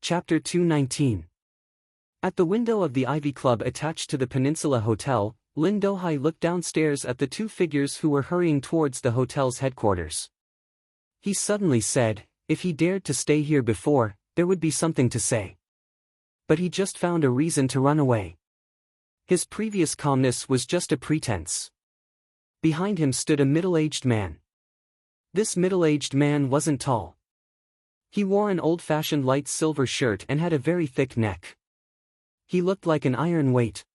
Chapter 219. At the window of the Ivy Club attached to the Peninsula Hotel, Lin Dohai looked downstairs at the two figures who were hurrying towards the hotel's headquarters. He suddenly said, if he dared to stay here before, there would be something to say. But he just found a reason to run away. His previous calmness was just a pretense. Behind him stood a middle-aged man. This middle-aged man wasn't tall. He wore an old-fashioned light silver shirt and had a very thick neck. He looked like an iron weight.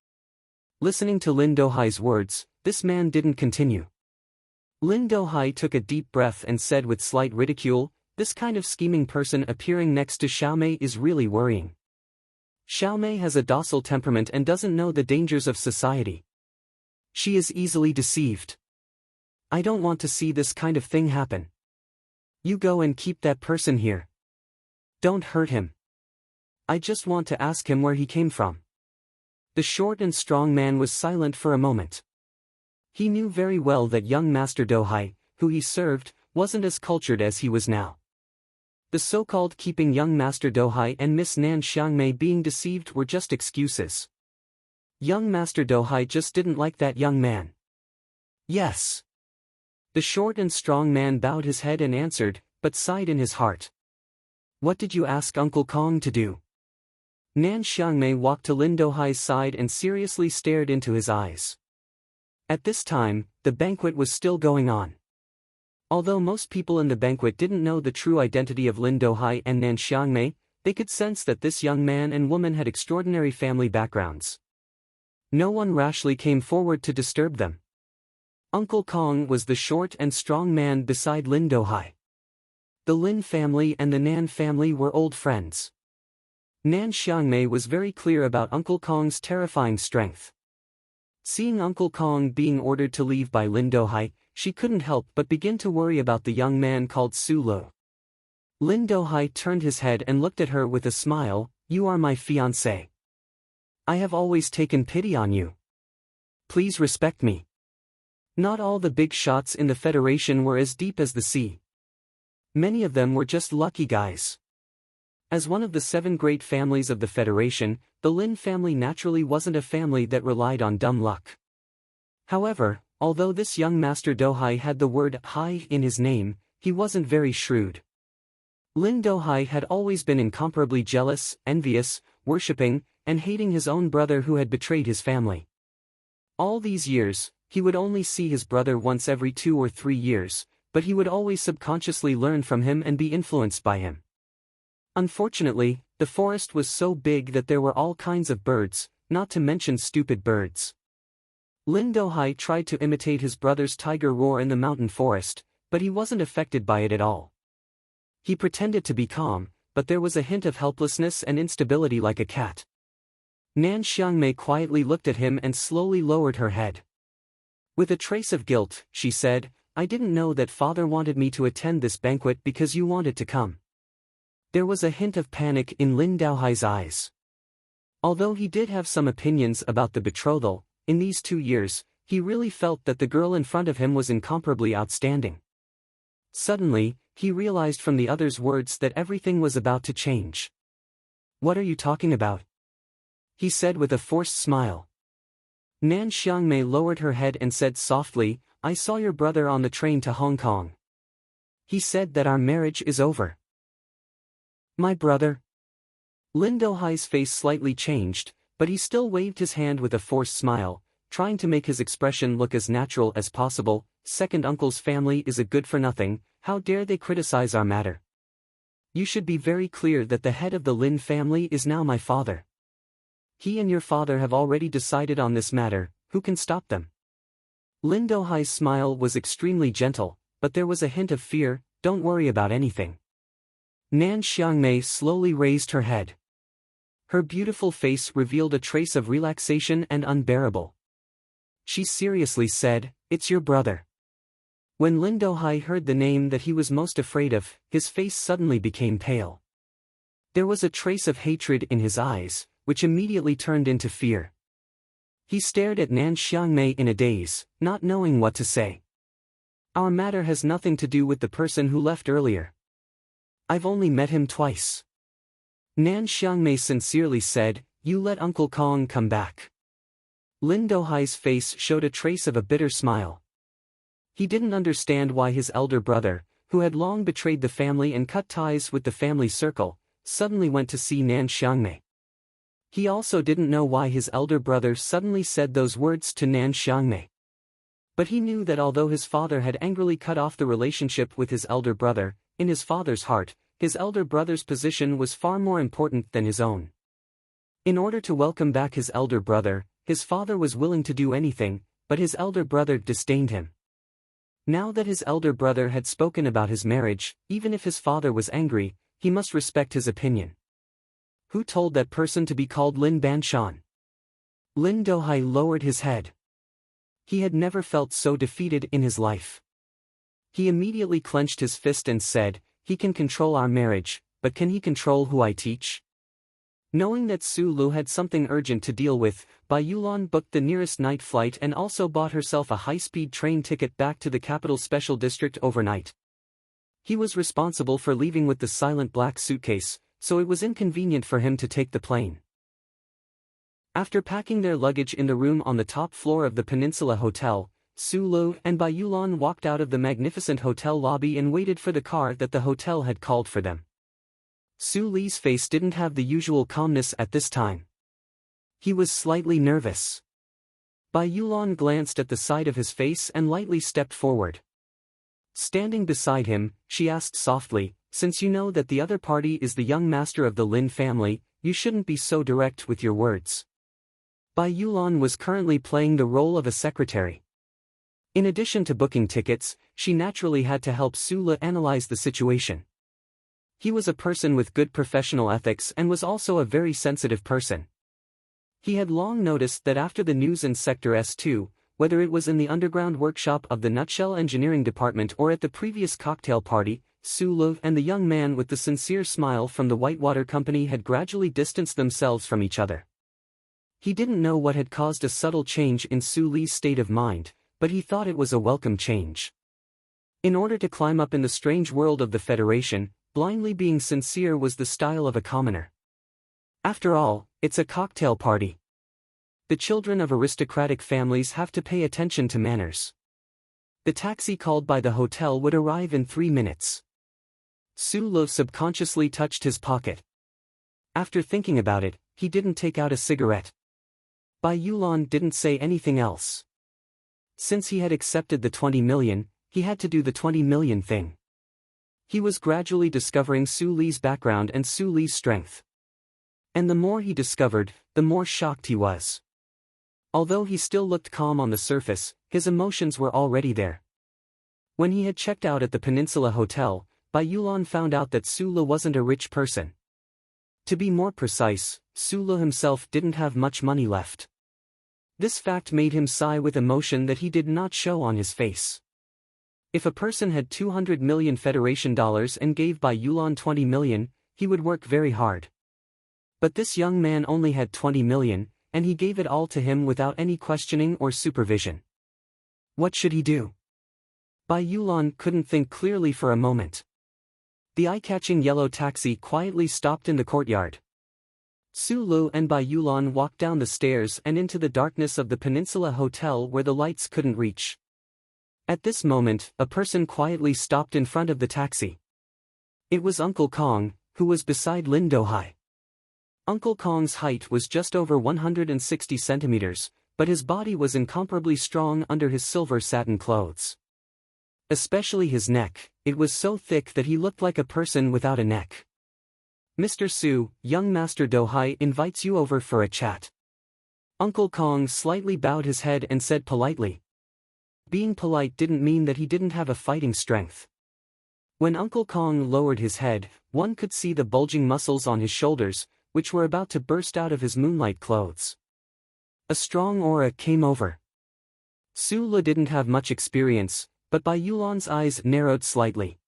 Listening to Lin Dohai's words, this man didn't continue. Lin Dohai took a deep breath and said with slight ridicule, this kind of scheming person appearing next to Xiaomei is really worrying. Xiaomei has a docile temperament and doesn't know the dangers of society. She is easily deceived. I don't want to see this kind of thing happen. You go and keep that person here. Don't hurt him. I just want to ask him where he came from. The short and strong man was silent for a moment. He knew very well that young Master Dohai, who he served, wasn't as cultured as he was now. The so-called keeping young Master Dohai and Miss Nan Xiangmei being deceived were just excuses. Young Master Dohai just didn't like that young man. Yes. The short and strong man bowed his head and answered, but sighed in his heart. What did you ask Uncle Kong to do? Nan Xiangmei walked to Lin Dohai's side and seriously stared into his eyes. At this time, the banquet was still going on. Although most people in the banquet didn't know the true identity of Lin Dohai and Nan Xiangmei, they could sense that this young man and woman had extraordinary family backgrounds. No one rashly came forward to disturb them. Uncle Kong was the short and strong man beside Lin Dohai. The Lin family and the Nan family were old friends. Nan Xiangmei was very clear about Uncle Kong's terrifying strength. Seeing Uncle Kong being ordered to leave by Lin Dohai, she couldn't help but begin to worry about the young man called Su Lo. Lin Dohai turned his head and looked at her with a smile, "You are my fiancé. I have always taken pity on you. Please respect me." Not all the big shots in the Federation were as deep as the sea. Many of them were just lucky guys. As one of the 7 great families of the Federation, the Lin family naturally wasn't a family that relied on dumb luck. However, although this young Master Dohai had the word "hai" in his name, he wasn't very shrewd. Lin Dohai had always been incomparably jealous, envious, worshipping, and hating his own brother who had betrayed his family. All these years, he would only see his brother once every 2 or 3 years, but he would always subconsciously learn from him and be influenced by him. Unfortunately, the forest was so big that there were all kinds of birds, not to mention stupid birds. Lin Dohai tried to imitate his brother's tiger roar in the mountain forest, but he wasn't affected by it at all. He pretended to be calm, but there was a hint of helplessness and instability like a cat. Nan Xiangmei quietly looked at him and slowly lowered her head. With a trace of guilt, she said, I didn't know that father wanted me to attend this banquet because you wanted to come. There was a hint of panic in Lin Dohai's eyes. Although he did have some opinions about the betrothal, in these 2 years, he really felt that the girl in front of him was incomparably outstanding. Suddenly, he realized from the other's words that everything was about to change. What are you talking about? He said with a forced smile. Nan Xiangmei lowered her head and said softly, I saw your brother on the train to Hong Kong. He said that our marriage is over. My brother? Lin Dohai's face slightly changed, but he still waved his hand with a forced smile, trying to make his expression look as natural as possible. Second uncle's family is a good-for-nothing, how dare they criticize our matter? You should be very clear that the head of the Lin family is now my father. He and your father have already decided on this matter, who can stop them? Lin Dohai's smile was extremely gentle, but there was a hint of fear, don't worry about anything. Nan Xiangmei slowly raised her head. Her beautiful face revealed a trace of relaxation and unbearable. She seriously said, it's your brother. When Lin Dohai heard the name that he was most afraid of, his face suddenly became pale. There was a trace of hatred in his eyes, which immediately turned into fear. He stared at Nan Xiangmei in a daze, not knowing what to say. Our matter has nothing to do with the person who left earlier. I've only met him twice. Nan Xiangmei sincerely said, "You let Uncle Kong come back." Lin Dohai's face showed a trace of a bitter smile. He didn't understand why his elder brother, who had long betrayed the family and cut ties with the family circle, suddenly went to see Nan Xiangmei. He also didn't know why his elder brother suddenly said those words to Nan Xiangmei. But he knew that although his father had angrily cut off the relationship with his elder brother, in his father's heart, his elder brother's position was far more important than his own. In order to welcome back his elder brother, his father was willing to do anything, but his elder brother disdained him. Now that his elder brother had spoken about his marriage, even if his father was angry, he must respect his opinion. Who told that person to be called Lin Banshan? Lin Dohai lowered his head. He had never felt so defeated in his life. He immediately clenched his fist and said, "He can control our marriage, but can he control who I teach?" Knowing that Su Lu had something urgent to deal with, Bai Yulan booked the nearest night flight and also bought herself a high-speed train ticket back to the capital special district overnight. He was responsible for leaving with the silent black suitcase, so it was inconvenient for him to take the plane. After packing their luggage in the room on the top floor of the Peninsula Hotel, Su Lu and Bai Yulan walked out of the magnificent hotel lobby and waited for the car that the hotel had called for them. Su Li's face didn't have the usual calmness at this time. He was slightly nervous. Bai Yulan glanced at the side of his face and lightly stepped forward. Standing beside him, she asked softly, "Since you know that the other party is the young master of the Lin family, you shouldn't be so direct with your words." Bai Yulan was currently playing the role of a secretary. In addition to booking tickets, she naturally had to help Su Lu analyze the situation. He was a person with good professional ethics and was also a very sensitive person. He had long noticed that after the news in Sector S2, whether it was in the underground workshop of the Nutshell Engineering Department or at the previous cocktail party, Su Lu and the young man with the sincere smile from the Whitewater Company had gradually distanced themselves from each other. He didn't know what had caused a subtle change in Su Li's state of mind, but he thought it was a welcome change. In order to climb up in the strange world of the Federation, blindly being sincere was the style of a commoner. After all, it's a cocktail party. The children of aristocratic families have to pay attention to manners. The taxi called by the hotel would arrive in 3 minutes. Su Lu subconsciously touched his pocket. After thinking about it, he didn't take out a cigarette. Bai Yulan didn't say anything else. Since he had accepted the 20 million, he had to do the 20 million thing. He was gradually discovering Su Li's background and Su Li's strength. And the more he discovered, the more shocked he was. Although he still looked calm on the surface, his emotions were already there. When he had checked out at the Peninsula Hotel, Bai Yulan found out that Su Lu wasn't a rich person. To be more precise, Su Lu himself didn't have much money left. This fact made him sigh with emotion that he did not show on his face. If a person had 200 million Federation dollars and gave Bai Yulan 20 million, he would work very hard. But this young man only had 20 million, and he gave it all to him without any questioning or supervision. What should he do? Bai Yulan couldn't think clearly for a moment. The eye-catching yellow taxi quietly stopped in the courtyard. Su Lu and Bai Yulan walked down the stairs and into the darkness of the Peninsula Hotel where the lights couldn't reach. At this moment, a person quietly stopped in front of the taxi. It was Uncle Kong, who was beside Lin Dohai. Uncle Kong's height was just over 160 centimeters, but his body was incomparably strong under his silver satin clothes. Especially his neck, it was so thick that he looked like a person without a neck. "Mr. Su, young Master Dohai invites you over for a chat." Uncle Kong slightly bowed his head and said politely. Being polite didn't mean that he didn't have a fighting strength. When Uncle Kong lowered his head, one could see the bulging muscles on his shoulders, which were about to burst out of his moonlight clothes. A strong aura came over. Su Lu didn't have much experience, but Bai Yulan's eyes narrowed slightly.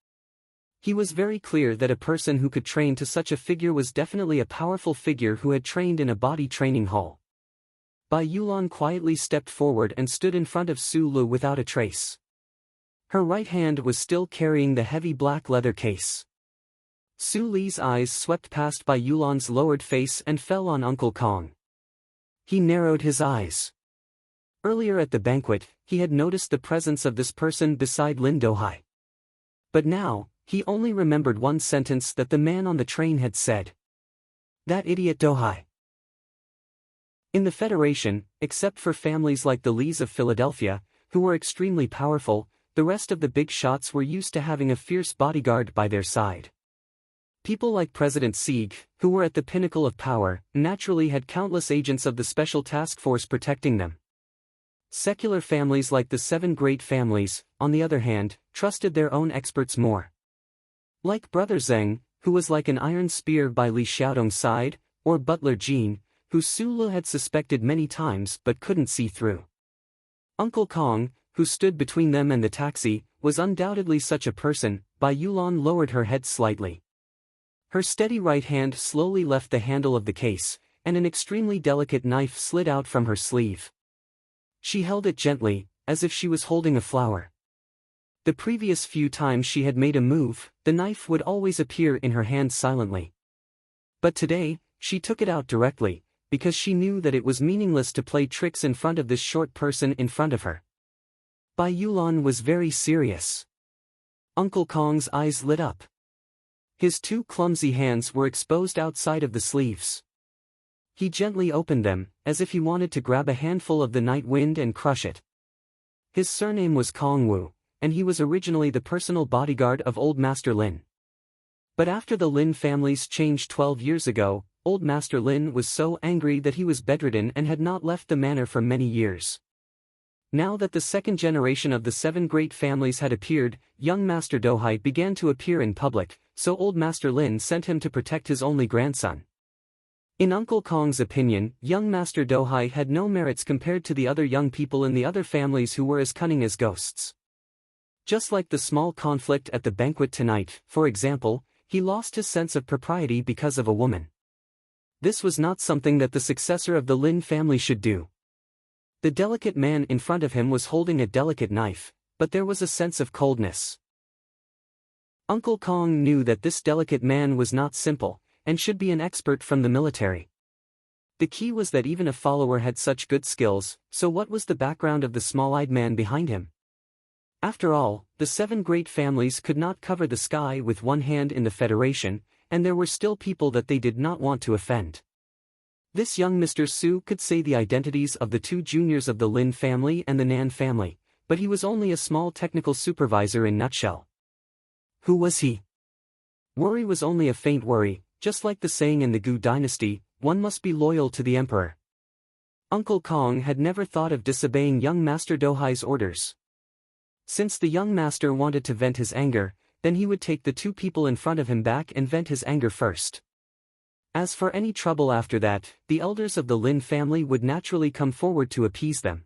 He was very clear that a person who could train to such a figure was definitely a powerful figure who had trained in a body training hall. Bai Yulan quietly stepped forward and stood in front of Su Lu without a trace. Her right hand was still carrying the heavy black leather case. Su Li's eyes swept past Bai Yulan's lowered face and fell on Uncle Kong. He narrowed his eyes. Earlier at the banquet, he had noticed the presence of this person beside Lin Dohai. But now, he only remembered one sentence that the man on the train had said. That idiot Dohai. In the Federation, except for families like the Lees of Philadelphia, who were extremely powerful, the rest of the big shots were used to having a fierce bodyguard by their side. People like President Sieg, who were at the pinnacle of power, naturally had countless agents of the Special Task Force protecting them. Secular families like the Seven Great Families, on the other hand, trusted their own experts more. Like Brother Zheng, who was like an iron spear by Li Xiaodong's side, or Butler Jean, who Su Le had suspected many times but couldn't see through. Uncle Kong, who stood between them and the taxi, was undoubtedly such a person. Bai Yulan lowered her head slightly. Her steady right hand slowly left the handle of the case, and an extremely delicate knife slid out from her sleeve. She held it gently, as if she was holding a flower. The previous few times she had made a move, the knife would always appear in her hand silently. But today, she took it out directly, because she knew that it was meaningless to play tricks in front of this short person in front of her. Bai Yulan was very serious. Uncle Kong's eyes lit up. His two clumsy hands were exposed outside of the sleeves. He gently opened them, as if he wanted to grab a handful of the night wind and crush it. His surname was Kong Wu, and he was originally the personal bodyguard of Old Master Lin. But after the Lin families changed 12 years ago, Old Master Lin was so angry that he was bedridden and had not left the manor for many years. Now that the second generation of the Seven Great Families had appeared, young Master Dohai began to appear in public, so Old Master Lin sent him to protect his only grandson. In Uncle Kong's opinion, young Master Dohai had no merits compared to the other young people in the other families who were as cunning as ghosts. Just like the small conflict at the banquet tonight, for example, he lost his sense of propriety because of a woman. This was not something that the successor of the Lin family should do. The delicate man in front of him was holding a delicate knife, but there was a sense of coldness. Uncle Kong knew that this delicate man was not simple, and should be an expert from the military. The key was that even a follower had such good skills, so what was the background of the small-eyed man behind him? After all, the Seven Great Families could not cover the sky with one hand in the Federation, and there were still people that they did not want to offend. This young Mr. Su could say the identities of the two juniors of the Lin family and the Nan family, but he was only a small technical supervisor in nutshell. Who was he? Worry was only a faint worry, just like the saying in the Gu dynasty, one must be loyal to the emperor. Uncle Kong had never thought of disobeying young Master Dohai's orders. Since the young master wanted to vent his anger, then he would take the two people in front of him back and vent his anger first. As for any trouble after that, the elders of the Lin family would naturally come forward to appease them.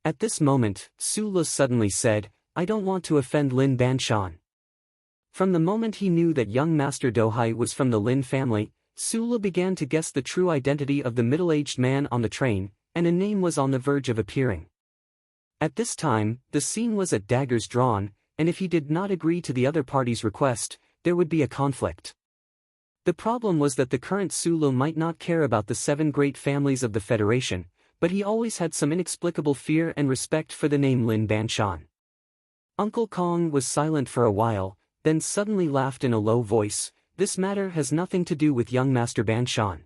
At this moment, Su Le suddenly said, "I don't want to offend Lin Banshan." From the moment he knew that young Master Dohai was from the Lin family, Su Le began to guess the true identity of the middle-aged man on the train, and a name was on the verge of appearing. At this time, the scene was at daggers drawn, and if he did not agree to the other party's request, there would be a conflict. The problem was that the current Su Le might not care about the seven great families of the Federation, but he always had some inexplicable fear and respect for the name Lin Banshan. Uncle Kong was silent for a while, then suddenly laughed in a low voice. "This matter has nothing to do with young Master Banshan."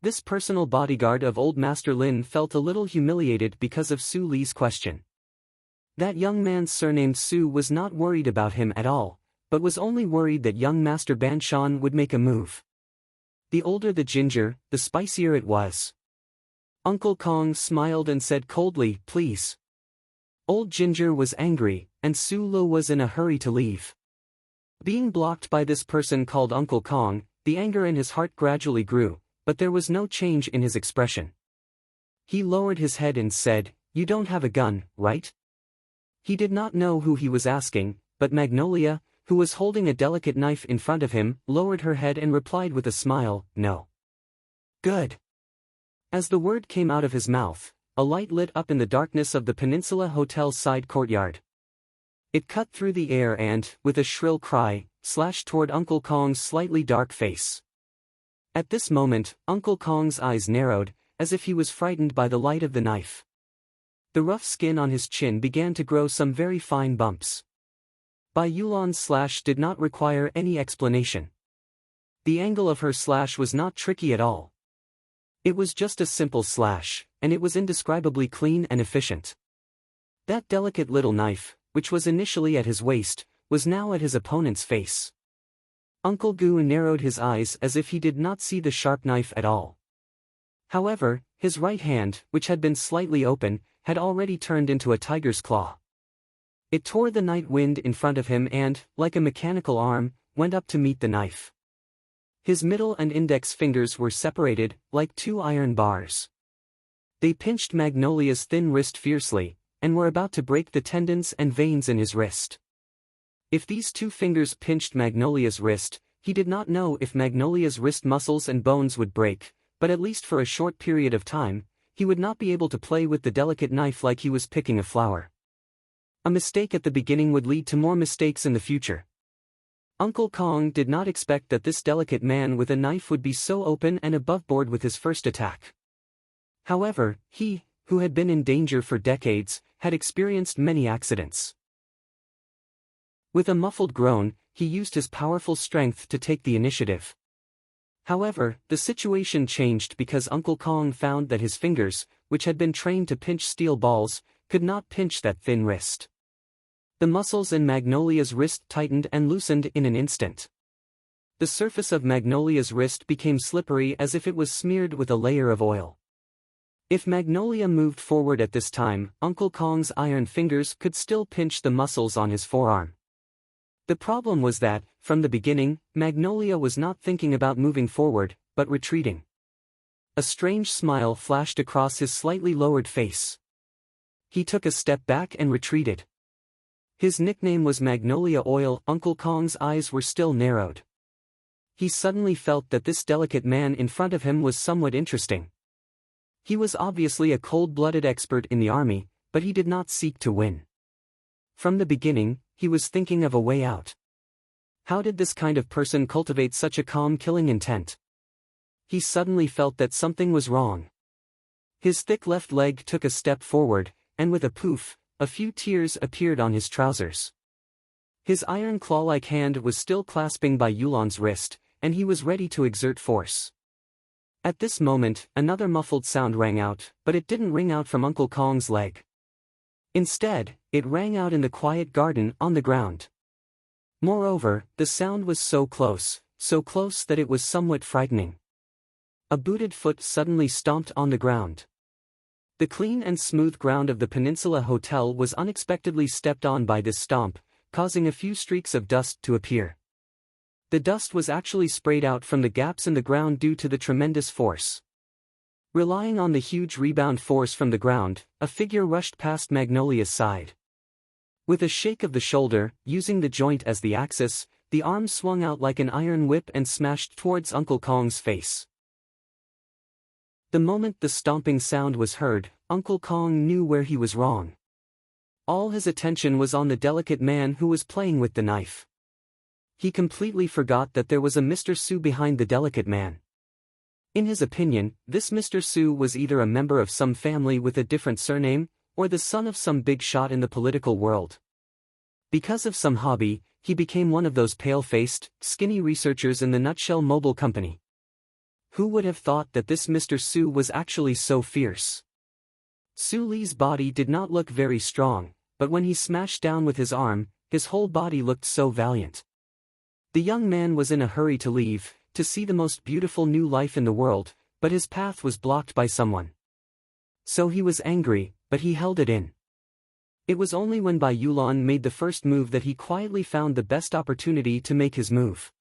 This personal bodyguard of old Master Lin felt a little humiliated because of Su Li's question. That young man surnamed Su was not worried about him at all, but was only worried that young Master Banshan would make a move. The older the ginger, the spicier it was. Uncle Kong smiled and said coldly, "Please." Old Ginger was angry, and Su Le was in a hurry to leave. Being blocked by this person called Uncle Kong, the anger in his heart gradually grew, but there was no change in his expression. He lowered his head and said, "You don't have a gun, right?" He did not know who he was asking, but Magnolia, who was holding a delicate knife in front of him, lowered her head and replied with a smile, "No." "Good." As the word came out of his mouth, a light lit up in the darkness of the Peninsula Hotel's side courtyard. It cut through the air and, with a shrill cry, slashed toward Uncle Kong's slightly dark face. At this moment, Uncle Kong's eyes narrowed, as if he was frightened by the light of the knife. The rough skin on his chin began to grow some very fine bumps. Bai Yulan's slash did not require any explanation. The angle of her slash was not tricky at all. It was just a simple slash, and it was indescribably clean and efficient. That delicate little knife, which was initially at his waist, was now at his opponent's face. Uncle Gu narrowed his eyes as if he did not see the sharp knife at all. However, his right hand, which had been slightly open, had already turned into a tiger's claw. It tore the night wind in front of him and, like a mechanical arm, went up to meet the knife. His middle and index fingers were separated, like two iron bars. They pinched Magnolia's thin wrist fiercely, and were about to break the tendons and veins in his wrist. If these two fingers pinched Magnolia's wrist, he did not know if Magnolia's wrist muscles and bones would break, but at least for a short period of time, he would not be able to play with the delicate knife like he was picking a flower. A mistake at the beginning would lead to more mistakes in the future. Uncle Kong did not expect that this delicate man with a knife would be so open and aboveboard with his first attack. However, he, who had been in danger for decades, had experienced many accidents. With a muffled groan, he used his powerful strength to take the initiative. However, the situation changed because Uncle Kong found that his fingers, which had been trained to pinch steel balls, could not pinch that thin wrist. The muscles in Magnolia's wrist tightened and loosened in an instant. The surface of Magnolia's wrist became slippery as if it was smeared with a layer of oil. If Magnolia moved forward at this time, Uncle Kong's iron fingers could still pinch the muscles on his forearm. The problem was that, from the beginning, Magnolia was not thinking about moving forward, but retreating. A strange smile flashed across his slightly lowered face. He took a step back and retreated. His nickname was Magnolia Oil. Uncle Kong's eyes were still narrowed. He suddenly felt that this delicate man in front of him was somewhat interesting. He was obviously a cold-blooded expert in the army, but he did not seek to win. From the beginning, he was thinking of a way out. How did this kind of person cultivate such a calm killing intent? He suddenly felt that something was wrong. His thick left leg took a step forward, and with a poof, a few tears appeared on his trousers. His iron claw-like hand was still clasping Bai Yulan's wrist, and he was ready to exert force. At this moment, another muffled sound rang out, but it didn't ring out from Uncle Kong's leg. Instead, it rang out in the quiet garden on the ground. Moreover, the sound was so close that it was somewhat frightening. A booted foot suddenly stomped on the ground. The clean and smooth ground of the Peninsula Hotel was unexpectedly stepped on by this stomp, causing a few streaks of dust to appear. The dust was actually sprayed out from the gaps in the ground due to the tremendous force. Relying on the huge rebound force from the ground, a figure rushed past Magnolia's side. With a shake of the shoulder, using the joint as the axis, the arm swung out like an iron whip and smashed towards Uncle Kong's face. The moment the stomping sound was heard, Uncle Kong knew where he was wrong. All his attention was on the delicate man who was playing with the knife. He completely forgot that there was a Mr. Su behind the delicate man. In his opinion, this Mr. Su was either a member of some family with a different surname, or the son of some big shot in the political world. Because of some hobby, he became one of those pale-faced, skinny researchers in the Nutshell Mobile Company. Who would have thought that this Mr. Su was actually so fierce? Su Li's body did not look very strong, but when he smashed down with his arm, his whole body looked so valiant. The young man was in a hurry to leave, to see the most beautiful new life in the world, but his path was blocked by someone. So he was angry, but he held it in. It was only when Bai Yulan made the first move that he quietly found the best opportunity to make his move.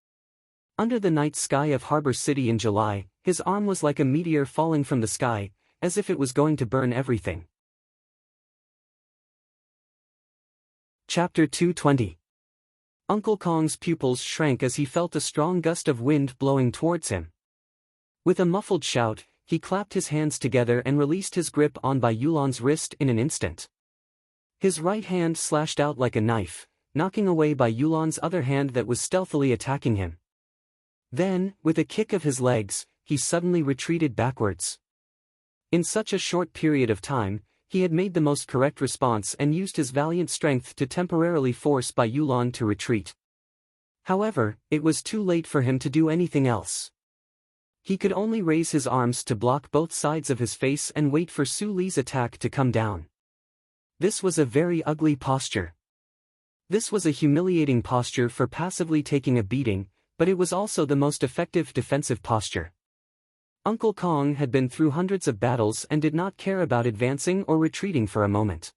Under the night sky of Harbor City in July, his arm was like a meteor falling from the sky, as if it was going to burn everything. Chapter 220. Uncle Kong's pupils shrank as he felt a strong gust of wind blowing towards him. With a muffled shout, he clapped his hands together and released his grip on Bai Yulan's wrist in an instant. His right hand slashed out like a knife, knocking away by Yulan's other hand that was stealthily attacking him. Then, with a kick of his legs, he suddenly retreated backwards. In such a short period of time, he had made the most correct response and used his valiant strength to temporarily force Bai Yulan to retreat. However, it was too late for him to do anything else. He could only raise his arms to block both sides of his face and wait for Su Li's attack to come down. This was a very ugly posture. This was a humiliating posture for passively taking a beating, but it was also the most effective defensive posture. Uncle Kong had been through hundreds of battles and did not care about advancing or retreating for a moment.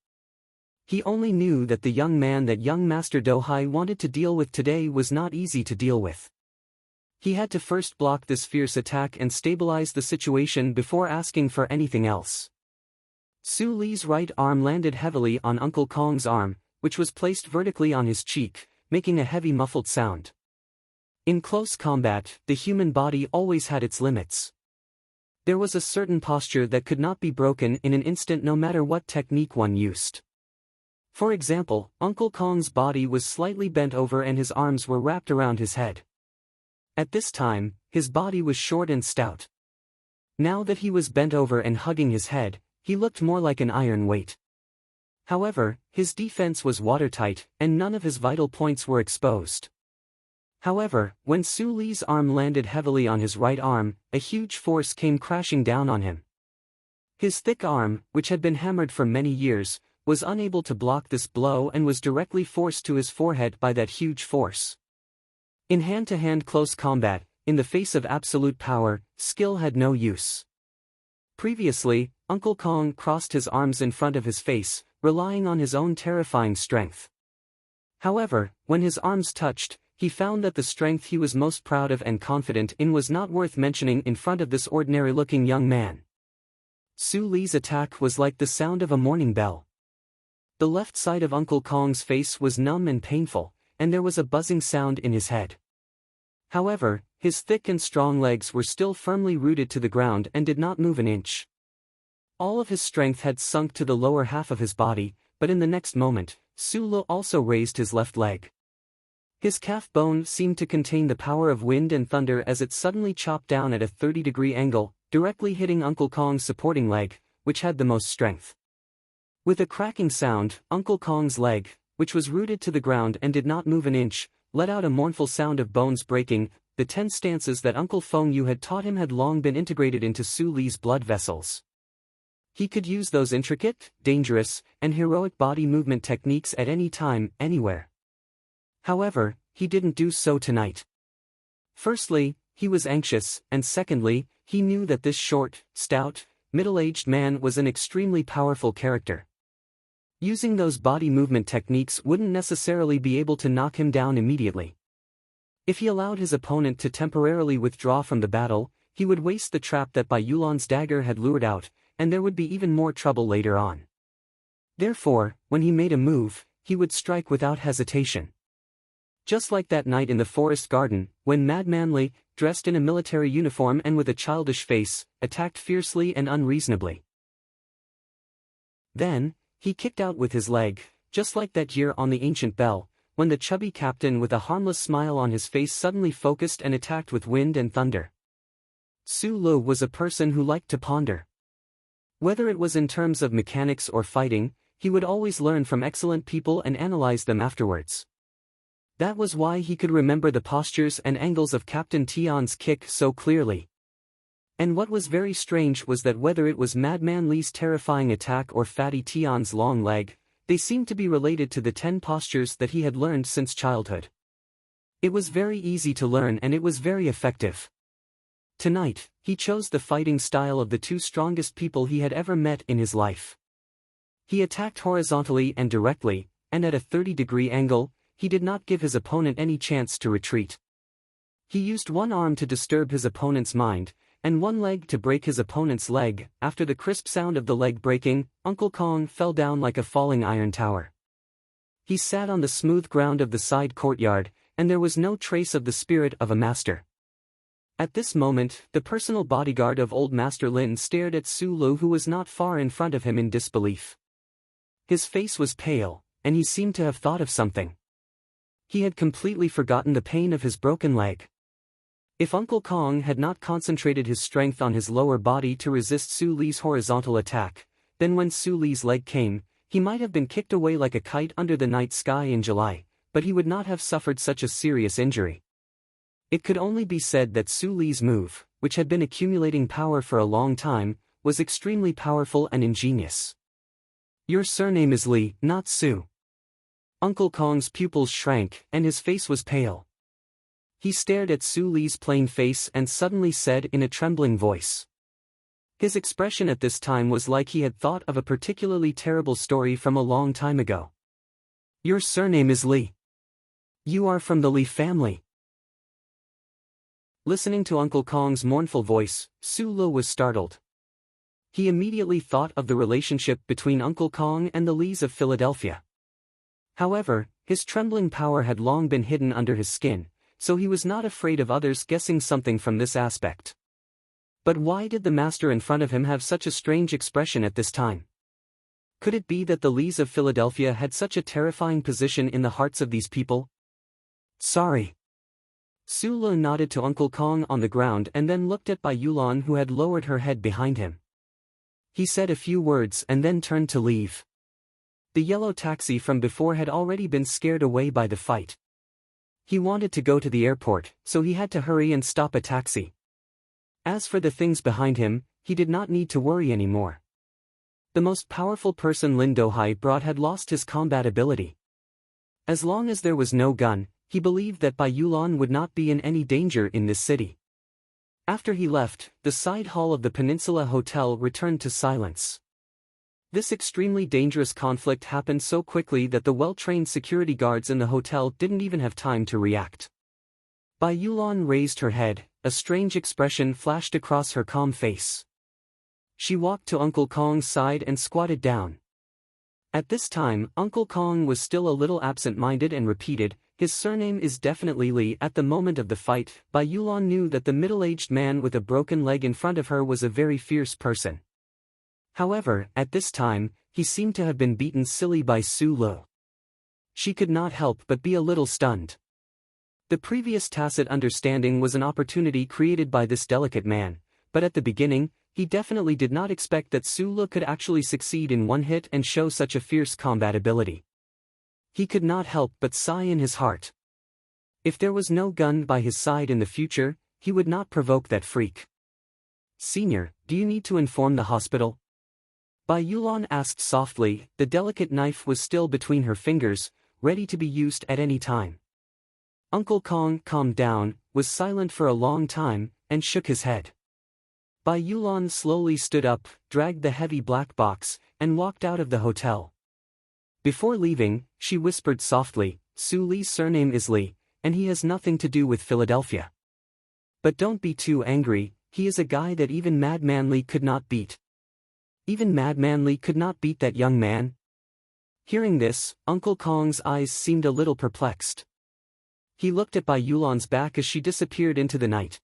He only knew that the young man that young Master Dohai wanted to deal with today was not easy to deal with. He had to first block this fierce attack and stabilize the situation before asking for anything else. Su Li's right arm landed heavily on Uncle Kong's arm, which was placed vertically on his cheek, making a heavy muffled sound. In close combat, the human body always had its limits. There was a certain posture that could not be broken in an instant no matter what technique one used. For example, Uncle Kong's body was slightly bent over and his arms were wrapped around his head. At this time, his body was short and stout. Now that he was bent over and hugging his head, he looked more like an iron weight. However, his defense was watertight, and none of his vital points were exposed. However, when Su Li's arm landed heavily on his right arm, a huge force came crashing down on him. His thick arm, which had been hammered for many years, was unable to block this blow and was directly forced to his forehead by that huge force. In hand-to-hand close combat, in the face of absolute power, skill had no use. Previously, Uncle Kong crossed his arms in front of his face, relying on his own terrifying strength. However, when his arms touched, he found that the strength he was most proud of and confident in was not worth mentioning in front of this ordinary-looking young man. Su Li's attack was like the sound of a morning bell. The left side of Uncle Kong's face was numb and painful, and there was a buzzing sound in his head. However, his thick and strong legs were still firmly rooted to the ground and did not move an inch. All of his strength had sunk to the lower half of his body, but in the next moment, Su Li also raised his left leg. His calf bone seemed to contain the power of wind and thunder as it suddenly chopped down at a 30-degree angle, directly hitting Uncle Kong's supporting leg, which had the most strength. With a cracking sound, Uncle Kong's leg, which was rooted to the ground and did not move an inch, let out a mournful sound of bones breaking. The 10 stances that Uncle Feng Yu had taught him had long been integrated into Su Li's blood vessels. He could use those intricate, dangerous, and heroic body movement techniques at any time, anywhere. However, he didn't do so tonight. Firstly, he was anxious, and secondly, he knew that this short, stout, middle-aged man was an extremely powerful character. Using those body movement techniques wouldn't necessarily be able to knock him down immediately. If he allowed his opponent to temporarily withdraw from the battle, he would waste the trap that Bai Yulan's dagger had lured out, and there would be even more trouble later on. Therefore, when he made a move, he would strike without hesitation. Just like that night in the forest garden, when Madman Li, dressed in a military uniform and with a childish face, attacked fiercely and unreasonably. Then, he kicked out with his leg, just like that year on the ancient bell, when the chubby captain with a harmless smile on his face suddenly focused and attacked with wind and thunder. Su Li was a person who liked to ponder. Whether it was in terms of mechanics or fighting, he would always learn from excellent people and analyze them afterwards. That was why he could remember the postures and angles of Captain Tian's kick so clearly. And what was very strange was that whether it was Madman Li's terrifying attack or Fatty Tian's long leg, they seemed to be related to the 10 postures that he had learned since childhood. It was very easy to learn and it was very effective. Tonight, he chose the fighting style of the 2 strongest people he had ever met in his life. He attacked horizontally and directly, and at a 30-degree angle. He did not give his opponent any chance to retreat. He used one arm to disturb his opponent's mind, and one leg to break his opponent's leg. After the crisp sound of the leg breaking, Uncle Kong fell down like a falling iron tower. He sat on the smooth ground of the side courtyard, and there was no trace of the spirit of a master. At this moment, the personal bodyguard of old Master Lin stared at Su Li, who was not far in front of him, in disbelief. His face was pale, and he seemed to have thought of something. He had completely forgotten the pain of his broken leg. If Uncle Kong had not concentrated his strength on his lower body to resist Su Li's horizontal attack, then when Su Li's leg came, he might have been kicked away like a kite under the night sky in July, but he would not have suffered such a serious injury. It could only be said that Su Li's move, which had been accumulating power for a long time, was extremely powerful and ingenious. Your surname is Li, not Su. Uncle Kong's pupils shrank, and his face was pale. He stared at Su Li's plain face and suddenly said in a trembling voice. His expression at this time was like he had thought of a particularly terrible story from a long time ago. Your surname is Li. You are from the Li family. Listening to Uncle Kong's mournful voice, Su Lu was startled. He immediately thought of the relationship between Uncle Kong and the Lis of Philadelphia. However, his trembling power had long been hidden under his skin, so he was not afraid of others guessing something from this aspect. But why did the master in front of him have such a strange expression at this time? Could it be that the Lis of Philadelphia had such a terrifying position in the hearts of these people? Sorry. Su Lu nodded to Uncle Kong on the ground and then looked at Bai Yulan, who had lowered her head behind him. He said a few words and then turned to leave. The yellow taxi from before had already been scared away by the fight. He wanted to go to the airport, so he had to hurry and stop a taxi. As for the things behind him, he did not need to worry anymore. The most powerful person Lin Dohai brought had lost his combat ability. As long as there was no gun, he believed that Bai Yulan would not be in any danger in this city. After he left, the side hall of the Peninsula Hotel returned to silence. This extremely dangerous conflict happened so quickly that the well-trained security guards in the hotel didn't even have time to react. Bai Yulan raised her head, a strange expression flashed across her calm face. She walked to Uncle Kong's side and squatted down. At this time, Uncle Kong was still a little absent-minded and repeated, "His surname is definitely Li." At the moment of the fight, Bai Yulan knew that the middle-aged man with a broken leg in front of her was a very fierce person. However, at this time, he seemed to have been beaten silly by Su Lu. She could not help but be a little stunned. The previous tacit understanding was an opportunity created by this delicate man, but at the beginning, he definitely did not expect that Su Lu could actually succeed in one hit and show such a fierce combat ability. He could not help but sigh in his heart. If there was no gun by his side in the future, he would not provoke that freak. "Senior, do you need to inform the hospital?" Bai Yulan asked softly. The delicate knife was still between her fingers, ready to be used at any time. Uncle Kong calmed down, was silent for a long time, and shook his head. Bai Yulan slowly stood up, dragged the heavy black box, and walked out of the hotel. Before leaving, she whispered softly, "Su Li's surname is Li, and he has nothing to do with Philadelphia. But don't be too angry, he is a guy that even Madman Li could not beat." Even Madman Li could not beat that young man? Hearing this, Uncle Kong's eyes seemed a little perplexed. He looked at Bai Yulan's back as she disappeared into the night.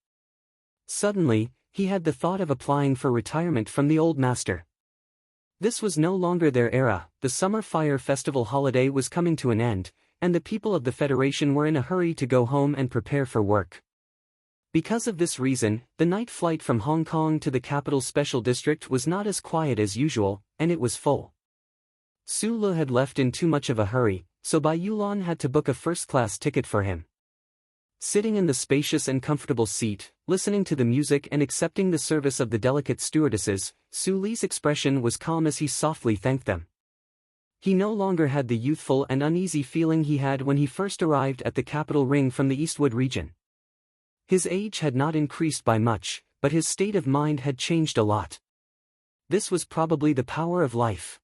Suddenly, he had the thought of applying for retirement from the old master. This was no longer their era, the summer fire festival holiday was coming to an end, and the people of the Federation were in a hurry to go home and prepare for work. Because of this reason, the night flight from Hong Kong to the capital special district was not as quiet as usual, and it was full. Su Lu had left in too much of a hurry, so Bai Yulan had to book a first-class ticket for him. Sitting in the spacious and comfortable seat, listening to the music and accepting the service of the delicate stewardesses, Su Li's expression was calm as he softly thanked them. He no longer had the youthful and uneasy feeling he had when he first arrived at the capital ring from the Eastwood region. His age had not increased by much, but his state of mind had changed a lot. This was probably the power of life.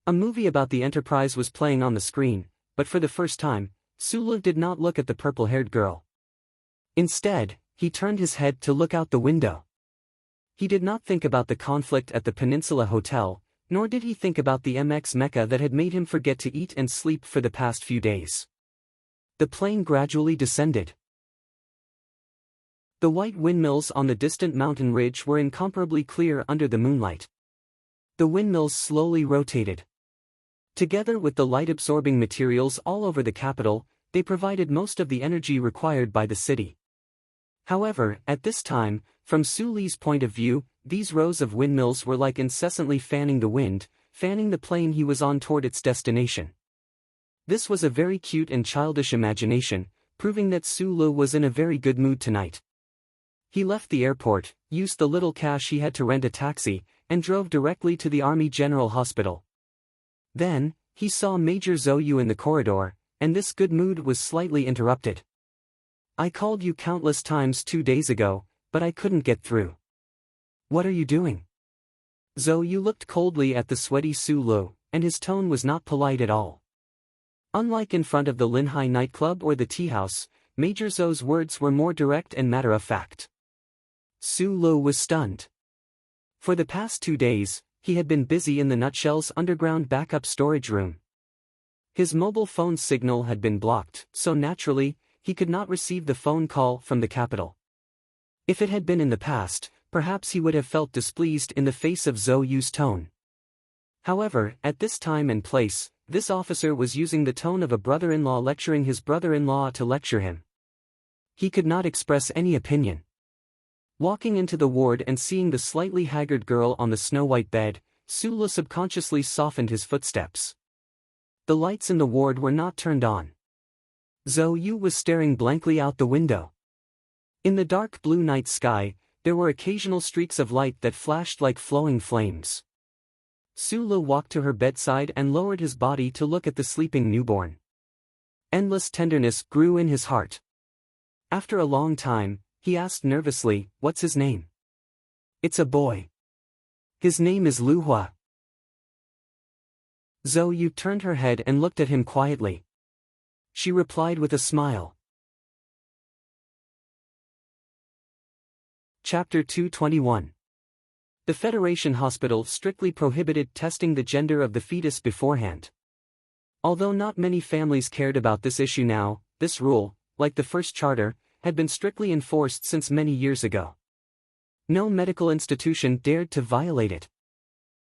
A movie about the Enterprise was playing on the screen, but for the first time, Su Lu did not look at the purple-haired girl. Instead, he turned his head to look out the window. He did not think about the conflict at the Peninsula Hotel, nor did he think about the MX Mecca that had made him forget to eat and sleep for the past few days. The plane gradually descended. The white windmills on the distant mountain ridge were incomparably clear under the moonlight. The windmills slowly rotated. Together with the light-absorbing materials all over the capital, they provided most of the energy required by the city. However, at this time, from Su Li's point of view, these rows of windmills were like incessantly fanning the wind, fanning the plane he was on toward its destination. This was a very cute and childish imagination, proving that Su Lu was in a very good mood tonight. He left the airport, used the little cash he had to rent a taxi, and drove directly to the Army General Hospital. Then, he saw Major Zhou Yu in the corridor, and this good mood was slightly interrupted. "I called you countless times 2 days ago, but I couldn't get through. What are you doing?" Zhou Yu looked coldly at the sweaty Su Lu, and his tone was not polite at all. Unlike in front of the Linhai nightclub or the tea house, Major Zhou's words were more direct and matter-of-fact. Su Lu was stunned. For the past 2 days, he had been busy in the Nutshell's underground backup storage room. His mobile phone signal had been blocked, so naturally, he could not receive the phone call from the capital. If it had been in the past, perhaps he would have felt displeased in the face of Zhou Yu's tone. However, at this time and place, this officer was using the tone of a brother-in-law lecturing his brother-in-law to lecture him. He could not express any opinion. Walking into the ward and seeing the slightly haggard girl on the snow-white bed, Su Lu subconsciously softened his footsteps. The lights in the ward were not turned on. Zhou Yu was staring blankly out the window. In the dark blue night sky, there were occasional streaks of light that flashed like flowing flames. Su Lu walked to her bedside and lowered his body to look at the sleeping newborn. Endless tenderness grew in his heart. After a long time, he asked nervously, "What's his name?" "It's a boy. His name is Lu Hua." Zhou Yu turned her head and looked at him quietly. She replied with a smile. Chapter 221. The Federation Hospital strictly prohibited testing the gender of the fetus beforehand. Although not many families cared about this issue now, this rule, like the first charter, had been strictly enforced since many years ago. No medical institution dared to violate it.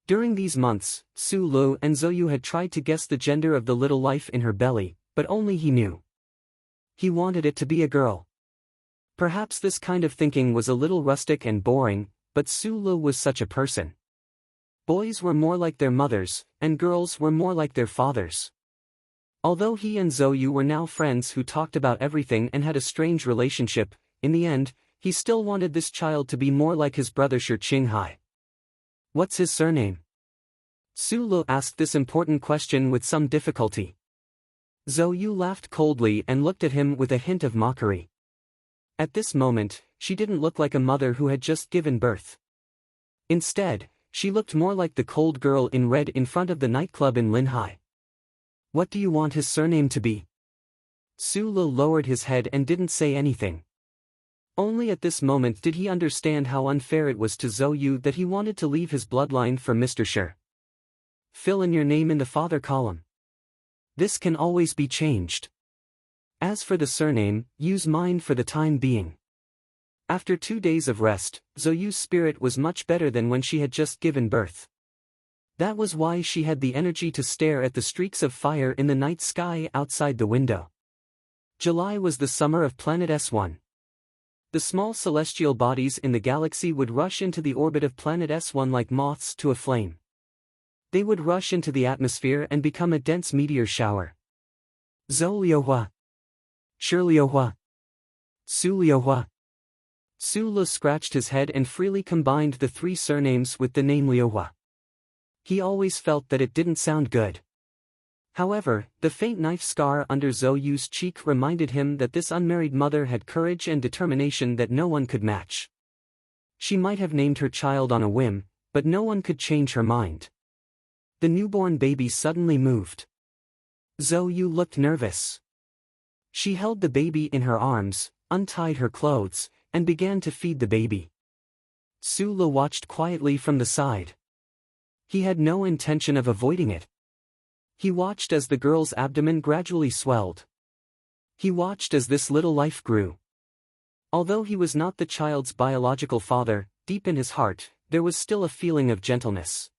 During these months, Su Lu and Zhou Yu had tried to guess the gender of the little life in her belly, but only he knew. He wanted it to be a girl. Perhaps this kind of thinking was a little rustic and boring, but Su Lu was such a person. Boys were more like their mothers, and girls were more like their fathers. Although he and Zhou Yu were now friends who talked about everything and had a strange relationship, in the end, he still wanted this child to be more like his brother Shi Qinghai. "What's his surname?" Su Lu asked this important question with some difficulty. Zhou Yu laughed coldly and looked at him with a hint of mockery. At this moment, she didn't look like a mother who had just given birth. Instead, she looked more like the cold girl in red in front of the nightclub in Linhai. "What do you want his surname to be?" Su Lu lowered his head and didn't say anything. Only at this moment did he understand how unfair it was to Zhou Yu that he wanted to leave his bloodline for Mr. Shi. "Fill in your name in the father column. This can always be changed. As for the surname, use mine for the time being." After 2 days of rest, Zhou Yu's spirit was much better than when she had just given birth. That was why she had the energy to stare at the streaks of fire in the night sky outside the window. July was the summer of Planet S1. The small celestial bodies in the galaxy would rush into the orbit of Planet S1 like moths to a flame. They would rush into the atmosphere and become a dense meteor shower. Zhou Liuhua. Shi Liuhua. Su Liuhua. Su Lu scratched his head and freely combined the 3 surnames with the name Liuhua. He always felt that it didn't sound good. However, the faint knife scar under Zhou Yu's cheek reminded him that this unmarried mother had courage and determination that no one could match. She might have named her child on a whim, but no one could change her mind. The newborn baby suddenly moved. Zhou Yu looked nervous. She held the baby in her arms, untied her clothes, and began to feed the baby. Su Lu watched quietly from the side. He had no intention of avoiding it. He watched as the girl's abdomen gradually swelled. He watched as this little life grew. Although he was not the child's biological father, deep in his heart, there was still a feeling of gentleness.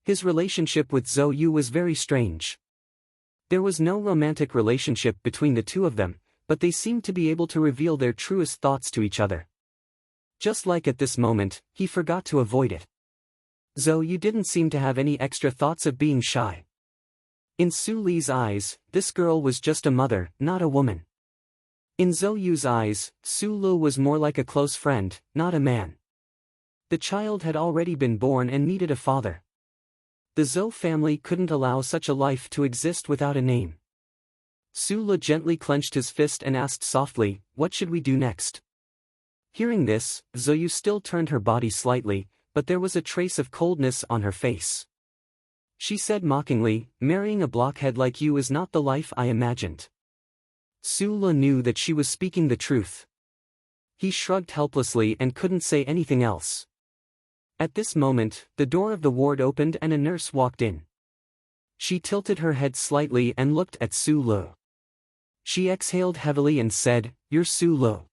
His relationship with Zhou Yu was very strange. There was no romantic relationship between the two of them, but they seemed to be able to reveal their truest thoughts to each other. Just like at this moment, he forgot to avoid it. Zhou Yu didn't seem to have any extra thoughts of being shy. In Su Li's eyes, this girl was just a mother, not a woman. In Zhou Yu's eyes, Su Lu was more like a close friend, not a man. The child had already been born and needed a father. The Zhou family couldn't allow such a life to exist without a name. Su Lu gently clenched his fist and asked softly, "What should we do next?" Hearing this, Zhou Yu still turned her body slightly, but there was a trace of coldness on her face. She said mockingly, "Marrying a blockhead like you is not the life I imagined." Su Lu knew that she was speaking the truth. He shrugged helplessly and couldn't say anything else. At this moment, the door of the ward opened and a nurse walked in. She tilted her head slightly and looked at Su Lu. She exhaled heavily and said, "You're Su Lu."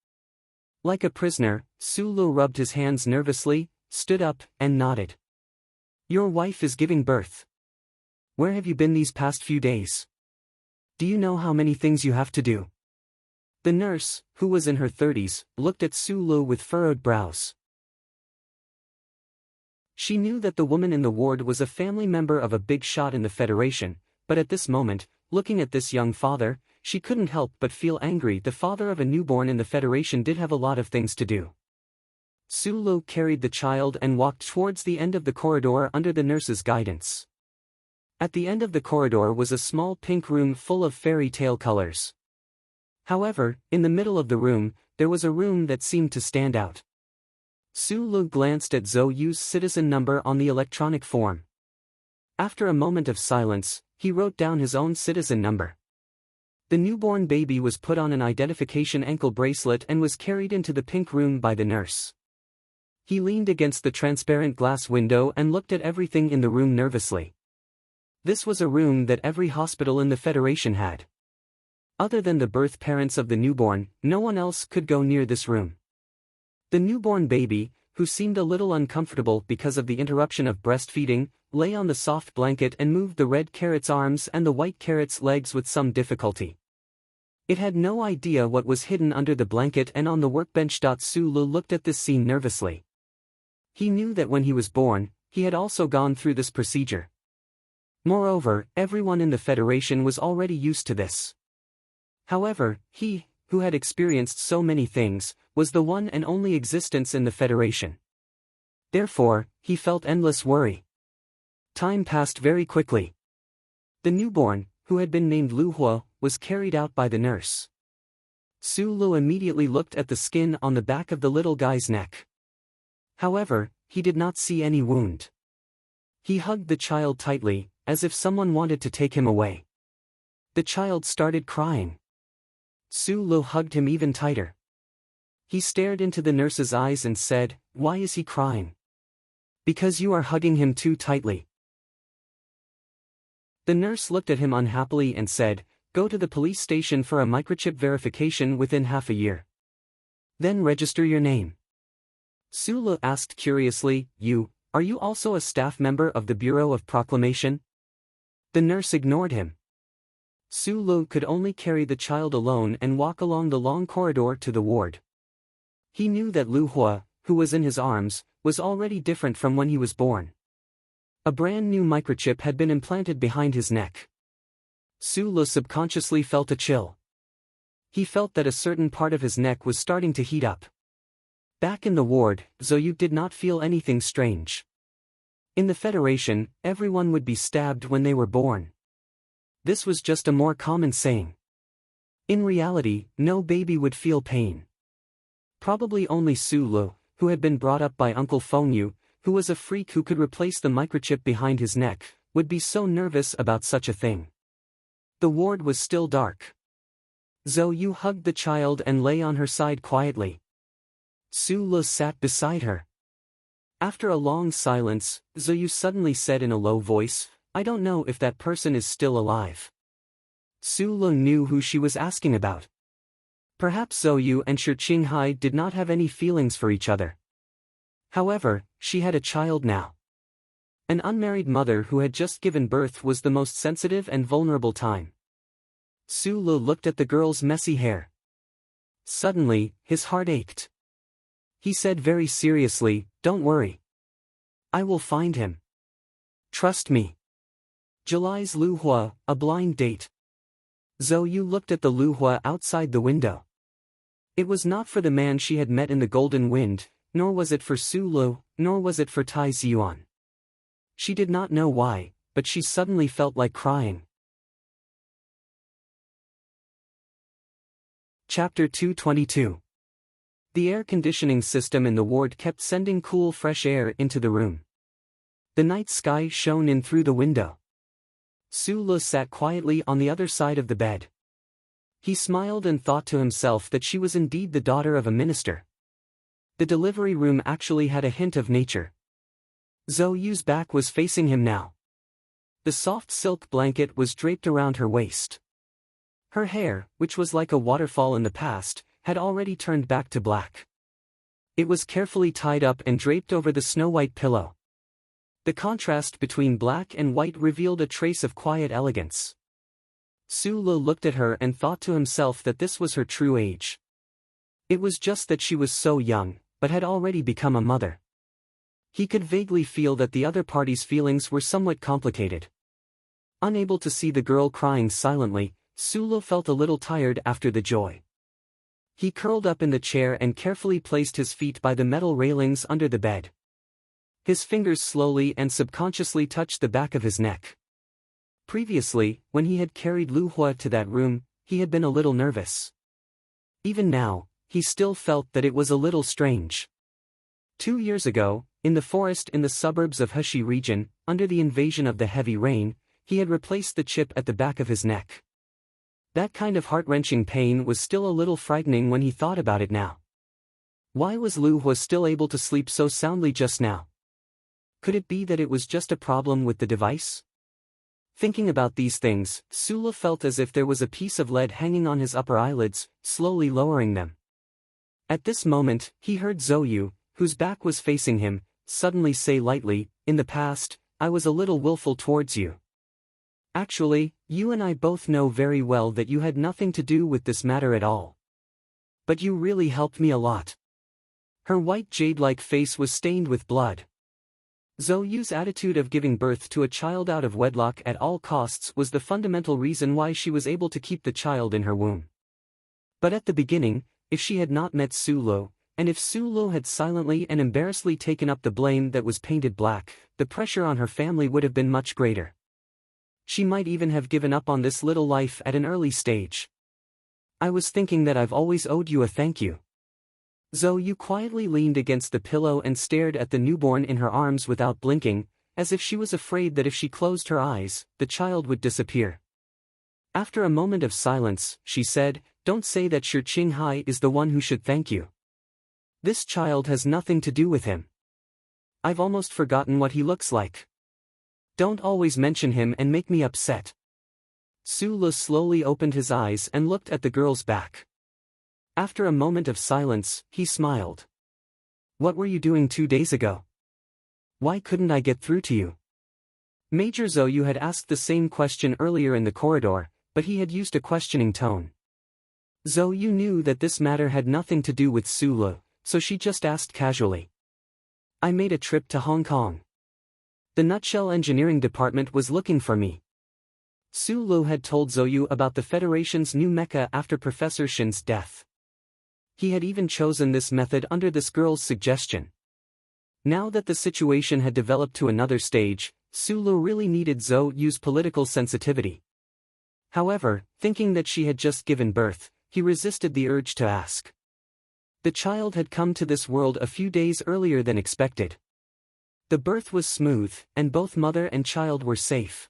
Like a prisoner, Su Lu rubbed his hands nervously, stood up, and nodded. "Your wife is giving birth. Where have you been these past few days? Do you know how many things you have to do?" The nurse, who was in her 30s, looked at Su Lu with furrowed brows. She knew that the woman in the ward was a family member of a big shot in the Federation, but at this moment, looking at this young father, she couldn't help but feel angry. The father of a newborn in the Federation did have a lot of things to do. Su Lu carried the child and walked towards the end of the corridor under the nurse's guidance. At the end of the corridor was a small pink room full of fairy tale colors. However, in the middle of the room, there was a room that seemed to stand out. Su Lu glanced at Zhou Yu's citizen number on the electronic form. After a moment of silence, he wrote down his own citizen number. The newborn baby was put on an identification ankle bracelet and was carried into the pink room by the nurse. He leaned against the transparent glass window and looked at everything in the room nervously. This was a room that every hospital in the Federation had. Other than the birth parents of the newborn, no one else could go near this room. The newborn baby, who seemed a little uncomfortable because of the interruption of breastfeeding, lay on the soft blanket and moved the red carrot's arms and the white carrot's legs with some difficulty. It had no idea what was hidden under the blanket and on the workbench. Su Lu looked at this scene nervously. He knew that when he was born, he had also gone through this procedure. Moreover, everyone in the Federation was already used to this. However, he, who had experienced so many things, was the one and only existence in the Federation. Therefore, he felt endless worry. Time passed very quickly. The newborn, who had been named Lu Hua, was carried out by the nurse. Su Lu immediately looked at the skin on the back of the little guy's neck. However, he did not see any wound. He hugged the child tightly, as if someone wanted to take him away. The child started crying. Su Lu hugged him even tighter. He stared into the nurse's eyes and said, "Why is he crying?" "Because you are hugging him too tightly." The nurse looked at him unhappily and said, "Go to the police station for a microchip verification within half a year. Then register your name." Su Lu asked curiously, Are you also a staff member of the Bureau of Proclamation?" The nurse ignored him. Su Lu could only carry the child alone and walk along the long corridor to the ward. He knew that Lu Hua, who was in his arms, was already different from when he was born. A brand new microchip had been implanted behind his neck. Su Lu subconsciously felt a chill. He felt that a certain part of his neck was starting to heat up. Back in the ward, Zhou Yu did not feel anything strange. In the Federation, everyone would be stabbed when they were born. This was just a more common saying. In reality, no baby would feel pain. Probably only Su Lu, who had been brought up by Uncle Fengyu, who was a freak who could replace the microchip behind his neck, would be so nervous about such a thing. The ward was still dark. Zhou Yu hugged the child and lay on her side quietly. Su Lu sat beside her. After a long silence, Zhou Yu suddenly said in a low voice, "I don't know if that person is still alive." Su Lu knew who she was asking about. Perhaps Zhou Yu and Shi Qinghai did not have any feelings for each other. However, she had a child now. An unmarried mother who had just given birth was the most sensitive and vulnerable time. Su Lu looked at the girl's messy hair. Suddenly, his heart ached. He said very seriously, "Don't worry. I will find him. Trust me." July's Lu Hua, a blind date. Zhou Yu looked at the Lu Hua outside the window. It was not for the man she had met in the Golden Wind, nor was it for Su Lu, nor was it for Tai Ziyuan. She did not know why, but she suddenly felt like crying. Chapter 222. The air conditioning system in the ward kept sending cool fresh air into the room. The night sky shone in through the window. Su Lu sat quietly on the other side of the bed. He smiled and thought to himself that she was indeed the daughter of a minister. The delivery room actually had a hint of nature. Zhou Yu's back was facing him now. The soft silk blanket was draped around her waist. Her hair, which was like a waterfall in the past, had already turned back to black. It was carefully tied up and draped over the snow-white pillow. The contrast between black and white revealed a trace of quiet elegance. Su Lu looked at her and thought to himself that this was her true age. It was just that she was so young, but had already become a mother. He could vaguely feel that the other party's feelings were somewhat complicated. Unable to see the girl crying silently, Su Lu felt a little tired after the joy. He curled up in the chair and carefully placed his feet by the metal railings under the bed. His fingers slowly and subconsciously touched the back of his neck. Previously, when he had carried Lu Hua to that room, he had been a little nervous. Even now, he still felt that it was a little strange. 2 years ago, in the forest in the suburbs of Heshi region, under the invasion of the heavy rain, he had replaced the chip at the back of his neck. That kind of heart-wrenching pain was still a little frightening when he thought about it now. Why was Lu Hua still able to sleep so soundly just now? Could it be that it was just a problem with the device? Thinking about these things, Su Lu felt as if there was a piece of lead hanging on his upper eyelids, slowly lowering them. At this moment, he heard Zhou Yu, whose back was facing him, suddenly say lightly, "In the past, I was a little willful towards you. Actually, you and I both know very well that you had nothing to do with this matter at all. But you really helped me a lot." Her white jade-like face was stained with blood. Zhou Yu's attitude of giving birth to a child out of wedlock at all costs was the fundamental reason why she was able to keep the child in her womb. But at the beginning, if she had not met Su Lu, and if Su Lu had silently and embarrassedly taken up the blame that was painted black, the pressure on her family would have been much greater. She might even have given up on this little life at an early stage. "I was thinking that I've always owed you a thank you." Zhou Yu quietly leaned against the pillow and stared at the newborn in her arms without blinking, as if she was afraid that if she closed her eyes, the child would disappear. After a moment of silence, she said, "Don't say that Shi Qinghai is the one who should thank you. This child has nothing to do with him. I've almost forgotten what he looks like. Don't always mention him and make me upset." Su Lu slowly opened his eyes and looked at the girl's back. After a moment of silence, he smiled. "What were you doing 2 days ago? Why couldn't I get through to you?" Major Zhou Yu had asked the same question earlier in the corridor, but he had used a questioning tone. Zhou Yu knew that this matter had nothing to do with Su Lu, so she just asked casually. "I made a trip to Hong Kong. The Nutshell Engineering Department was looking for me." Su Lu had told Zhou Yu about the Federation's new mecha after Professor Shin's death. He had even chosen this method under this girl's suggestion. Now that the situation had developed to another stage, Su Lu really needed Zhou Yu's political sensitivity. However, thinking that she had just given birth, he resisted the urge to ask. The child had come to this world a few days earlier than expected. The birth was smooth, and both mother and child were safe.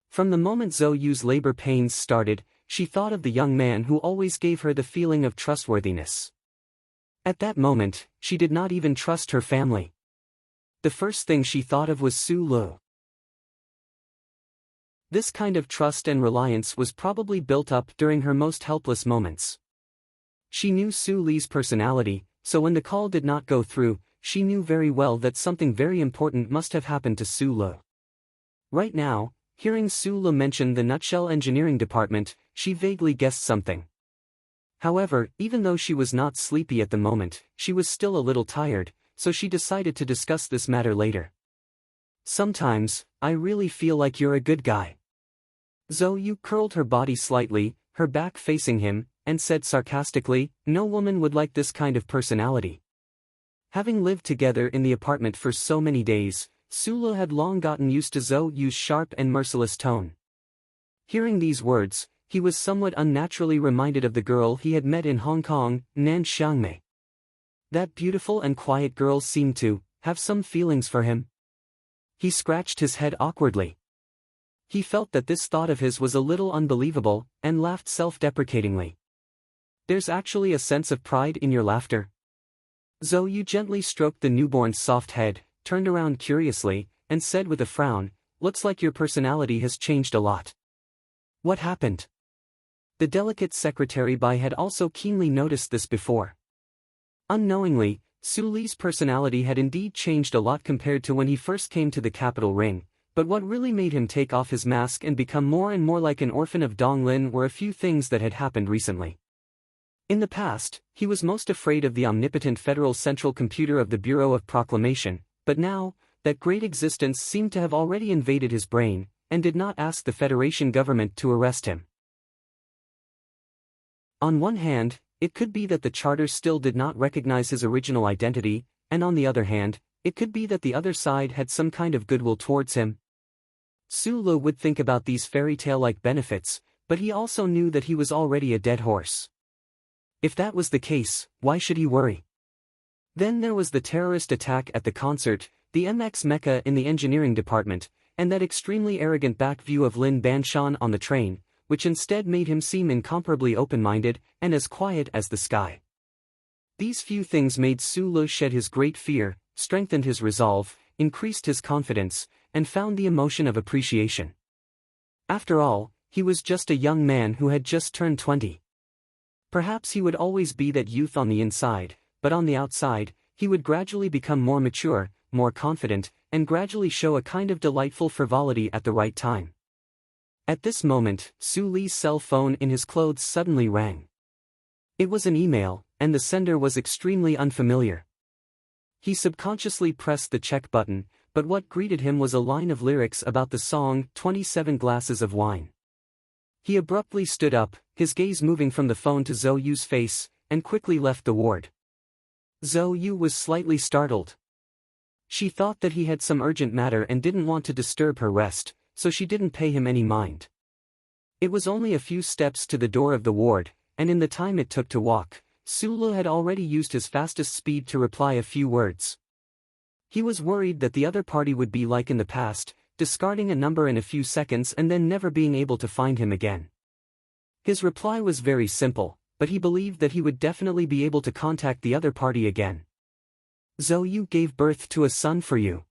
From the moment Zhou Yu's labor pains started, she thought of the young man who always gave her the feeling of trustworthiness. At that moment, she did not even trust her family. The first thing she thought of was Su Lu. This kind of trust and reliance was probably built up during her most helpless moments. She knew Su Li's personality, so when the call did not go through, she knew very well that something very important must have happened to Su Lu. Right now, hearing Su Lu mention the Nutshell Engineering Department, she vaguely guessed something. However, even though she was not sleepy at the moment, she was still a little tired, so she decided to discuss this matter later. Sometimes, I really feel like you're a good guy. Zhou curled her body slightly, her back facing him, and said sarcastically, no woman would like this kind of personality. Having lived together in the apartment for so many days, Sulu had long gotten used to Zhou's sharp and merciless tone. Hearing these words, he was somewhat unnaturally reminded of the girl he had met in Hong Kong, Nan Xiangmei. That beautiful and quiet girl seemed to have some feelings for him. He scratched his head awkwardly. He felt that this thought of his was a little unbelievable, and laughed self-deprecatingly. There's actually a sense of pride in your laughter. Zhou gently stroked the newborn's soft head, turned around curiously, and said with a frown, looks like your personality has changed a lot. What happened? The delicate secretary Bai had also keenly noticed this before. Unknowingly, Su Li's personality had indeed changed a lot compared to when he first came to the capital ring, but what really made him take off his mask and become more and more like an orphan of Donglin were a few things that had happened recently. In the past, he was most afraid of the omnipotent federal central computer of the Bureau of Proclamation, but now, that great existence seemed to have already invaded his brain, and did not ask the Federation government to arrest him. On one hand, it could be that the charter still did not recognize his original identity, and on the other hand, it could be that the other side had some kind of goodwill towards him. Sulu would think about these fairy tale-like benefits, but he also knew that he was already a dead horse. If that was the case, why should he worry? Then there was the terrorist attack at the concert, the MX Mecha in the engineering department, and that extremely arrogant back view of Lin Banshan on the train, which instead made him seem incomparably open-minded, and as quiet as the sky. These few things made Sulu shed his great fear, strengthened his resolve, increased his confidence, and found the emotion of appreciation. After all, he was just a young man who had just turned 20. Perhaps he would always be that youth on the inside, but on the outside, he would gradually become more mature, more confident, and gradually show a kind of delightful frivolity at the right time. At this moment, Su Li's cell phone in his clothes suddenly rang. It was an email, and the sender was extremely unfamiliar. He subconsciously pressed the check button, but what greeted him was a line of lyrics about the song 27 Glasses of Wine. He abruptly stood up, his gaze moving from the phone to Zhou's face, and quickly left the ward. Zhou was slightly startled. She thought that he had some urgent matter and didn't want to disturb her rest, so she didn't pay him any mind. It was only a few steps to the door of the ward, and in the time it took to walk, Sulu had already used his fastest speed to reply a few words. He was worried that the other party would be like in the past, discarding a number in a few seconds and then never being able to find him again. His reply was very simple, but he believed that he would definitely be able to contact the other party again. Zhou gave birth to a son for you.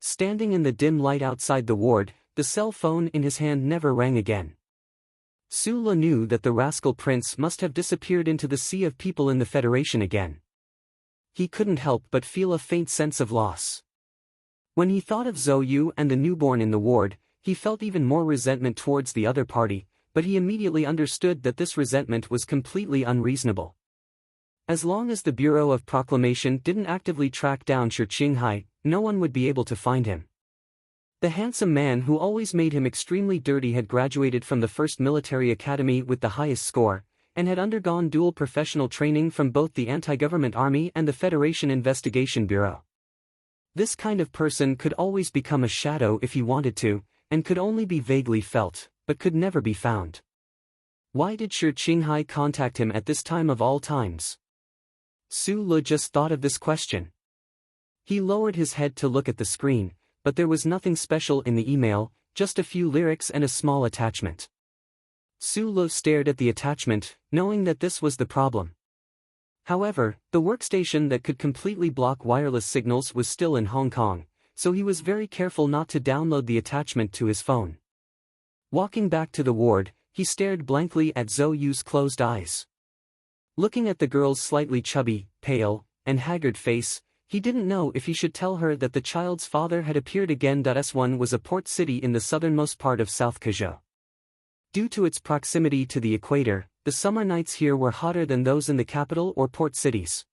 Standing in the dim light outside the ward, the cell phone in his hand never rang again. Sulu knew that the rascal prince must have disappeared into the sea of people in the Federation again. He couldn't help but feel a faint sense of loss. When he thought of Zhou and the newborn in the ward, he felt even more resentment towards the other party, but he immediately understood that this resentment was completely unreasonable. As long as the Bureau of Proclamation didn't actively track down Shi Qinghai, no one would be able to find him. The handsome man who always made him extremely dirty had graduated from the first military academy with the highest score, and had undergone dual professional training from both the anti-government army and the Federation Investigation Bureau. This kind of person could always become a shadow if he wanted to, and could only be vaguely felt, but could never be found. Why did Shi Qinghai contact him at this time of all times? Sulu just thought of this question. He lowered his head to look at the screen, but there was nothing special in the email, just a few lyrics and a small attachment. Sulu stared at the attachment, knowing that this was the problem. However, the workstation that could completely block wireless signals was still in Hong Kong, so he was very careful not to download the attachment to his phone. Walking back to the ward, he stared blankly at Zhou's closed eyes. Looking at the girl's slightly chubby, pale, and haggard face, he didn't know if he should tell her that the child's father had appeared again. S1 was a port city in the southernmost part of South Kazhou. Due to its proximity to the equator, the summer nights here were hotter than those in the capital or port cities.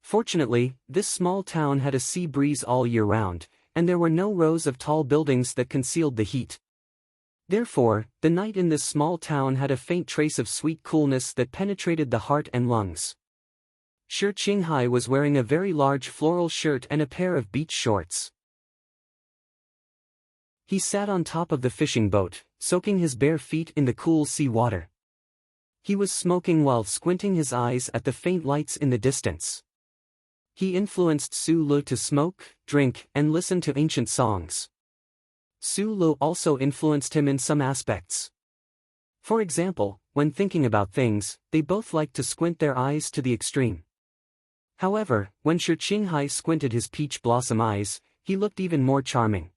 Fortunately, this small town had a sea breeze all year round, and there were no rows of tall buildings that concealed the heat. Therefore, the night in this small town had a faint trace of sweet coolness that penetrated the heart and lungs. Shi Qinghai was wearing a very large floral shirt and a pair of beach shorts. He sat on top of the fishing boat, soaking his bare feet in the cool sea water. He was smoking while squinting his eyes at the faint lights in the distance. He influenced Su Lu to smoke, drink, and listen to ancient songs. Su Lu also influenced him in some aspects. For example, when thinking about things, they both liked to squint their eyes to the extreme. However, when Shi Qinghai squinted his peach blossom eyes, he looked even more charming.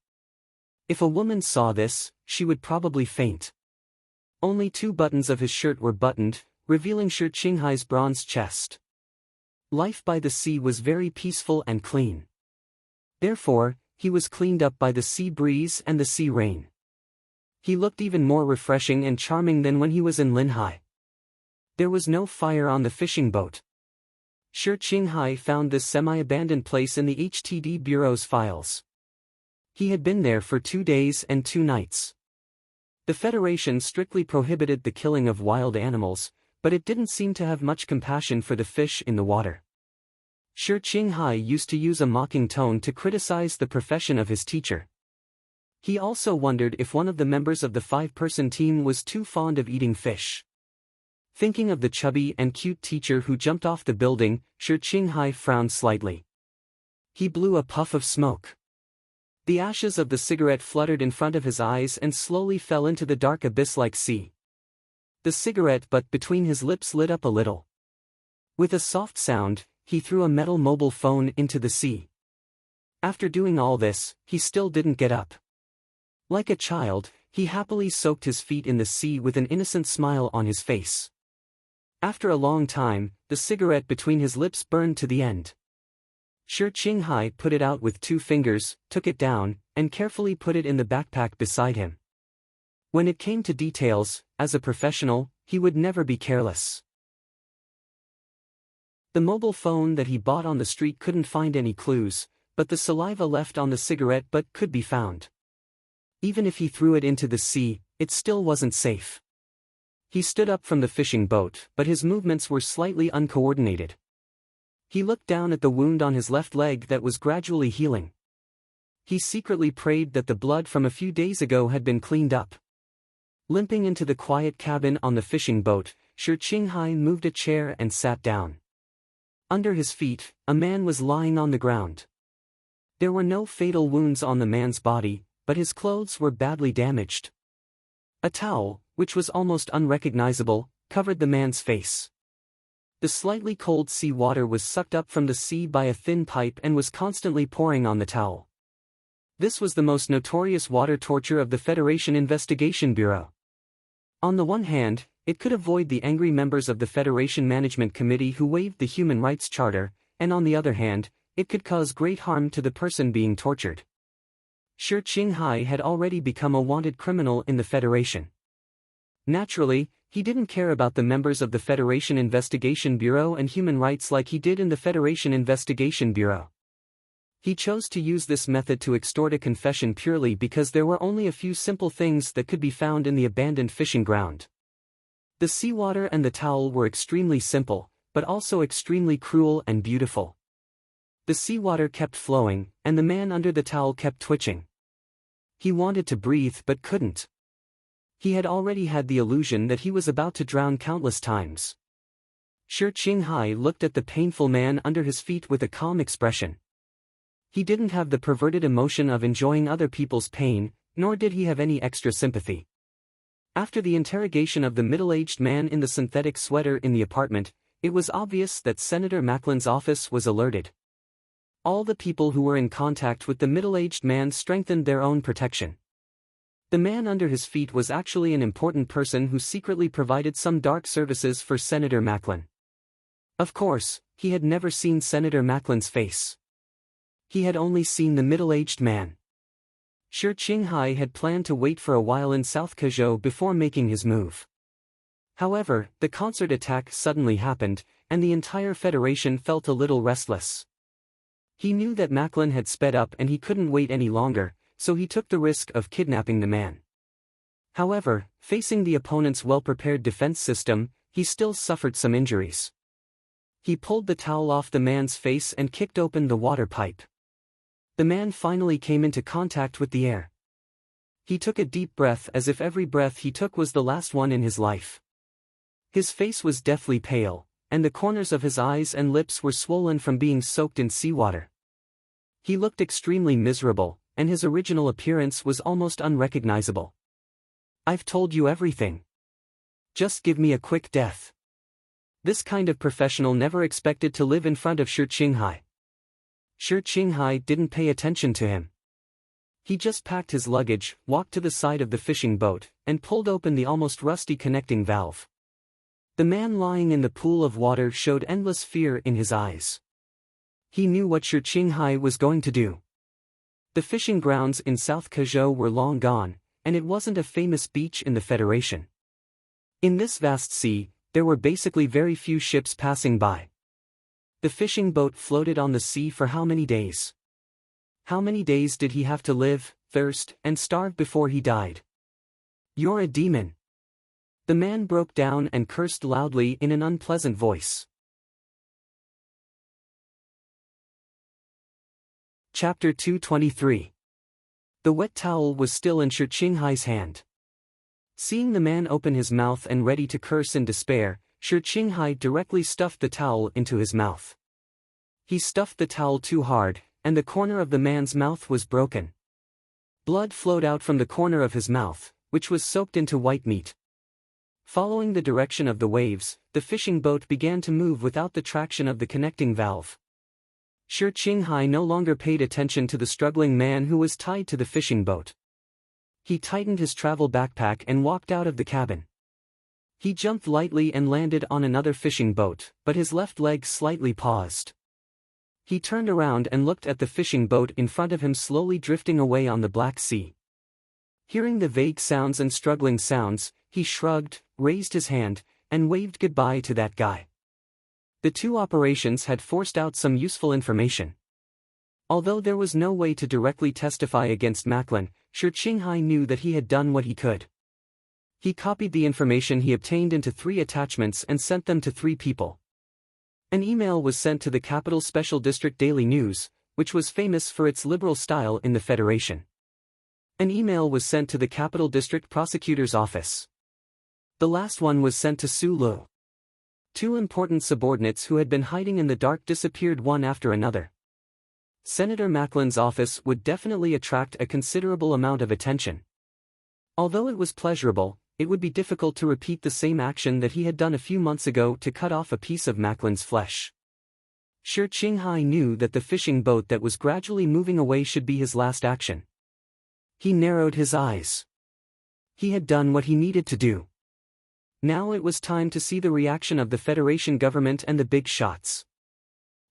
If a woman saw this, she would probably faint. Only 2 buttons of his shirt were buttoned, revealing Shi Qinghai's bronze chest. Life by the sea was very peaceful and clean. Therefore, he was cleaned up by the sea breeze and the sea rain. He looked even more refreshing and charming than when he was in Linhai. There was no fire on the fishing boat. Shi Qinghai found this semi-abandoned place in the HTD Bureau's files. He had been there for 2 days and 2 nights. The Federation strictly prohibited the killing of wild animals, but it didn't seem to have much compassion for the fish in the water. Shi Qinghai used to use a mocking tone to criticize the profession of his teacher. He also wondered if one of the members of the 5-person team was too fond of eating fish. Thinking of the chubby and cute teacher who jumped off the building, Shi Qinghai frowned slightly. He blew a puff of smoke. The ashes of the cigarette fluttered in front of his eyes and slowly fell into the dark abyss-like sea. The cigarette butt between his lips lit up a little. With a soft sound, he threw a metal mobile phone into the sea. After doing all this, he still didn't get up. Like a child, he happily soaked his feet in the sea with an innocent smile on his face. After a long time, the cigarette between his lips burned to the end. Shi Qinghai put it out with 2 fingers, took it down, and carefully put it in the backpack beside him. When it came to details, as a professional, he would never be careless. The mobile phone that he bought on the street couldn't find any clues, but the saliva left on the cigarette butt could be found. Even if he threw it into the sea, it still wasn't safe. He stood up from the fishing boat, but his movements were slightly uncoordinated. He looked down at the wound on his left leg that was gradually healing. He secretly prayed that the blood from a few days ago had been cleaned up. Limping into the quiet cabin on the fishing boat, Shi Qinghai moved a chair and sat down. Under his feet, a man was lying on the ground. There were no fatal wounds on the man's body, but his clothes were badly damaged. A towel, which was almost unrecognizable, covered the man's face. The slightly cold sea water was sucked up from the sea by a thin pipe and was constantly pouring on the towel. This was the most notorious water torture of the Federation Investigation Bureau. On the one hand, it could avoid the angry members of the Federation Management Committee who waived the Human Rights Charter, and on the other hand, it could cause great harm to the person being tortured. Shi Qinghai had already become a wanted criminal in the Federation. Naturally, he didn't care about the members of the Federation Investigation Bureau and human rights like he did in the Federation Investigation Bureau. He chose to use this method to extort a confession purely because there were only a few simple things that could be found in the abandoned fishing ground. The seawater and the towel were extremely simple, but also extremely cruel and beautiful. The seawater kept flowing, and the man under the towel kept twitching. He wanted to breathe but couldn't. He had already had the illusion that he was about to drown countless times. Shi Qinghai looked at the painful man under his feet with a calm expression. He didn't have the perverted emotion of enjoying other people's pain, nor did he have any extra sympathy. After the interrogation of the middle-aged man in the synthetic sweater in the apartment, it was obvious that Senator Macklin's office was alerted. All the people who were in contact with the middle-aged man strengthened their own protection. The man under his feet was actually an important person who secretly provided some dark services for Senator Macklin. Of course, he had never seen Senator Macklin's face. He had only seen the middle-aged man. Shi Qinghai had planned to wait for a while in South Kazhou before making his move. However, the concert attack suddenly happened, and the entire Federation felt a little restless. He knew that Macklin had sped up and he couldn't wait any longer, so he took the risk of kidnapping the man. However, facing the opponent's well-prepared defense system, he still suffered some injuries. He pulled the towel off the man's face and kicked open the water pipe. The man finally came into contact with the air. He took a deep breath as if every breath he took was the last one in his life. His face was deathly pale, and the corners of his eyes and lips were swollen from being soaked in seawater. He looked extremely miserable, and his original appearance was almost unrecognizable. "I've told you everything. Just give me a quick death." This kind of professional never expected to live in front of Shi Qinghai. Shi Qinghai didn't pay attention to him. He just packed his luggage, walked to the side of the fishing boat, and pulled open the almost rusty connecting valve. The man lying in the pool of water showed endless fear in his eyes. He knew what Shi Qinghai was going to do. The fishing grounds in South Kazhou were long gone, and it wasn't a famous beach in the Federation. In this vast sea, there were basically very few ships passing by. The fishing boat floated on the sea for how many days? How many days did he have to live, thirst, and starve before he died? "You're a demon." The man broke down and cursed loudly in an unpleasant voice. Chapter 223. The wet towel was still in Shi Qinghai's hand. Seeing the man open his mouth and ready to curse in despair, Shi Qinghai directly stuffed the towel into his mouth. He stuffed the towel too hard, and the corner of the man's mouth was broken. Blood flowed out from the corner of his mouth, which was soaked into white meat. Following the direction of the waves, the fishing boat began to move without the traction of the connecting valve. Shi Qinghai no longer paid attention to the struggling man who was tied to the fishing boat. He tightened his travel backpack and walked out of the cabin. He jumped lightly and landed on another fishing boat, but his left leg slightly paused. He turned around and looked at the fishing boat in front of him slowly drifting away on the Black Sea. Hearing the vague sounds and struggling sounds, he shrugged, raised his hand, and waved goodbye to that guy. The two operations had forced out some useful information. Although there was no way to directly testify against Macklin, Shi Qinghai knew that he had done what he could. He copied the information he obtained into 3 attachments and sent them to 3 people. An email was sent to the Capital Special District Daily News, which was famous for its liberal style in the Federation. An email was sent to the Capital District Prosecutor's Office. The last one was sent to Su Lu. 2 important subordinates who had been hiding in the dark disappeared one after another. Senator Macklin's office would definitely attract a considerable amount of attention. Although it was pleasurable, it would be difficult to repeat the same action that he had done a few months ago to cut off a piece of Macklin's flesh. Shi Qinghai knew that the fishing boat that was gradually moving away should be his last action. He narrowed his eyes. He had done what he needed to do. Now it was time to see the reaction of the Federation government and the big shots.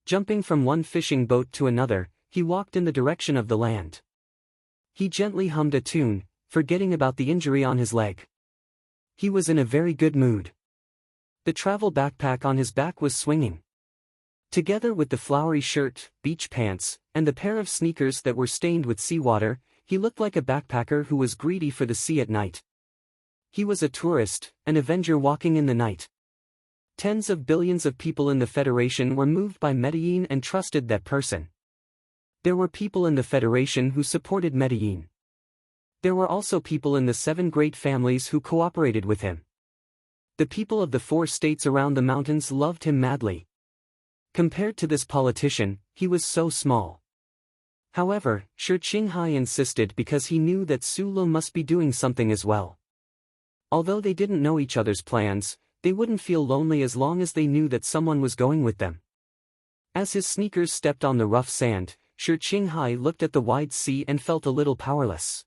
Jumping from one fishing boat to another, he walked in the direction of the land. He gently hummed a tune, forgetting about the injury on his leg. He was in a very good mood. The travel backpack on his back was swinging. Together with the flowery shirt, beach pants, and the pair of sneakers that were stained with seawater, he looked like a backpacker who was greedy for the sea at night. He was a tourist, an avenger walking in the night. Tens of billions of people in the Federation were moved by Medellin and trusted that person. There were people in the Federation who supported Medellin. There were also people in the 7 great families who cooperated with him. The people of the 4 states around the mountains loved him madly. Compared to this politician, he was so small. However, Shi Qinghai insisted because he knew that Su Lu must be doing something as well. Although they didn't know each other's plans, they wouldn't feel lonely as long as they knew that someone was going with them. As his sneakers stepped on the rough sand, Shi Qinghai looked at the wide sea and felt a little powerless.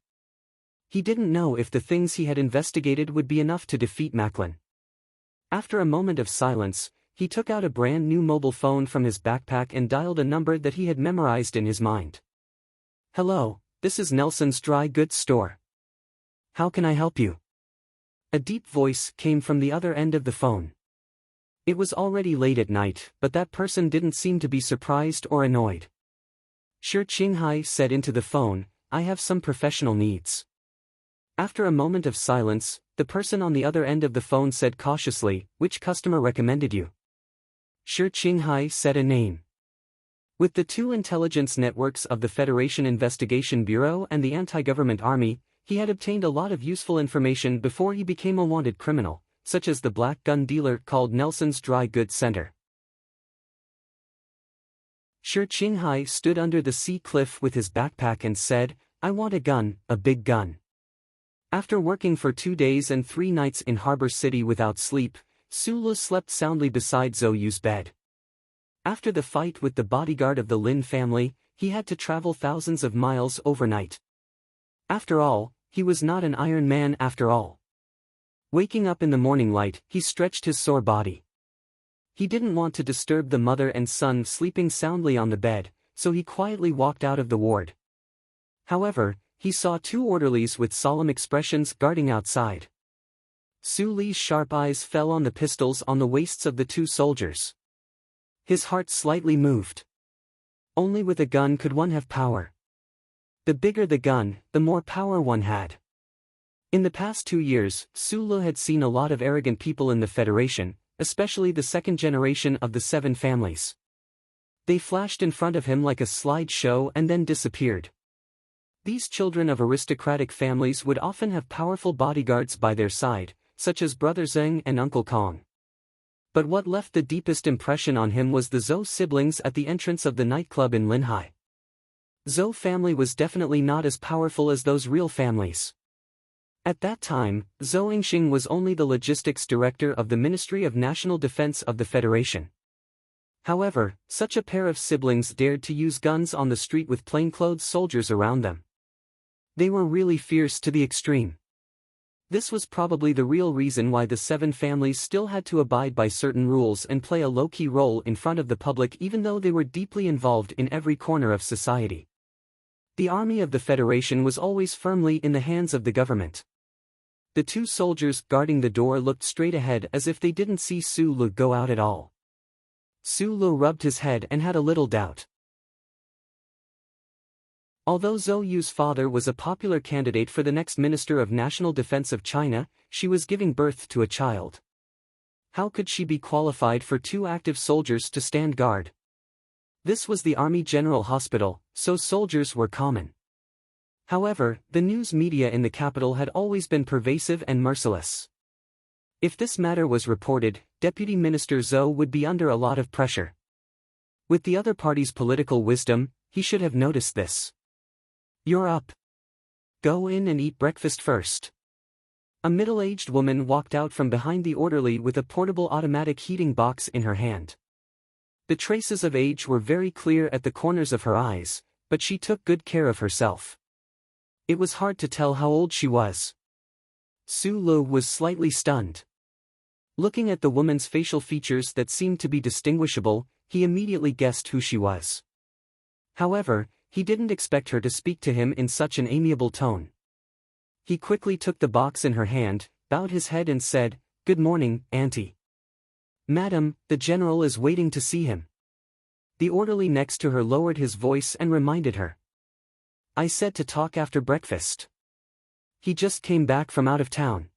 He didn't know if the things he had investigated would be enough to defeat Macklin. After a moment of silence, he took out a brand new mobile phone from his backpack and dialed a number that he had memorized in his mind. "Hello, this is Nelson's dry goods store. How can I help you? A deep voice came from the other end of the phone. It was already late at night, but that person didn't seem to be surprised or annoyed. Sure, Qinghai said into the phone, I have some professional needs. After a moment of silence, the person on the other end of the phone said cautiously, which customer recommended you? Sure, Qinghai said a name. With the two intelligence networks of the Federation Investigation Bureau and the Anti-Government Army, he had obtained a lot of useful information before he became a wanted criminal, such as the black gun dealer called Nelson's Dry Goods Center. Sure, Qinghai stood under the sea cliff with his backpack and said, I want a gun, a big gun. After working for 2 days and 3 nights in Harbor City without sleep, Su Le slept soundly beside Zhou Yu's bed. After the fight with the bodyguard of the Lin family, he had to travel thousands of miles overnight. After all, he was not an Iron Man after all. Waking up in the morning light, he stretched his sore body. He didn't want to disturb the mother and son sleeping soundly on the bed, so he quietly walked out of the ward. However, he saw 2 orderlies with solemn expressions guarding outside. Su Li's sharp eyes fell on the pistols on the waists of the 2 soldiers. His heart slightly moved. Only with a gun could one have power. The bigger the gun, the more power one had. In the past 2 years, Su Le had seen a lot of arrogant people in the Federation, especially the second generation of the 7 families. They flashed in front of him like a slide show and then disappeared. These children of aristocratic families would often have powerful bodyguards by their side, such as Brother Zheng and Uncle Kong. But what left the deepest impression on him was the Zhou siblings at the entrance of the nightclub in Linhai. Zhou family was definitely not as powerful as those real families. At that time, Zhou Yingxing was only the logistics director of the Ministry of National Defense of the Federation. However, such a pair of siblings dared to use guns on the street with plainclothes soldiers around them. They were really fierce to the extreme. This was probably the real reason why the 7 families still had to abide by certain rules and play a low-key role in front of the public even though they were deeply involved in every corner of society. The army of the Federation was always firmly in the hands of the government. The 2 soldiers guarding the door looked straight ahead as if they didn't see Su Le go out at all. Su Le rubbed his head and had a little doubt. Although Zhou Yu's father was a popular candidate for the next Minister of National Defense of China, she was giving birth to a child. How could she be qualified for 2 active soldiers to stand guard? This was the Army General Hospital, so soldiers were common. However, the news media in the capital had always been pervasive and merciless. If this matter was reported, Deputy Minister Zhou would be under a lot of pressure. With the other party's political wisdom, he should have noticed this. You're up. Go in and eat breakfast first. A middle-aged woman walked out from behind the orderly with a portable automatic heating box in her hand. The traces of age were very clear at the corners of her eyes, but she took good care of herself. It was hard to tell how old she was. Su Le was slightly stunned. Looking at the woman's facial features that seemed to be distinguishable, he immediately guessed who she was. However, he didn't expect her to speak to him in such an amiable tone. He quickly took the box in her hand, bowed his head and said, "Good morning, Auntie." "Madam, the general is waiting to see him." The orderly next to her lowered his voice and reminded her. "I said to talk after breakfast. He just came back from out of town.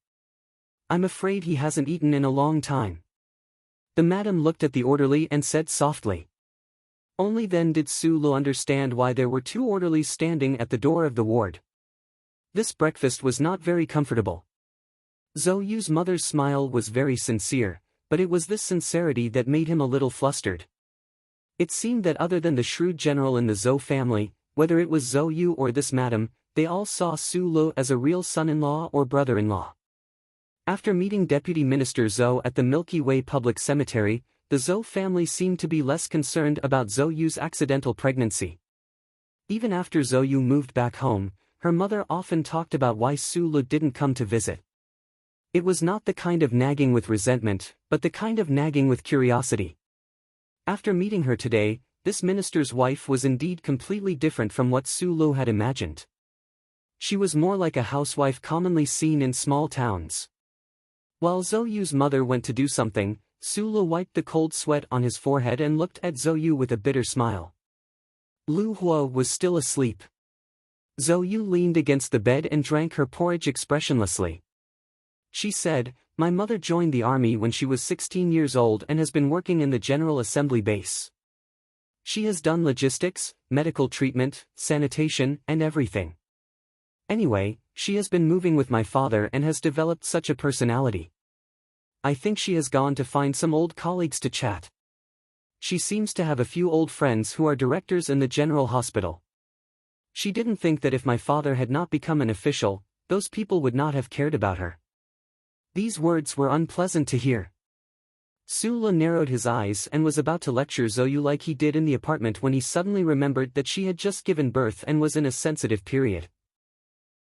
I'm afraid he hasn't eaten in a long time." The madam looked at the orderly and said softly. Only then did Su Le understand why there were 2 orderlies standing at the door of the ward. This breakfast was not very comfortable. Zhou Yu's mother's smile was very sincere, but it was this sincerity that made him a little flustered. It seemed that other than the shrewd general in the Zhou family, whether it was Zhou Yu or this madam, they all saw Su Le as a real son-in-law or brother-in-law. After meeting Deputy Minister Zhou at the Milky Way Public Cemetery, the Zhou family seemed to be less concerned about Zhou Yu's accidental pregnancy. Even after Zhou Yu moved back home, her mother often talked about why Su Le didn't come to visit. It was not the kind of nagging with resentment, but the kind of nagging with curiosity. After meeting her today, this minister's wife was indeed completely different from what Su Lu had imagined. She was more like a housewife commonly seen in small towns. While Zhou Yu's mother went to do something, Su Lu wiped the cold sweat on his forehead and looked at Zhou Yu with a bitter smile. Lu Huo was still asleep. Zhou Yu leaned against the bed and drank her porridge expressionlessly. She said, "My mother joined the army when she was 16 years old and has been working in the General Assembly base. She has done logistics, medical treatment, sanitation, and everything. Anyway, she has been moving with my father and has developed such a personality. I think she has gone to find some old colleagues to chat. She seems to have a few old friends who are directors in the general hospital. She didn't think that if my father had not become an official, those people would not have cared about her." These words were unpleasant to hear. Su Lu narrowed his eyes and was about to lecture Zhou Yu like he did in the apartment when he suddenly remembered that she had just given birth and was in a sensitive period.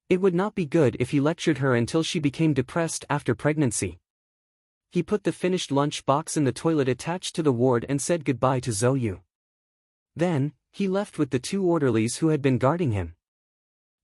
It would not be good if he lectured her until she became depressed after pregnancy. He put the finished lunch box in the toilet attached to the ward and said goodbye to Zhou Yu. Then, he left with the 2 orderlies who had been guarding him.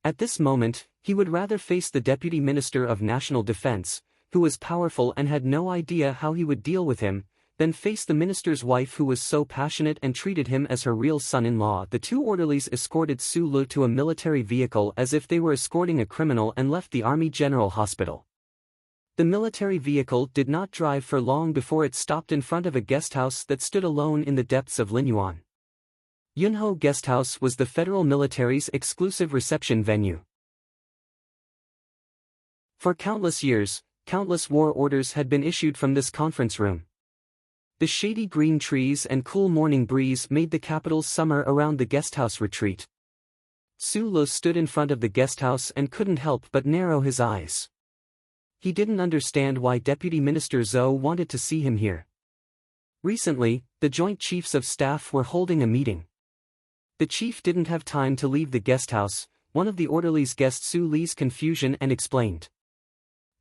At this moment, he would rather face the Deputy Minister of National Defense, who was powerful and had no idea how he would deal with him, than face the minister's wife who was so passionate and treated him as her real son-in-law. The 2 orderlies escorted Su Lu to a military vehicle as if they were escorting a criminal and left the Army General Hospital. The military vehicle did not drive for long before it stopped in front of a guesthouse that stood alone in the depths of Linyuan. Yunho Guesthouse was the federal military's exclusive reception venue. For countless years, countless war orders had been issued from this conference room. The shady green trees and cool morning breeze made the capital's summer around the guesthouse retreat. Su Lu stood in front of the guesthouse and couldn't help but narrow his eyes. He didn't understand why Deputy Minister Zhou wanted to see him here. Recently, the Joint Chiefs of Staff were holding a meeting. The chief didn't have time to leave the guesthouse. One of the orderlies guessed Su Li's confusion and explained.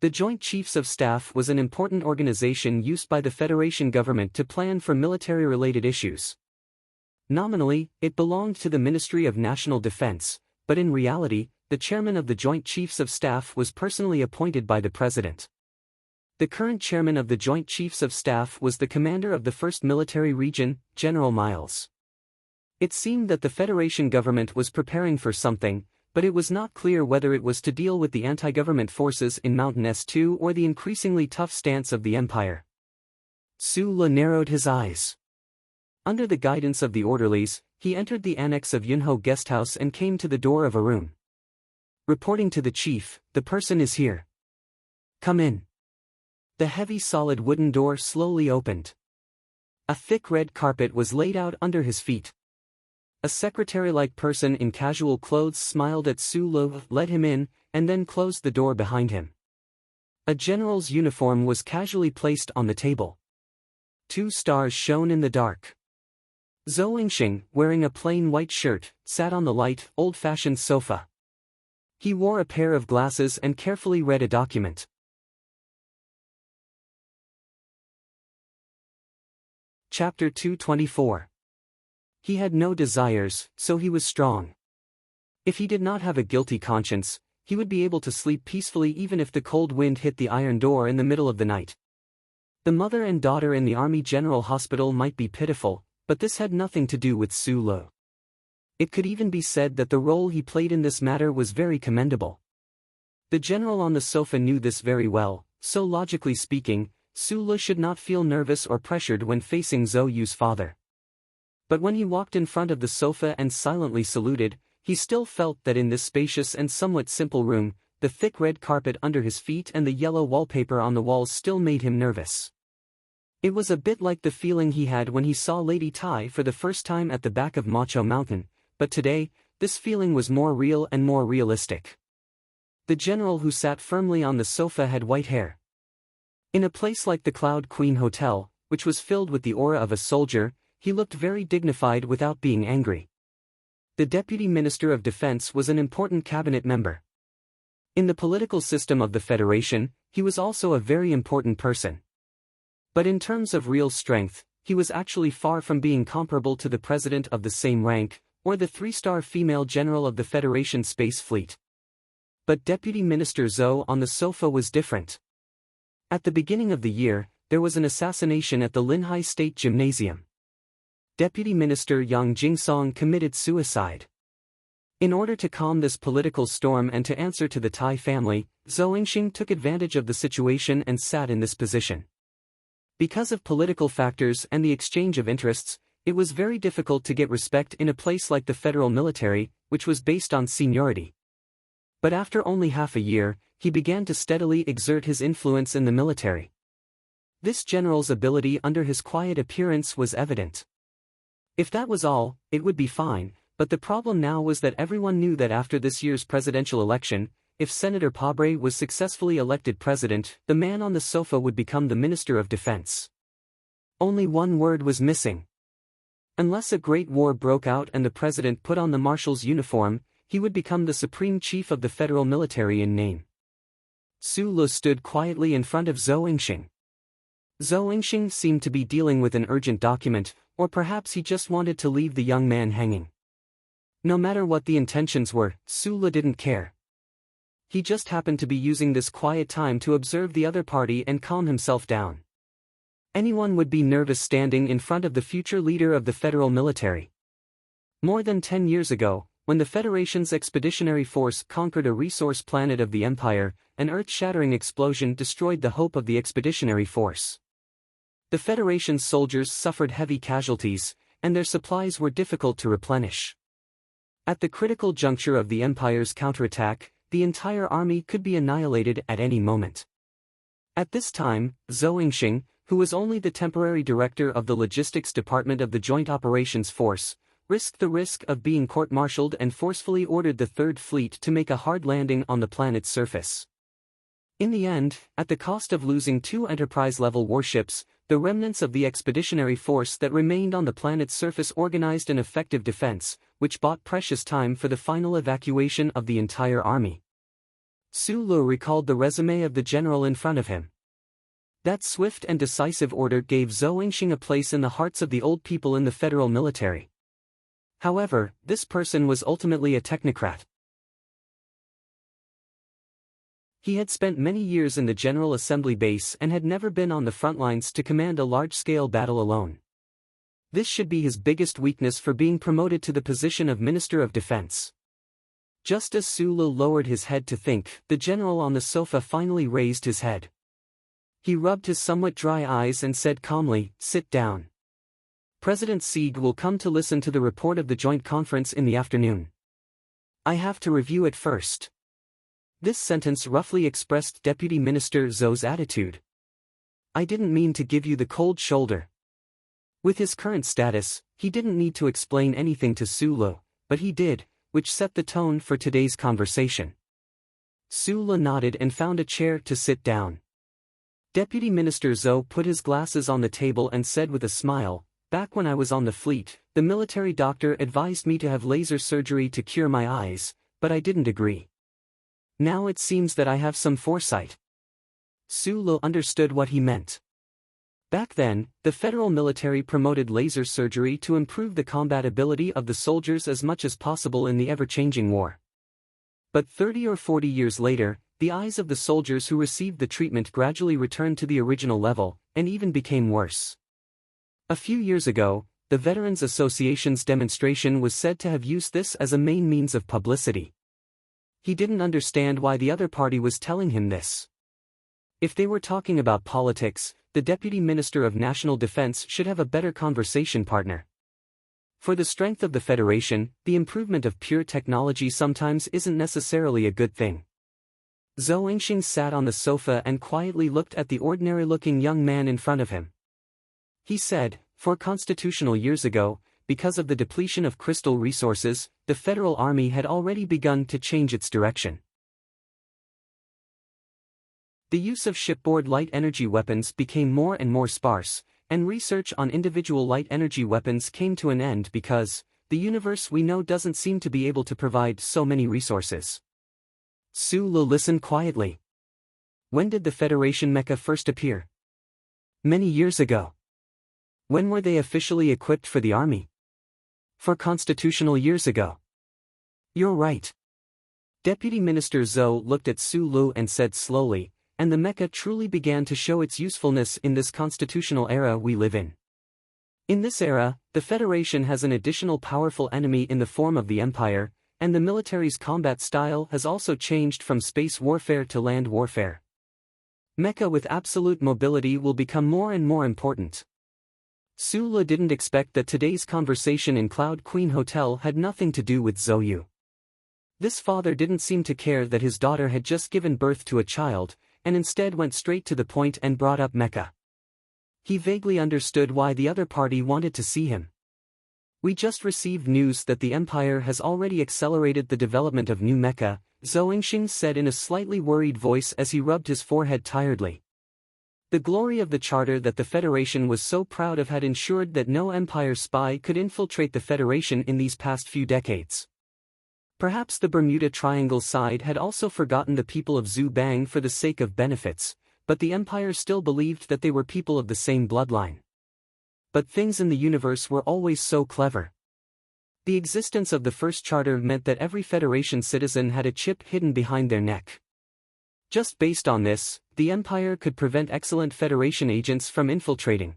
The Joint Chiefs of Staff was an important organization used by the Federation government to plan for military-related issues. Nominally, it belonged to the Ministry of National Defense, but in reality, the chairman of the Joint Chiefs of Staff was personally appointed by the president. The current chairman of the Joint Chiefs of Staff was the commander of the 1st Military Region, General Miles. It seemed that the Federation government was preparing for something, but it was not clear whether it was to deal with the anti-government forces in Mountain S2 or the increasingly tough stance of the Empire. Su Lu narrowed his eyes. Under the guidance of the orderlies, he entered the annex of Yunho Guesthouse and came to the door of a room. Reporting to the chief, "The person is here. Come in." The heavy solid wooden door slowly opened. A thick red carpet was laid out under his feet. A secretary-like person in casual clothes smiled at Su Lu, let him in, and then closed the door behind him. A general's uniform was casually placed on the table. 2 stars shone in the dark. Zhou Yingxing, wearing a plain white shirt, sat on the light, old-fashioned sofa. He wore a pair of glasses and carefully read a document. Chapter 224. He had no desires, so he was strong. If he did not have a guilty conscience, he would be able to sleep peacefully even if the cold wind hit the iron door in the middle of the night. The mother and daughter in the Army General Hospital might be pitiful, but this had nothing to do with Su Lu. It could even be said that the role he played in this matter was very commendable. The general on the sofa knew this very well, so logically speaking, Su Lu should not feel nervous or pressured when facing Zhou Yu's father. But when he walked in front of the sofa and silently saluted, he still felt that in this spacious and somewhat simple room, the thick red carpet under his feet and the yellow wallpaper on the walls still made him nervous. It was a bit like the feeling he had when he saw Lady Tai for the first time at the back of Macho Mountain, but today, this feeling was more real and more realistic. The general who sat firmly on the sofa had white hair. In a place like the Cloud Queen Hotel, which was filled with the aura of a soldier, he looked very dignified without being angry. The Deputy Minister of Defense was an important cabinet member. In the political system of the Federation, he was also a very important person. But in terms of real strength, he was actually far from being comparable to the president of the same rank, or the three-star female general of the Federation Space Fleet. But Deputy Minister Zhou on the sofa was different. At the beginning of the year, there was an assassination at the Linhai State Gymnasium. Deputy Minister Yang Jingsong committed suicide. In order to calm this political storm and to answer to the Tai family, Zhou Yingxing took advantage of the situation and sat in this position. Because of political factors and the exchange of interests, it was very difficult to get respect in a place like the federal military, which was based on seniority. But after only half a year, he began to steadily exert his influence in the military. This general's ability under his quiet appearance was evident. If that was all, it would be fine, but the problem now was that everyone knew that after this year's presidential election, if Senator Pabre was successfully elected president, the man on the sofa would become the Minister of Defense. Only one word was missing. Unless a great war broke out and the president put on the marshal's uniform, he would become the supreme chief of the federal military in name. Su Le stood quietly in front of Zhou Yingxing. Zhou Yingxing seemed to be dealing with an urgent document, or perhaps he just wanted to leave the young man hanging. No matter what the intentions were, Su Le didn't care. He just happened to be using this quiet time to observe the other party and calm himself down. Anyone would be nervous standing in front of the future leader of the federal military. More than 10 years ago, when the Federation's expeditionary force conquered a resource planet of the Empire, an earth-shattering explosion destroyed the hope of the expeditionary force. The Federation's soldiers suffered heavy casualties, and their supplies were difficult to replenish. At the critical juncture of the Empire's counterattack, the entire army could be annihilated at any moment. At this time, Zhou Yingxing, who was only the temporary director of the logistics department of the Joint Operations Force, risked the risk of being court-martialed and forcefully ordered the Third Fleet to make a hard landing on the planet's surface. In the end, at the cost of losing 2 Enterprise-level warships, the remnants of the expeditionary force that remained on the planet's surface organized an effective defense, which bought precious time for the final evacuation of the entire army. Su Le recalled the resume of the general in front of him. That swift and decisive order gave Zhou Yingxing a place in the hearts of the old people in the federal military. However, this person was ultimately a technocrat. He had spent many years in the General Assembly base and had never been on the front lines to command a large-scale battle alone. This should be his biggest weakness for being promoted to the position of Minister of Defense. Just as Su Le lowered his head to think, the general on the sofa finally raised his head. He rubbed his somewhat dry eyes and said calmly, "Sit down. President Sieg will come to listen to the report of the joint conference in the afternoon. I have to review it first." This sentence roughly expressed Deputy Minister Zhou's attitude. "I didn't mean to give you the cold shoulder." With his current status, he didn't need to explain anything to Su Le, but he did, which set the tone for today's conversation. Su Le nodded and found a chair to sit down. Deputy Minister Zhou put his glasses on the table and said with a smile, "Back when I was on the fleet, the military doctor advised me to have laser surgery to cure my eyes, but I didn't agree. Now it seems that I have some foresight." Su Le understood what he meant. Back then, the federal military promoted laser surgery to improve the combat ability of the soldiers as much as possible in the ever-changing war. But 30 or 40 years later, the eyes of the soldiers who received the treatment gradually returned to the original level, and even became worse. A few years ago, the Veterans Association's demonstration was said to have used this as a main means of publicity. He didn't understand why the other party was telling him this. If they were talking about politics, the Deputy Minister of National Defense should have a better conversation partner. For the strength of the Federation, the improvement of pure technology sometimes isn't necessarily a good thing. Zhou Yingxing sat on the sofa and quietly looked at the ordinary-looking young man in front of him. He said, 4 constitutional years ago, because of the depletion of crystal resources, the Federal Army had already begun to change its direction. The use of shipboard light energy weapons became more and more sparse, and research on individual light energy weapons came to an end because the universe we know doesn't seem to be able to provide so many resources. Su Le listened quietly. When did the Federation mecha first appear? Many years ago. When were they officially equipped for the army? 4 constitutional years ago. You're right. Deputy Minister Zhou looked at Su Lu and said slowly, and the mecha truly began to show its usefulness in this constitutional era we live in. In this era, the Federation has an additional powerful enemy in the form of the Empire, and the military's combat style has also changed from space warfare to land warfare. Mecha with absolute mobility will become more and more important. Su Lu didn't expect that today's conversation in Cloud Queen Hotel had nothing to do with Zhou Yu. This father didn't seem to care that his daughter had just given birth to a child, and instead went straight to the point and brought up mecha. He vaguely understood why the other party wanted to see him. We just received news that the Empire has already accelerated the development of new mecha, Zhou Yingxing said in a slightly worried voice as he rubbed his forehead tiredly. The glory of the charter that the Federation was so proud of had ensured that no Empire spy could infiltrate the Federation in these past few decades. Perhaps the Bermuda Triangle side had also forgotten the people of Zhu Bang for the sake of benefits, but the Empire still believed that they were people of the same bloodline. But things in the universe were always so clever. The existence of the first charter meant that every Federation citizen had a chip hidden behind their neck. Just based on this, the Empire could prevent excellent Federation agents from infiltrating.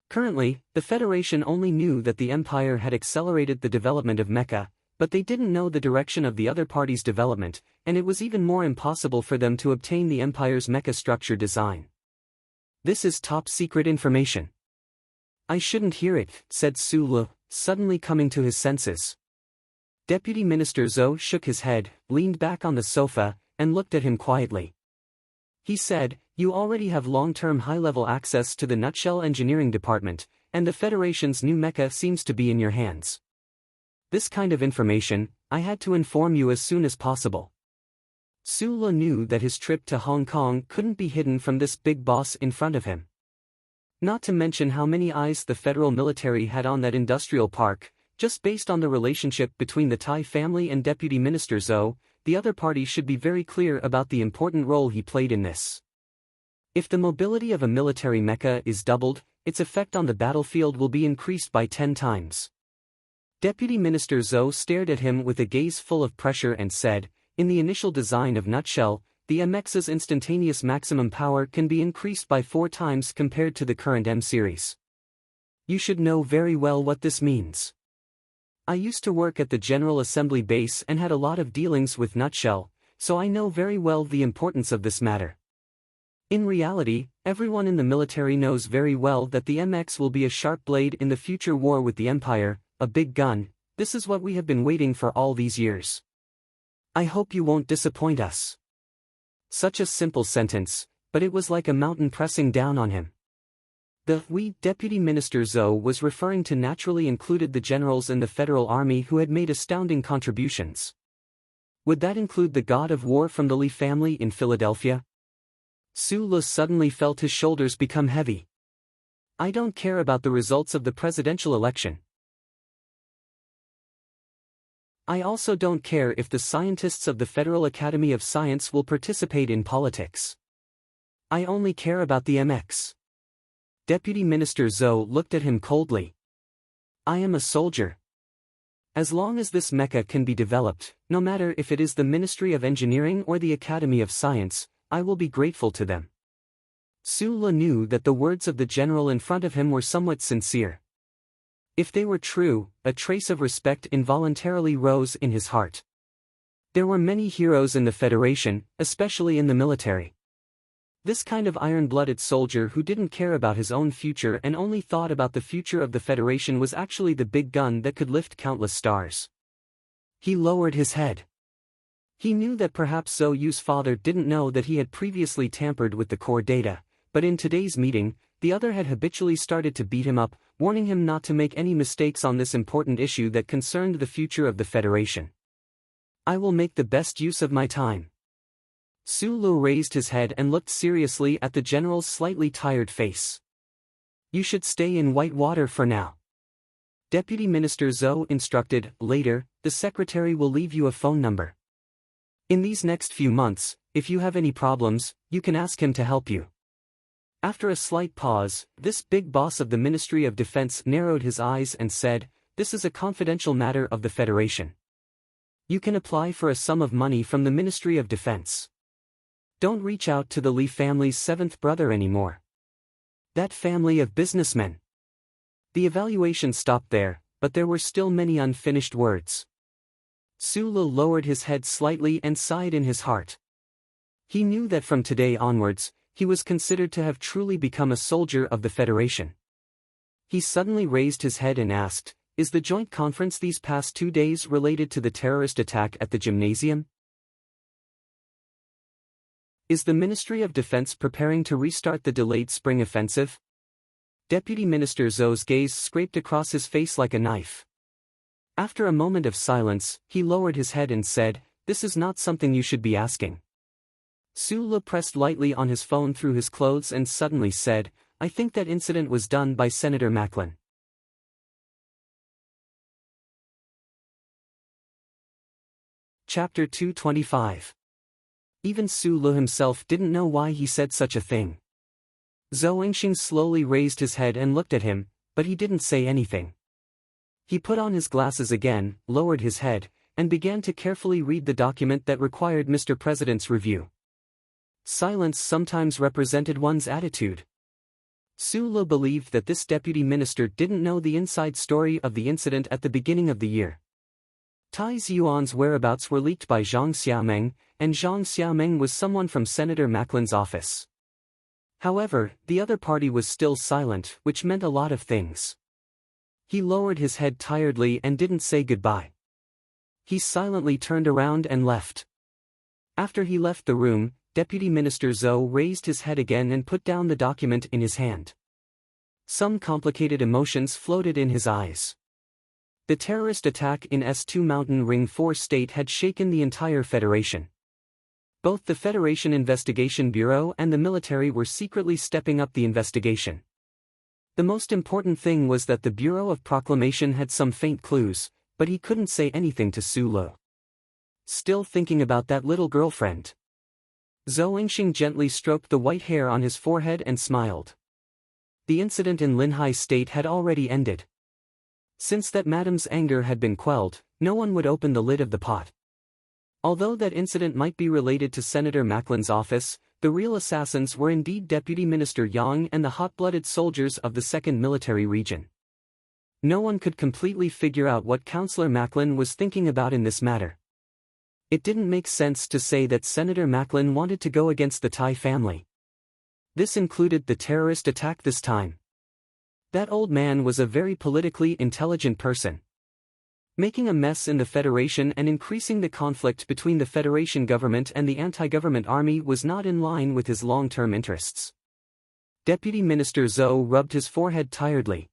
Currently, the Federation only knew that the Empire had accelerated the development of mecha, but they didn't know the direction of the other party's development, and it was even more impossible for them to obtain the Empire's mecha structure design. This is top-secret information. I shouldn't hear it, said Su Lu, suddenly coming to his senses. Deputy Minister Zhou shook his head, leaned back on the sofa, and looked at him quietly. He said, "You already have long-term high-level access to the Nutshell Engineering Department, and the Federation's new mecha seems to be in your hands. This kind of information, I had to inform you as soon as possible." Su Lu knew that his trip to Hong Kong couldn't be hidden from this big boss in front of him. Not to mention how many eyes the federal military had on that industrial park, just based on the relationship between the Tai family and Deputy Minister Zhou, the other party should be very clear about the important role he played in this. If the mobility of a military mecha is doubled, its effect on the battlefield will be increased by 10 times. Deputy Minister Zhou stared at him with a gaze full of pressure and said, "In the initial design of Nutshell, the MX's instantaneous maximum power can be increased by 4 times compared to the current M series. You should know very well what this means. I used to work at the General Assembly base and had a lot of dealings with Nutshell, so I know very well the importance of this matter. In reality, everyone in the military knows very well that the MX will be a sharp blade in the future war with the Empire, a big gun. This is what we have been waiting for all these years. I hope you won't disappoint us." Such a simple sentence, but it was like a mountain pressing down on him. We, Deputy Minister Zhou was referring to naturally included the generals in the Federal Army who had made astounding contributions. Would that include the god of war from the Li family in Philadelphia? Su Lu suddenly felt his shoulders become heavy. "I don't care about the results of the presidential election. I also don't care if the scientists of the Federal Academy of Science will participate in politics. I only care about the MX." Deputy Minister Zhou looked at him coldly. "I am a soldier. As long as this mecha can be developed, no matter if it is the Ministry of Engineering or the Academy of Science, I will be grateful to them." Su Lu knew that the words of the general in front of him were somewhat sincere. If they were true, a trace of respect involuntarily rose in his heart. There were many heroes in the Federation, especially in the military. This kind of iron-blooded soldier who didn't care about his own future and only thought about the future of the Federation was actually the big gun that could lift countless stars. He lowered his head. He knew that perhaps Zhou Yu's father didn't know that he had previously tampered with the core data, but in today's meeting, the other had habitually started to beat him up, warning him not to make any mistakes on this important issue that concerned the future of the Federation. "I will make the best use of my time." Su Lu raised his head and looked seriously at the general's slightly tired face. "You should stay in Whitewater for now. Deputy Minister Zhou instructed. Later, the secretary will leave you a phone number. In these next few months, if you have any problems, you can ask him to help you." After a slight pause, this big boss of the Ministry of Defense narrowed his eyes and said, "This is a confidential matter of the Federation. You can apply for a sum of money from the Ministry of Defense. Don't reach out to the Lee family's seventh brother anymore. That family of businessmen." The evaluation stopped there, but there were still many unfinished words. Sulu lowered his head slightly and sighed in his heart. He knew that from today onwards, he was considered to have truly become a soldier of the Federation. He suddenly raised his head and asked, "Is the joint conference these past 2 days related to the terrorist attack at the gymnasium? Is the Ministry of Defense preparing to restart the delayed spring offensive?" Deputy Minister Zhou's gaze scraped across his face like a knife. After a moment of silence, he lowered his head and said, "This is not something you should be asking." Sulu pressed lightly on his phone through his clothes and suddenly said, "I think that incident was done by Senator Macklin." Chapter 225. Even Sulu himself didn't know why he said such a thing. Zhou Yingxing slowly raised his head and looked at him, but he didn't say anything. He put on his glasses again, lowered his head, and began to carefully read the document that required Mr. President's review. Silence sometimes represented one's attitude. Sulu believed that this deputy minister didn't know the inside story of the incident at the beginning of the year. Tai Ziyuan's whereabouts were leaked by Zhang Xiaomeng, and Zhang Xiaomeng was someone from Senator Macklin's office. However, the other party was still silent, which meant a lot of things. He lowered his head tiredly and didn't say goodbye. He silently turned around and left. After he left the room, Deputy Minister Zhou raised his head again and put down the document in his hand. Some complicated emotions floated in his eyes. The terrorist attack in S2 Mountain Ring 4 State had shaken the entire Federation. Both the Federation Investigation Bureau and the military were secretly stepping up the investigation. The most important thing was that the Bureau of Proclamation had some faint clues, but he couldn't say anything to Sulu. Still thinking about that little girlfriend. Zhou Yingxing gently stroked the white hair on his forehead and smiled. The incident in Linhai State had already ended. Since that madam's anger had been quelled, no one would open the lid of the pot. Although that incident might be related to Senator Macklin's office, the real assassins were indeed Deputy Minister Yang and the hot-blooded soldiers of the 2nd Military Region. No one could completely figure out what Councillor Macklin was thinking about in this matter. It didn't make sense to say that Senator Macklin wanted to go against the Tai family. This included the terrorist attack this time. That old man was a very politically intelligent person. Making a mess in the Federation and increasing the conflict between the Federation government and the anti-government army was not in line with his long-term interests. Deputy Minister Zhou rubbed his forehead tiredly.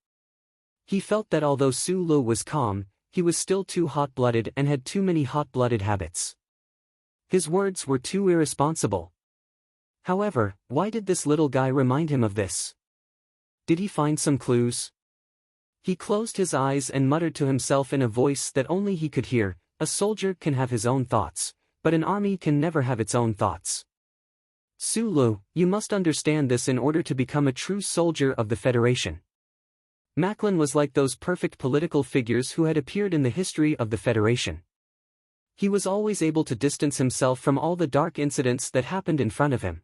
He felt that although Sulu was calm, he was still too hot-blooded and had too many hot-blooded habits. His words were too irresponsible. However, why did this little guy remind him of this? Did he find some clues? He closed his eyes and muttered to himself in a voice that only he could hear, "A soldier can have his own thoughts, but an army can never have its own thoughts. Sulu, you must understand this in order to become a true soldier of the Federation." Macklin was like those perfect political figures who had appeared in the history of the Federation. He was always able to distance himself from all the dark incidents that happened in front of him.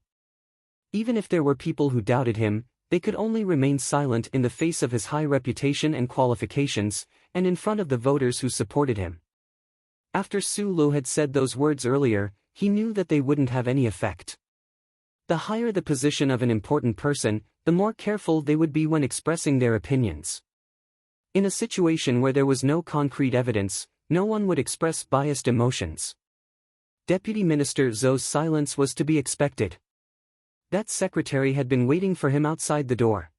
Even if there were people who doubted him, they could only remain silent in the face of his high reputation and qualifications, and in front of the voters who supported him. After Sulu had said those words earlier, he knew that they wouldn't have any effect. The higher the position of an important person, the more careful they would be when expressing their opinions. In a situation where there was no concrete evidence, no one would express biased emotions. Deputy Minister Zhou's silence was to be expected. That secretary had been waiting for him outside the door.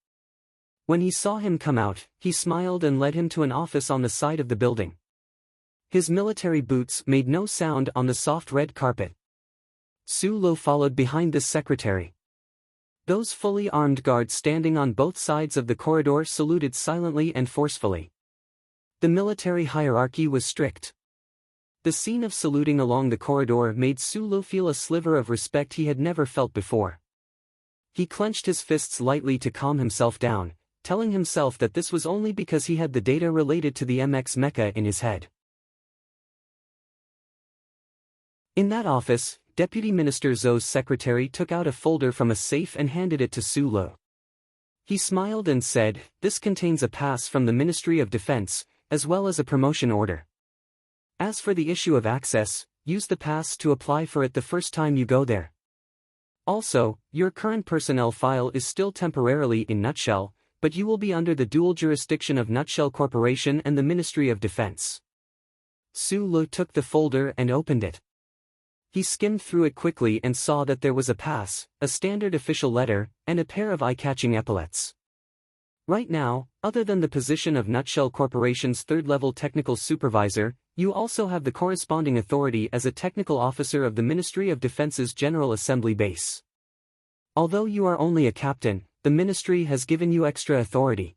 When he saw him come out, he smiled and led him to an office on the side of the building. His military boots made no sound on the soft red carpet. Sulu followed behind this secretary. Those fully armed guards standing on both sides of the corridor saluted silently and forcefully. The military hierarchy was strict. The scene of saluting along the corridor made Sulu feel a sliver of respect he had never felt before. He clenched his fists lightly to calm himself down, telling himself that this was only because he had the data related to the MX mecha in his head. In that office, Deputy Minister Zhou's secretary took out a folder from a safe and handed it to Su Lu. He smiled and said, "This contains a pass from the Ministry of Defense, as well as a promotion order. As for the issue of access, use the pass to apply for it the first time you go there. Also, your current personnel file is still temporarily in Nutshell, but you will be under the dual jurisdiction of Nutshell Corporation and the Ministry of Defense." Su Lu took the folder and opened it. He skimmed through it quickly and saw that there was a pass, a standard official letter, and a pair of eye-catching epaulets. Right now, other than the position of Nutshell Corporation's third-level technical supervisor, you also have the corresponding authority as a technical officer of the Ministry of Defense's General Assembly base. Although you are only a captain, the ministry has given you extra authority.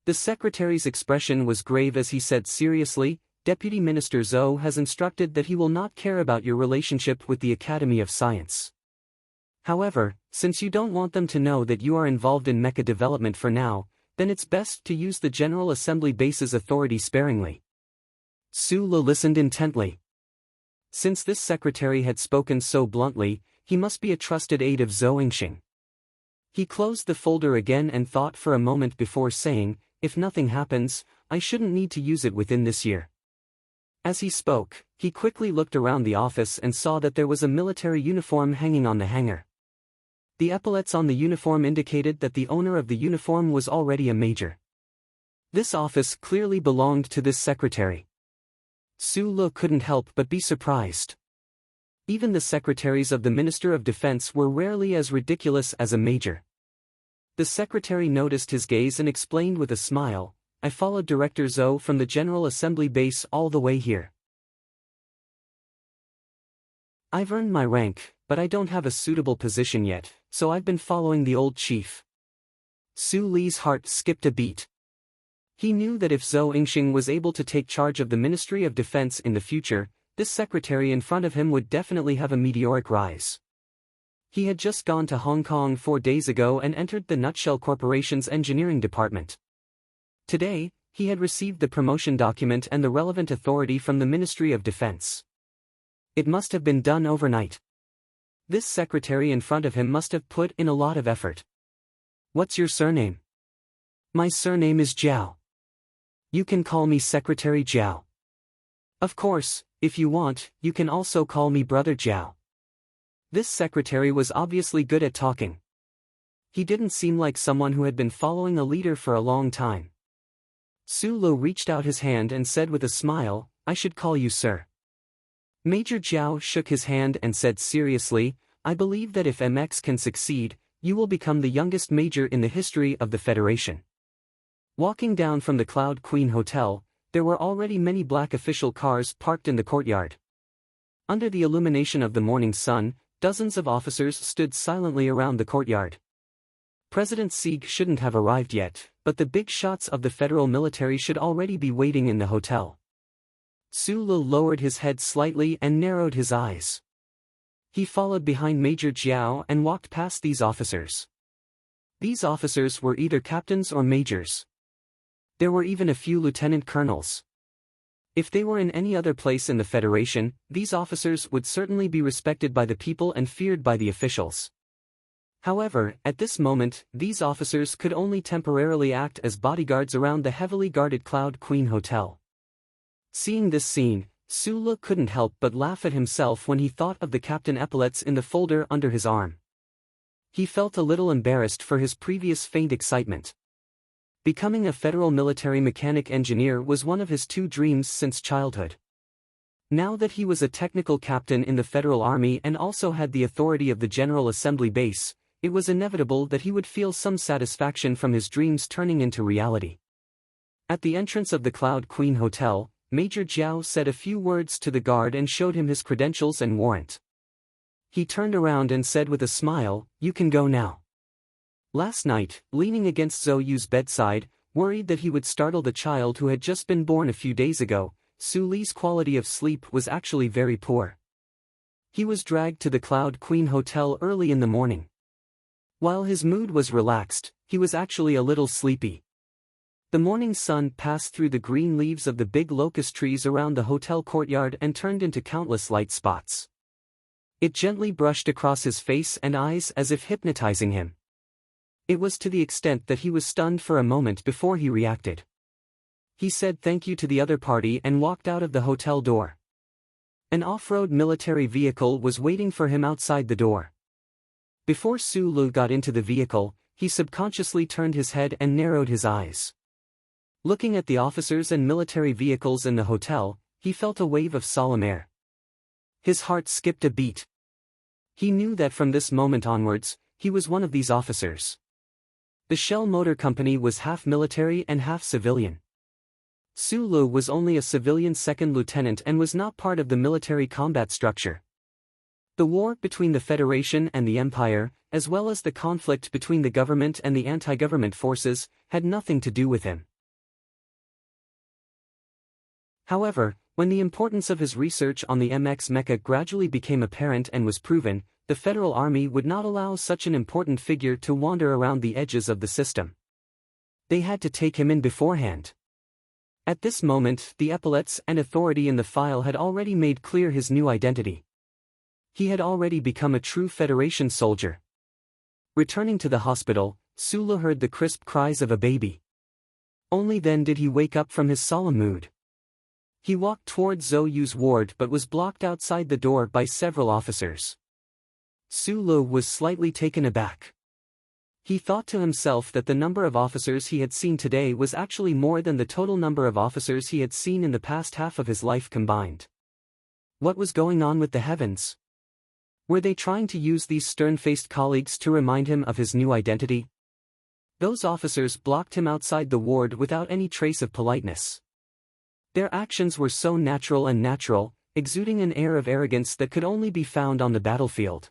The secretary's expression was grave as he said seriously, "Deputy Minister Zhou has instructed that he will not care about your relationship with the Academy of Science. However, since you don't want them to know that you are involved in mecha development for now, then it's best to use the General Assembly base's authority sparingly." Su Lu listened intently. Since this secretary had spoken so bluntly, he must be a trusted aide of Zhou Yingxing. He closed the folder again and thought for a moment before saying, "If nothing happens, I shouldn't need to use it within this year." As he spoke, he quickly looked around the office and saw that there was a military uniform hanging on the hanger. The epaulets on the uniform indicated that the owner of the uniform was already a major. This office clearly belonged to this secretary. Su Lu couldn't help but be surprised. Even the secretaries of the Minister of Defense were rarely as ridiculous as a major. The secretary noticed his gaze and explained with a smile, "I followed Director Zhou from the General Assembly base all the way here. I've earned my rank, but I don't have a suitable position yet, so I've been following the old chief." Su Li's heart skipped a beat. He knew that if Zhou Yingxing was able to take charge of the Ministry of Defense in the future, this secretary in front of him would definitely have a meteoric rise. He had just gone to Hong Kong 4 days ago and entered the Nutshell Corporation's engineering department. Today, he had received the promotion document and the relevant authority from the Ministry of Defense. It must have been done overnight. This secretary in front of him must have put in a lot of effort. "What's your surname?" "My surname is Jiao. You can call me Secretary Jiao. Of course, if you want, you can also call me Brother Jiao." This secretary was obviously good at talking. He didn't seem like someone who had been following a leader for a long time. Su Lu reached out his hand and said with a smile, "I should call you sir." Major Jiao shook his hand and said seriously, "I believe that if MX can succeed, you will become the youngest major in the history of the Federation." Walking down from the Cloud Queen Hotel, there were already many black official cars parked in the courtyard. Under the illumination of the morning sun, dozens of officers stood silently around the courtyard. President Sieg shouldn't have arrived yet, but the big shots of the federal military should already be waiting in the hotel. Su Lu lowered his head slightly and narrowed his eyes. He followed behind Major Jiao and walked past these officers. These officers were either captains or majors. There were even a few lieutenant colonels. If they were in any other place in the Federation, these officers would certainly be respected by the people and feared by the officials. However, at this moment, these officers could only temporarily act as bodyguards around the heavily guarded Cloud Queen Hotel. Seeing this scene, Su Lu couldn't help but laugh at himself when he thought of the captain epaulets in the folder under his arm. He felt a little embarrassed for his previous faint excitement. Becoming a federal military mechanic engineer was one of his 2 dreams since childhood. Now that he was a technical captain in the Federal Army and also had the authority of the General Assembly base, it was inevitable that he would feel some satisfaction from his dreams turning into reality. At the entrance of the Cloud Queen Hotel, Major Jiao said a few words to the guard and showed him his credentials and warrant. He turned around and said with a smile, "You can go now." Last night, leaning against Zhou Yu's bedside, worried that he would startle the child who had just been born a few days ago, Su Li's quality of sleep was actually very poor. He was dragged to the Cloud Queen Hotel early in the morning. While his mood was relaxed, he was actually a little sleepy. The morning sun passed through the green leaves of the big locust trees around the hotel courtyard and turned into countless light spots. It gently brushed across his face and eyes as if hypnotizing him. It was to the extent that he was stunned for a moment before he reacted. He said thank you to the other party and walked out of the hotel door. An off-road military vehicle was waiting for him outside the door. Before Sulu got into the vehicle, he subconsciously turned his head and narrowed his eyes. Looking at the officers and military vehicles in the hotel, he felt a wave of solemn air. His heart skipped a beat. He knew that from this moment onwards, he was one of these officers. The Shell Motor Company was half military and half civilian. Sulu was only a civilian second lieutenant and was not part of the military combat structure. The war between the Federation and the Empire, as well as the conflict between the government and the anti-government forces, had nothing to do with him. However, when the importance of his research on the MX mecha gradually became apparent and was proven, the Federal Army would not allow such an important figure to wander around the edges of the system. They had to take him in beforehand. At this moment, the epaulets and authority in the file had already made clear his new identity. He had already become a true Federation soldier. Returning to the hospital, Sulu heard the crisp cries of a baby. Only then did he wake up from his solemn mood. He walked toward Zoyu's ward but was blocked outside the door by several officers. Sulu was slightly taken aback. He thought to himself that the number of officers he had seen today was actually more than the total number of officers he had seen in the past half of his life combined. What was going on with the heavens? Were they trying to use these stern-faced colleagues to remind him of his new identity? Those officers blocked him outside the ward without any trace of politeness. Their actions were so natural, exuding an air of arrogance that could only be found on the battlefield.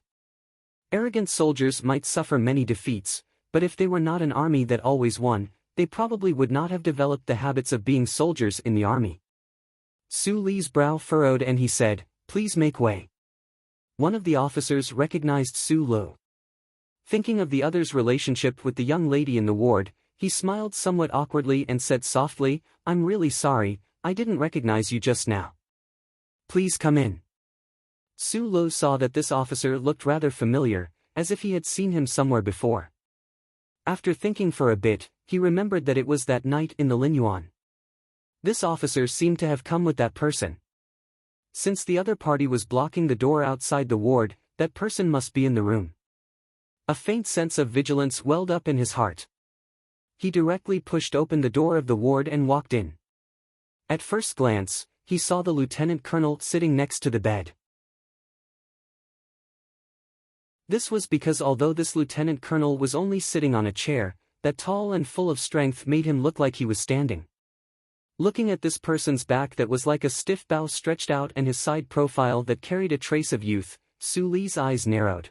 Arrogant soldiers might suffer many defeats, but if they were not an army that always won, they probably would not have developed the habits of being soldiers in the army. Su Li's brow furrowed and he said, "Please make way." One of the officers recognized Su Lu. Thinking of the other's relationship with the young lady in the ward, he smiled somewhat awkwardly and said softly, "I'm really sorry, I didn't recognize you just now. Please come in." Su Lu saw that this officer looked rather familiar, as if he had seen him somewhere before. After thinking for a bit, he remembered that it was that night in the Linyuan. This officer seemed to have come with that person. Since the other party was blocking the door outside the ward, that person must be in the room. A faint sense of vigilance welled up in his heart. He directly pushed open the door of the ward and walked in. At first glance, he saw the lieutenant colonel sitting next to the bed. This was because although this lieutenant colonel was only sitting on a chair, that tall and full of strength made him look like he was standing. Looking at this person's back that was like a stiff bow stretched out and his side profile that carried a trace of youth, Su Li's eyes narrowed.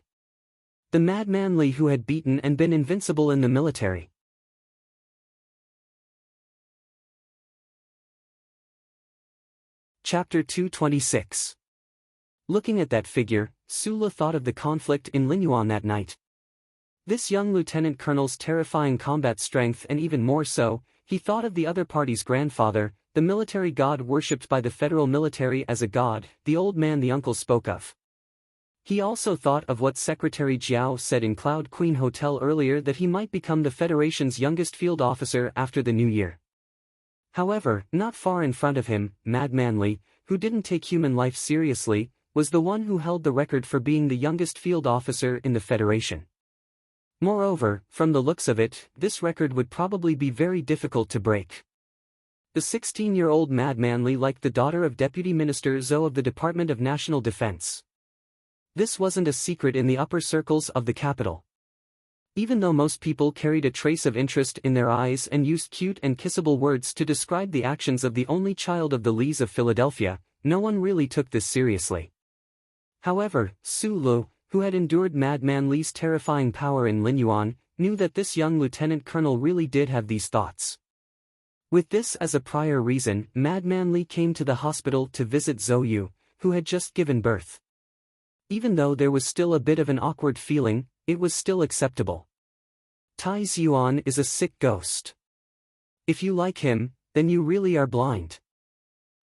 The madman Li who had beaten and been invincible in the military. Chapter 226. Looking at that figure, Sula thought of the conflict in Linyuan that night. This young lieutenant colonel's terrifying combat strength, and even more so, he thought of the other party's grandfather, the military god worshipped by the federal military as a god, the old man the uncle spoke of. He also thought of what Secretary Jiao said in Cloud Queen Hotel earlier, that he might become the Federation's youngest field officer after the new year. However, not far in front of him, Madman Li, who didn't take human life seriously, was the one who held the record for being the youngest field officer in the Federation. Moreover, from the looks of it, this record would probably be very difficult to break. The 16-year-old Madman Li liked the daughter of Deputy Minister Zhou of the Department of National Defense. This wasn't a secret in the upper circles of the capital. Even though most people carried a trace of interest in their eyes and used cute and kissable words to describe the actions of the only child of the Lees of Philadelphia, no one really took this seriously. However, Su Lu, who had endured Madman Li's terrifying power in Linyuan, knew that this young lieutenant colonel really did have these thoughts. With this as a prior reason, Madman Li came to the hospital to visit Zhou, who had just given birth. Even though there was still a bit of an awkward feeling, it was still acceptable. Tai Xuan is a sick ghost. If you like him, then you really are blind.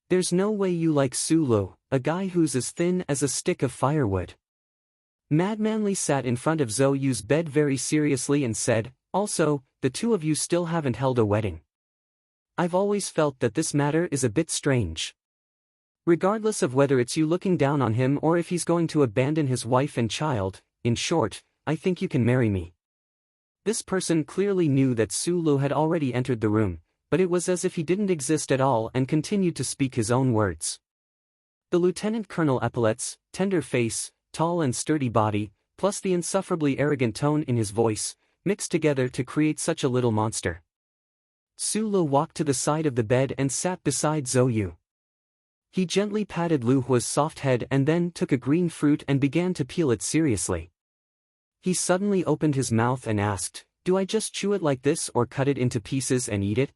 There's no way you like Sulu, a guy who's as thin as a stick of firewood. Mad Manly sat in front of Zhou Yu's bed very seriously and said, also, the two of you still haven't held a wedding. I've always felt that this matter is a bit strange. Regardless of whether it's you looking down on him or if he's going to abandon his wife and child, in short, I think you can marry me. This person clearly knew that Sulu had already entered the room, but it was as if he didn't exist at all and continued to speak his own words. The lieutenant colonel epaulets, tender face, tall and sturdy body, plus the insufferably arrogant tone in his voice, mixed together to create such a little monster. Sulu walked to the side of the bed and sat beside Zhou Yu. He gently patted Lu Hua's soft head and then took a green fruit and began to peel it seriously. He suddenly opened his mouth and asked, "Do I just chew it like this or cut it into pieces and eat it?"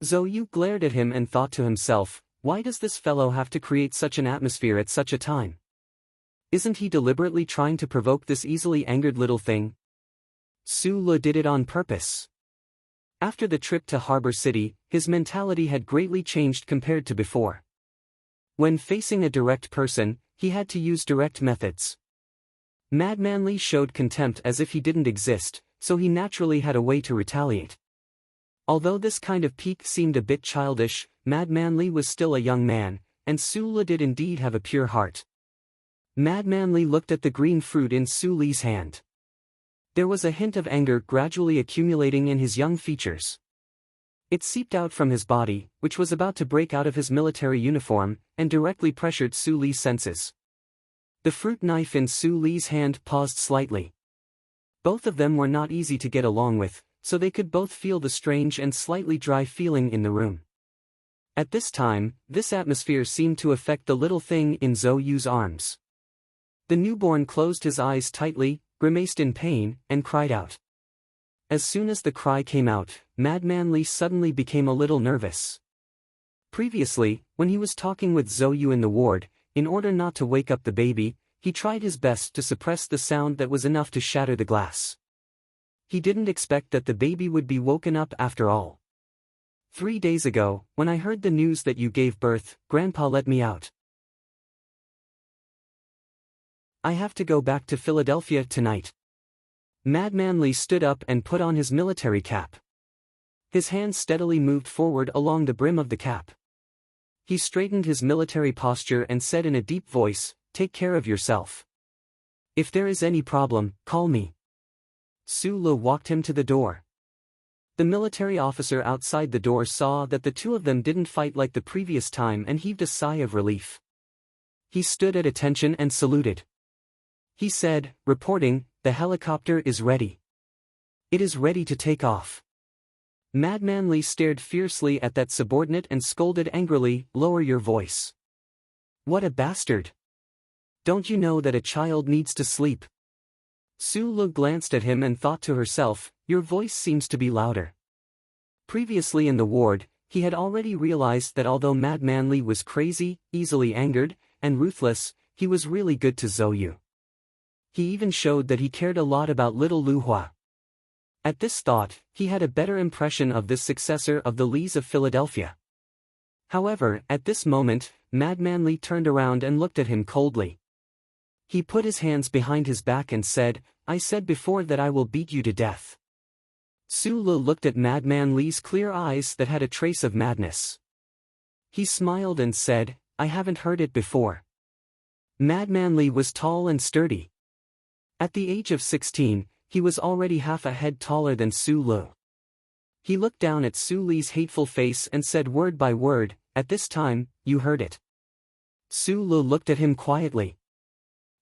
Zhou Yu glared at him and thought to himself, why does this fellow have to create such an atmosphere at such a time? Isn't he deliberately trying to provoke this easily angered little thing? Sulu did it on purpose. After the trip to Harbor City, his mentality had greatly changed compared to before. When facing a direct person, he had to use direct methods. Mad Manly showed contempt as if he didn't exist, so he naturally had a way to retaliate. Although this kind of pique seemed a bit childish, Mad Manly was still a young man, and Sulu did indeed have a pure heart. Mad Manly looked at the green fruit in Suli's hand. There was a hint of anger gradually accumulating in his young features. It seeped out from his body, which was about to break out of his military uniform, and directly pressured Suli's senses. The fruit knife in Suli's hand paused slightly. Both of them were not easy to get along with, so they could both feel the strange and slightly dry feeling in the room. At this time, this atmosphere seemed to affect the little thing in Zhou Yu's arms. The newborn closed his eyes tightly, grimaced in pain, and cried out. As soon as the cry came out, Mad Manly suddenly became a little nervous. Previously, when he was talking with Zhou Yu in the ward, in order not to wake up the baby, he tried his best to suppress the sound that was enough to shatter the glass. He didn't expect that the baby would be woken up after all. 3 days ago, when I heard the news that you gave birth, Grandpa let me out. I have to go back to Philadelphia tonight. Mad Manly stood up and put on his military cap. His hand steadily moved forward along the brim of the cap. He straightened his military posture and said in a deep voice, "Take care of yourself. If there is any problem, call me." Sulu walked him to the door. The military officer outside the door saw that the two of them didn't fight like the previous time and heaved a sigh of relief. He stood at attention and saluted. He said, reporting, "The helicopter is ready. It is ready to take off." Mad Manly stared fiercely at that subordinate and scolded angrily, "Lower your voice. What a bastard. Don't you know that a child needs to sleep?" Sulu glanced at him and thought to herself, "Your voice seems to be louder." Previously in the ward, he had already realized that although Mad Manly was crazy, easily angered, and ruthless, he was really good to Zhou Yu. He even showed that he cared a lot about little Lu Hua. At this thought, he had a better impression of this successor of the Lees of Philadelphia. However, at this moment, Mad Manly turned around and looked at him coldly. He put his hands behind his back and said, "I said before that I will beat you to death." Sulu looked at Mad Manly's clear eyes that had a trace of madness. He smiled and said, "I haven't heard it before." Mad Manly was tall and sturdy. At the age of 16, he was already half a head taller than Sulu. He looked down at Suli's hateful face and said word by word, "At this time, you heard it." Sulu looked at him quietly.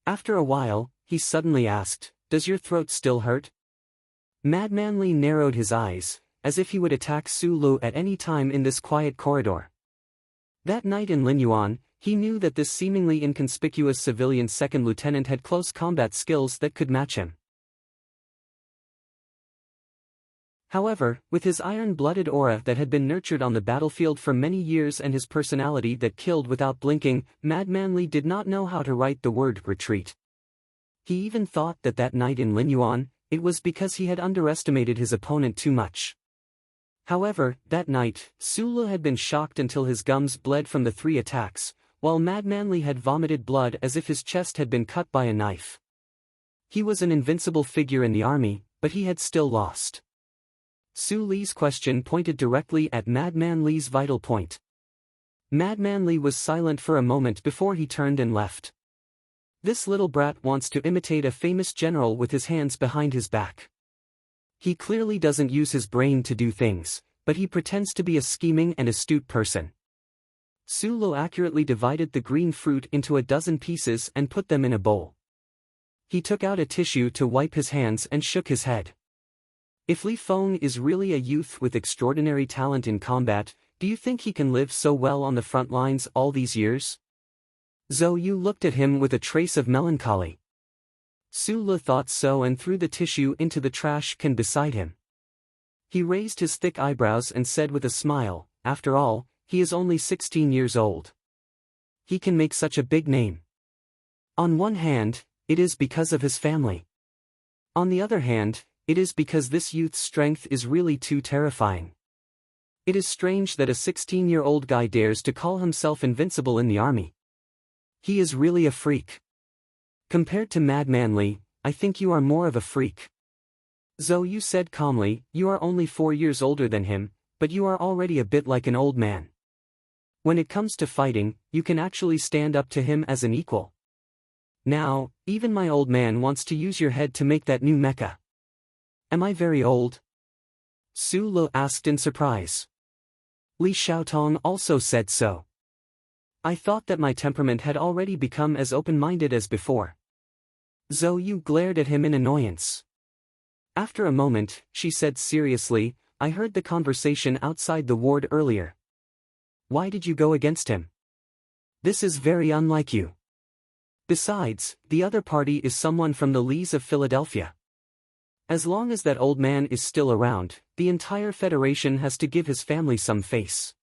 After a while, he suddenly asked, "Does your throat still hurt?" Mad Manly narrowed his eyes, as if he would attack Sulu at any time in this quiet corridor. That night in Linyuan, he knew that this seemingly inconspicuous civilian second lieutenant had close combat skills that could match him. However, with his iron-blooded aura that had been nurtured on the battlefield for many years and his personality that killed without blinking, Mad Manly did not know how to write the word retreat. He even thought that night in Linyuan, it was because he had underestimated his opponent too much. However, that night, Sulu had been shocked until his gums bled from the 3 attacks, while Mad Manly had vomited blood as if his chest had been cut by a knife. He was an invincible figure in the army, but he had still lost. Su Li's question pointed directly at Mad Manly's vital point. Mad Manly was silent for a moment before he turned and left. This little brat wants to imitate a famous general with his hands behind his back. He clearly doesn't use his brain to do things, but he pretends to be a scheming and astute person. Sulu accurately divided the green fruit into a dozen pieces and put them in a bowl. He took out a tissue to wipe his hands and shook his head. If Li Feng is really a youth with extraordinary talent in combat, do you think he can live so well on the front lines all these years? Zhou Yu looked at him with a trace of melancholy. Su Le thought so and threw the tissue into the trash can beside him. He raised his thick eyebrows and said with a smile, after all, he is only 16 years old. He can make such a big name. On one hand, it is because of his family. On the other hand, it is because this youth's strength is really too terrifying. It is strange that a 16-year-old guy dares to call himself invincible in the army. He is really a freak. Compared to Mad Manly, I think you are more of a freak. Zhou Yu said calmly, you are only 4 years older than him, but you are already a bit like an old man. When it comes to fighting, you can actually stand up to him as an equal. Now, even my old man wants to use your head to make that new mecha. Am I very old? Su Le asked in surprise. Li Xiaotong also said so. I thought that my temperament had already become as open-minded as before. Zhou Yu glared at him in annoyance. After a moment, she said seriously, I heard the conversation outside the ward earlier. Why did you go against him? This is very unlike you. Besides, the other party is someone from the Lees of Philadelphia. As long as that old man is still around, the entire Federation has to give his family some face.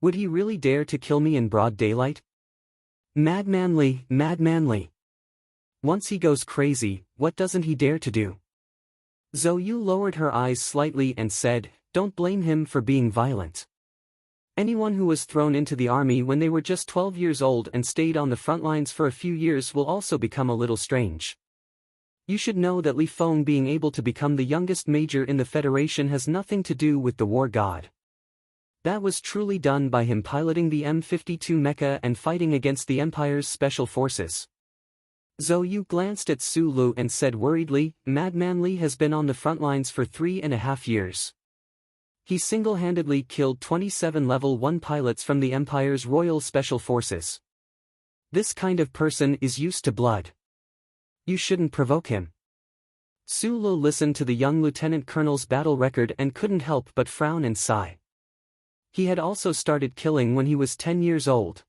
Would he really dare to kill me in broad daylight? Mad Manly, Mad Manly. Once he goes crazy, what doesn't he dare to do? Zhou Yu lowered her eyes slightly and said, don't blame him for being violent. Anyone who was thrown into the army when they were just 12 years old and stayed on the front lines for a few years will also become a little strange. You should know that Li Feng being able to become the youngest major in the Federation has nothing to do with the war god. That was truly done by him piloting the M52 mecha and fighting against the Empire's special forces. Zhou Yu glanced at Su Lu and said worriedly, Mad Manly has been on the front lines for 3.5 years. He single-handedly killed 27 level 1 pilots from the Empire's Royal Special Forces. This kind of person is used to blood. You shouldn't provoke him. Su Lu listened to the young lieutenant colonel's battle record and couldn't help but frown and sigh. He had also started killing when he was 10 years old.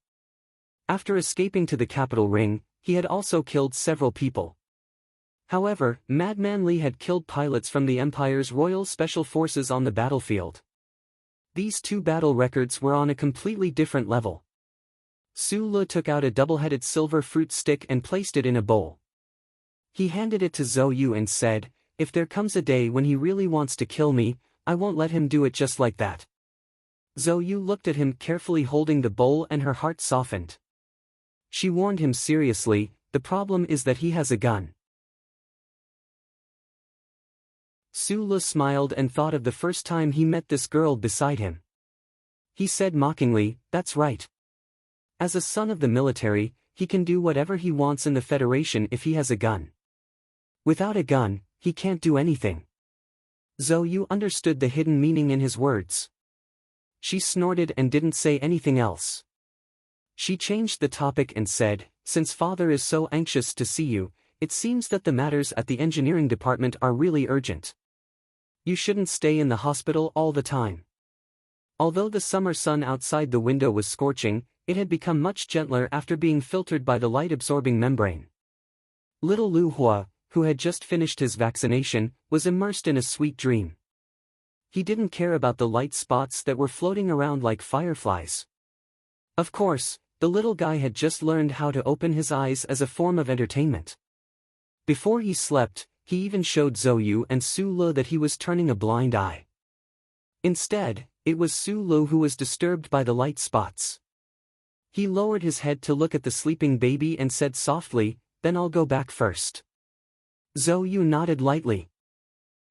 After escaping to the capital ring, he had also killed several people. However, Mad Manly had killed pilots from the Empire's Royal Special Forces on the battlefield. These 2 battle records were on a completely different level. Su Lu took out a double-headed silver fruit stick and placed it in a bowl. He handed it to Zhou Yu and said, if there comes a day when he really wants to kill me, I won't let him do it just like that. Zhou Yu looked at him carefully holding the bowl and her heart softened. She warned him seriously, the problem is that he has a gun. Su Le smiled and thought of the first time he met this girl beside him. He said mockingly, that's right. As a son of the military, he can do whatever he wants in the Federation if he has a gun. Without a gun, he can't do anything. Zhou Yu understood the hidden meaning in his words. She snorted and didn't say anything else. She changed the topic and said, since father is so anxious to see you, it seems that the matters at the engineering department are really urgent. You shouldn't stay in the hospital all the time. Although the summer sun outside the window was scorching, it had become much gentler after being filtered by the light-absorbing membrane. Little Lu Hua, who had just finished his vaccination, was immersed in a sweet dream. He didn't care about the light spots that were floating around like fireflies. Of course, the little guy had just learned how to open his eyes as a form of entertainment. Before he slept, he even showed Zhou Yu and Su Le that he was turning a blind eye. Instead, it was Su Le who was disturbed by the light spots. He lowered his head to look at the sleeping baby and said softly, "Then I'll go back first." Zhou Yu nodded lightly.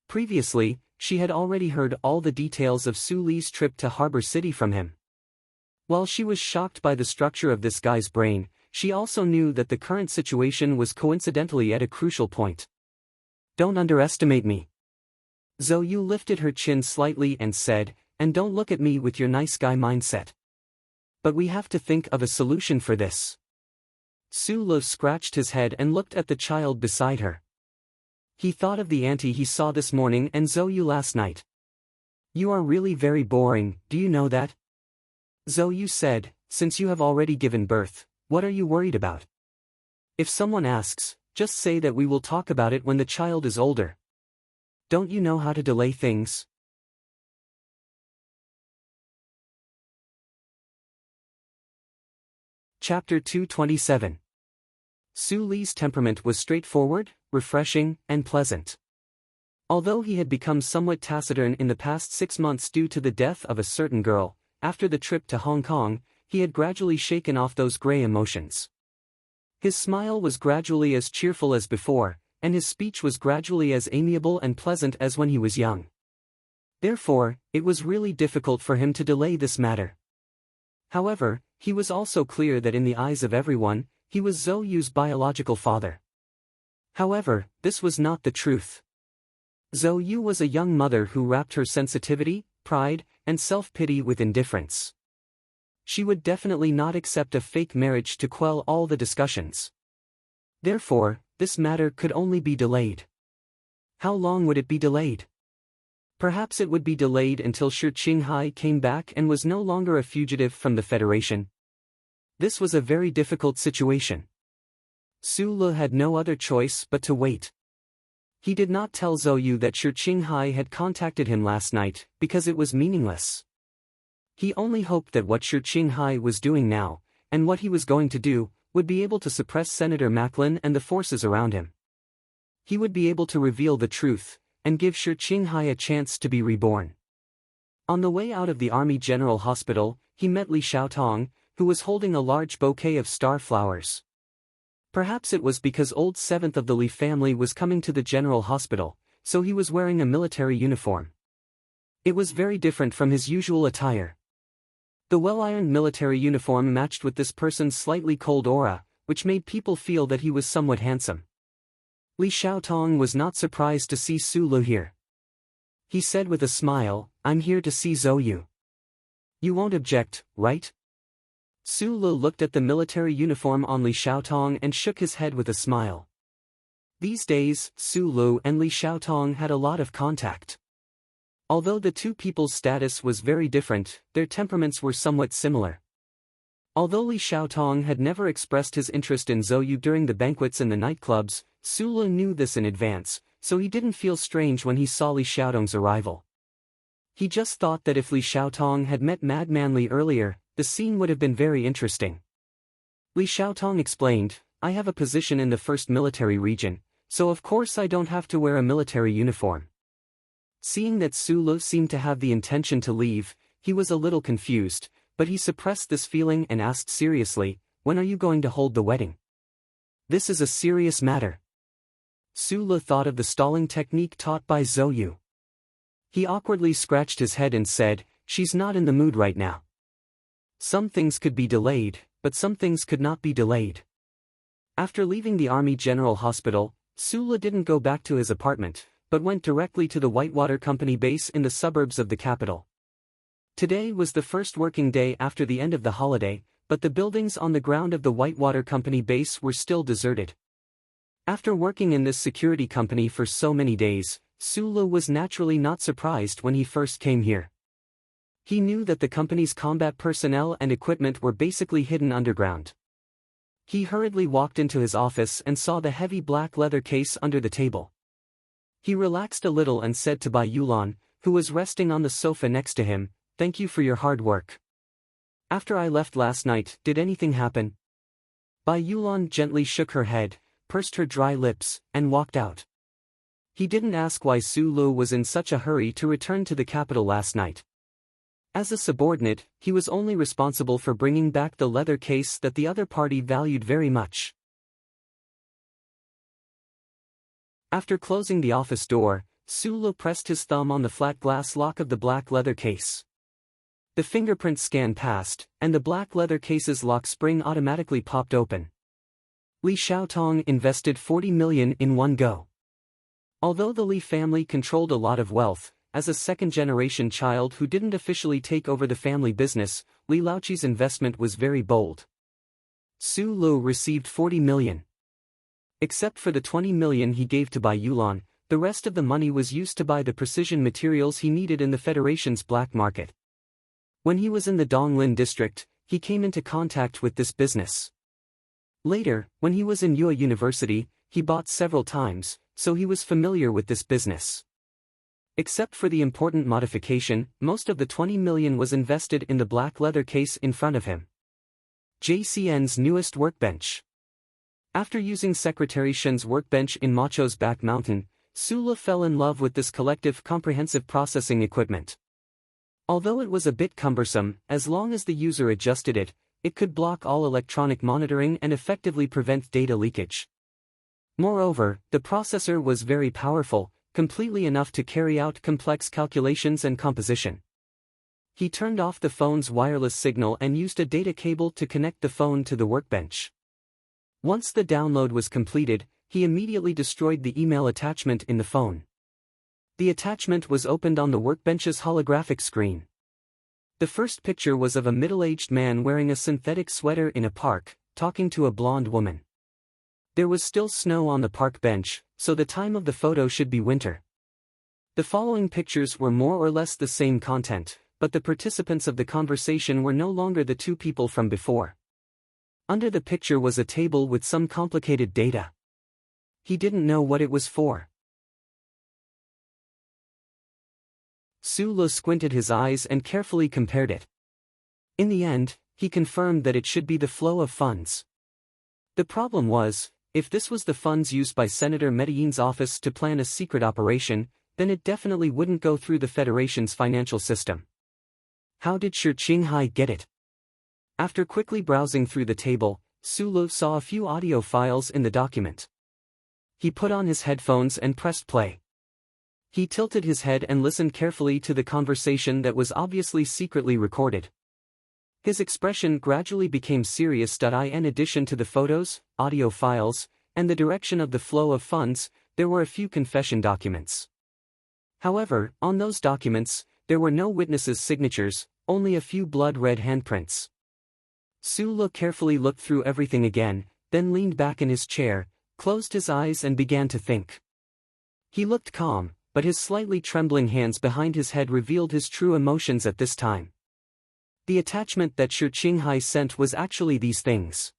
Previously, she had already heard all the details of Su Li's trip to Harbor City from him. While she was shocked by the structure of this guy's brain, she also knew that the current situation was coincidentally at a crucial point. "Don't underestimate me." Zhou Yu lifted her chin slightly and said, "And don't look at me with your nice guy mindset. But we have to think of a solution for this." Su Le scratched his head and looked at the child beside her. He thought of the auntie he saw this morning and Zhou Yu last night. "You are really very boring, do you know that?" Zhou Yu said, "Since you have already given birth, what are you worried about? If someone asks, just say that we will talk about it when the child is older. Don't you know how to delay things?" Chapter 227. Su Li's temperament was straightforward, refreshing, and pleasant. Although he had become somewhat taciturn in the past 6 months due to the death of a certain girl, after the trip to Hong Kong, he had gradually shaken off those gray emotions. His smile was gradually as cheerful as before, and his speech was gradually as amiable and pleasant as when he was young. Therefore, it was really difficult for him to delay this matter. However, he was also clear that in the eyes of everyone, he was Zhou Yu's biological father. However, this was not the truth. Zhou Yu was a young mother who wrapped her sensitivity, pride, and self-pity with indifference. She would definitely not accept a fake marriage to quell all the discussions. Therefore, this matter could only be delayed. How long would it be delayed? Perhaps it would be delayed until Shi Qinghai came back and was no longer a fugitive from the Federation. This was a very difficult situation. Su Le had no other choice but to wait. He did not tell Zhou Yu that Shi Qinghai had contacted him last night, because it was meaningless. He only hoped that what Shi Qinghai was doing now, and what he was going to do, would be able to suppress Senator Macklin and the forces around him. He would be able to reveal the truth, and give Shi Qinghai a chance to be reborn. On the way out of the Army General Hospital, he met Li Xiaotong, who was holding a large bouquet of star flowers. Perhaps it was because old 7th of the Li family was coming to the General Hospital, so he was wearing a military uniform. It was very different from his usual attire. The well-ironed military uniform matched with this person's slightly cold aura, which made people feel that he was somewhat handsome. Li Xiaotong was not surprised to see Su Le here. He said with a smile, "I'm here to see Zhou Yu. You won't object, right?" Su Le looked at the military uniform on Li Xiaotong and shook his head with a smile. These days, Su Le and Li Xiaotong had a lot of contact. Although the two people's status was very different, their temperaments were somewhat similar. Although Li Xiaotong had never expressed his interest in Zhou Yu during the banquets and the nightclubs, Su Le knew this in advance, so he didn't feel strange when he saw Li Xiaotong's arrival. He just thought that if Li Xiaotong had met Madman Li earlier, the scene would have been very interesting. Li Xiaotong explained, "I have a position in the 1st Military Region, so of course I don't have to wear a military uniform." Seeing that Su Le seemed to have the intention to leave, he was a little confused, but he suppressed this feeling and asked seriously, "When are you going to hold the wedding? This is a serious matter." Su Le thought of the stalling technique taught by Zhou Yu. He awkwardly scratched his head and said, "She's not in the mood right now. Some things could be delayed, but some things could not be delayed." After leaving the Army General Hospital, Su Le didn't go back to his apartment, but went directly to the Whitewater Company base in the suburbs of the capital. Today was the first working day after the end of the holiday, but the buildings on the ground of the Whitewater Company base were still deserted. After working in this security company for so many days, Su Le was naturally not surprised when he first came here. He knew that the company's combat personnel and equipment were basically hidden underground. He hurriedly walked into his office and saw the heavy black leather case under the table. He relaxed a little and said to Bai Yulan, who was resting on the sofa next to him, "Thank you for your hard work. After I left last night, did anything happen?" Bai Yulan gently shook her head, pursed her dry lips, and walked out. He didn't ask why Su Lu was in such a hurry to return to the capital last night. As a subordinate, he was only responsible for bringing back the leather case that the other party valued very much. After closing the office door, Su Lu pressed his thumb on the flat glass lock of the black leather case. The fingerprint scan passed, and the black leather case's lock spring automatically popped open. Li Xiaotong invested 40 million in one go. Although the Li family controlled a lot of wealth, as a second-generation child who didn't officially take over the family business, Li Laoqi's investment was very bold. Su Lu received 40 million. Except for the 20 million he gave to buy Yulan, the rest of the money was used to buy the precision materials he needed in the Federation's black market. When he was in the Donglin district, he came into contact with this business. Later, when he was in Yue University, he bought several times, so he was familiar with this business. Except for the important modification, most of the 20 million was invested in the black leather case in front of him. JCN's newest workbench. After using Secretary Shen's workbench in Macho's back mountain, Su Lu fell in love with this collective comprehensive processing equipment. Although it was a bit cumbersome, as long as the user adjusted it, it could block all electronic monitoring and effectively prevent data leakage. Moreover, the processor was very powerful, completely enough to carry out complex calculations and composition. He turned off the phone's wireless signal and used a data cable to connect the phone to the workbench. Once the download was completed, he immediately destroyed the email attachment in the phone. The attachment was opened on the workbench's holographic screen. The first picture was of a middle-aged man wearing a synthetic sweater in a park, talking to a blonde woman. There was still snow on the park bench, so the time of the photo should be winter. The following pictures were more or less the same content, but the participants of the conversation were no longer the two people from before. Under the picture was a table with some complicated data. He didn't know what it was for. Su Lu squinted his eyes and carefully compared it. In the end, he confirmed that it should be the flow of funds. The problem was, if this was the funds used by Senator Medellin's office to plan a secret operation, then it definitely wouldn't go through the Federation's financial system. How did Shi Qinghai get it? After quickly browsing through the table, Su Lu saw a few audio files in the document. He put on his headphones and pressed play. He tilted his head and listened carefully to the conversation that was obviously secretly recorded. His expression gradually became serious. In addition to the photos, audio files, and the direction of the flow of funds, there were a few confession documents. However, on those documents, there were no witnesses' signatures, only a few blood-red handprints. Su Lu carefully looked through everything again, then leaned back in his chair, closed his eyes and began to think. He looked calm, but his slightly trembling hands behind his head revealed his true emotions at this time. The attachment that Shi Qinghai sent was actually these things.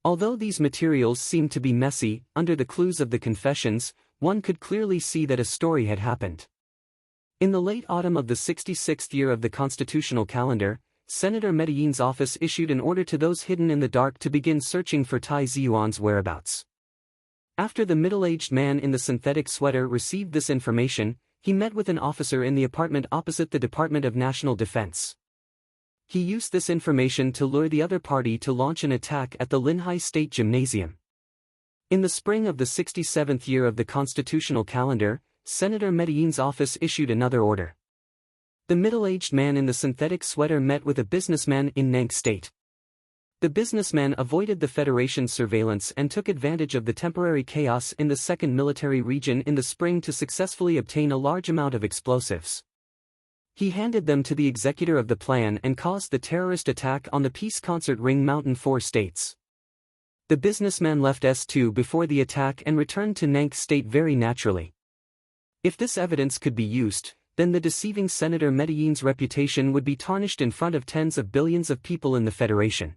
Although these materials seemed to be messy, under the clues of the confessions, one could clearly see that a story had happened. In the late autumn of the 66th year of the constitutional calendar, Senator Medellin's office issued an order to those hidden in the dark to begin searching for Tai Ziyuan's whereabouts. After the middle-aged man in the synthetic sweater received this information, he met with an officer in the apartment opposite the Department of National Defense. He used this information to lure the other party to launch an attack at the Linhai State Gymnasium. In the spring of the 67th year of the constitutional calendar, Senator Medellin's office issued another order. The middle-aged man in the synthetic sweater met with a businessman in Nank State. The businessman avoided the Federation's surveillance and took advantage of the temporary chaos in the second military region in the spring to successfully obtain a large amount of explosives. He handed them to the executor of the plan and caused the terrorist attack on the peace concert Ring Mountain 4 states. The businessman left S2 before the attack and returned to Nank State very naturally. If this evidence could be used, then the deceiving Senator Medellin's reputation would be tarnished in front of tens of billions of people in the Federation.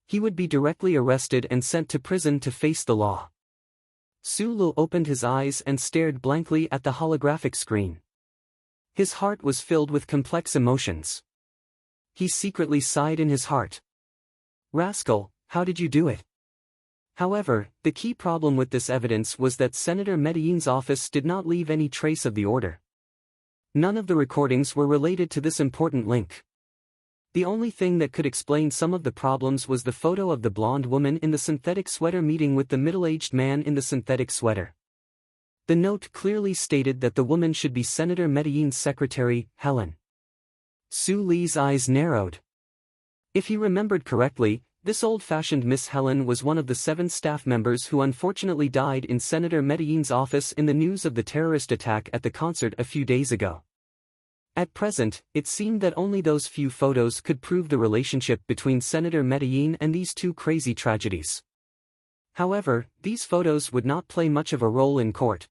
He would be directly arrested and sent to prison to face the law. Su Lu opened his eyes and stared blankly at the holographic screen. His heart was filled with complex emotions. He secretly sighed in his heart. "Rascal, how did you do it?" However, the key problem with this evidence was that Senator Medellin's office did not leave any trace of the order. None of the recordings were related to this important link. The only thing that could explain some of the problems was the photo of the blonde woman in the synthetic sweater meeting with the middle-aged man in the synthetic sweater. The note clearly stated that the woman should be Senator Medellin's secretary, Helen. Sue Lee's eyes narrowed. If he remembered correctly, this old-fashioned Miss Helen was one of the 7 staff members who unfortunately died in Senator Medellin's office in the news of the terrorist attack at the concert a few days ago. At present, it seemed that only those few photos could prove the relationship between Senator Medellin and these 2 crazy tragedies. However, these photos would not play much of a role in court.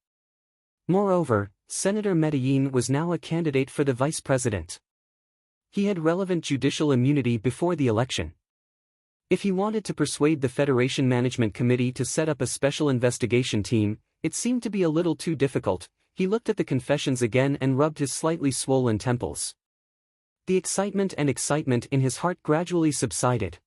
Moreover, Senator Medellin was now a candidate for the vice president. He had relevant judicial immunity before the election. If he wanted to persuade the Federation Management Committee to set up a special investigation team, it seemed to be a little too difficult. He looked at the confessions again and rubbed his slightly swollen temples. The excitement in his heart gradually subsided.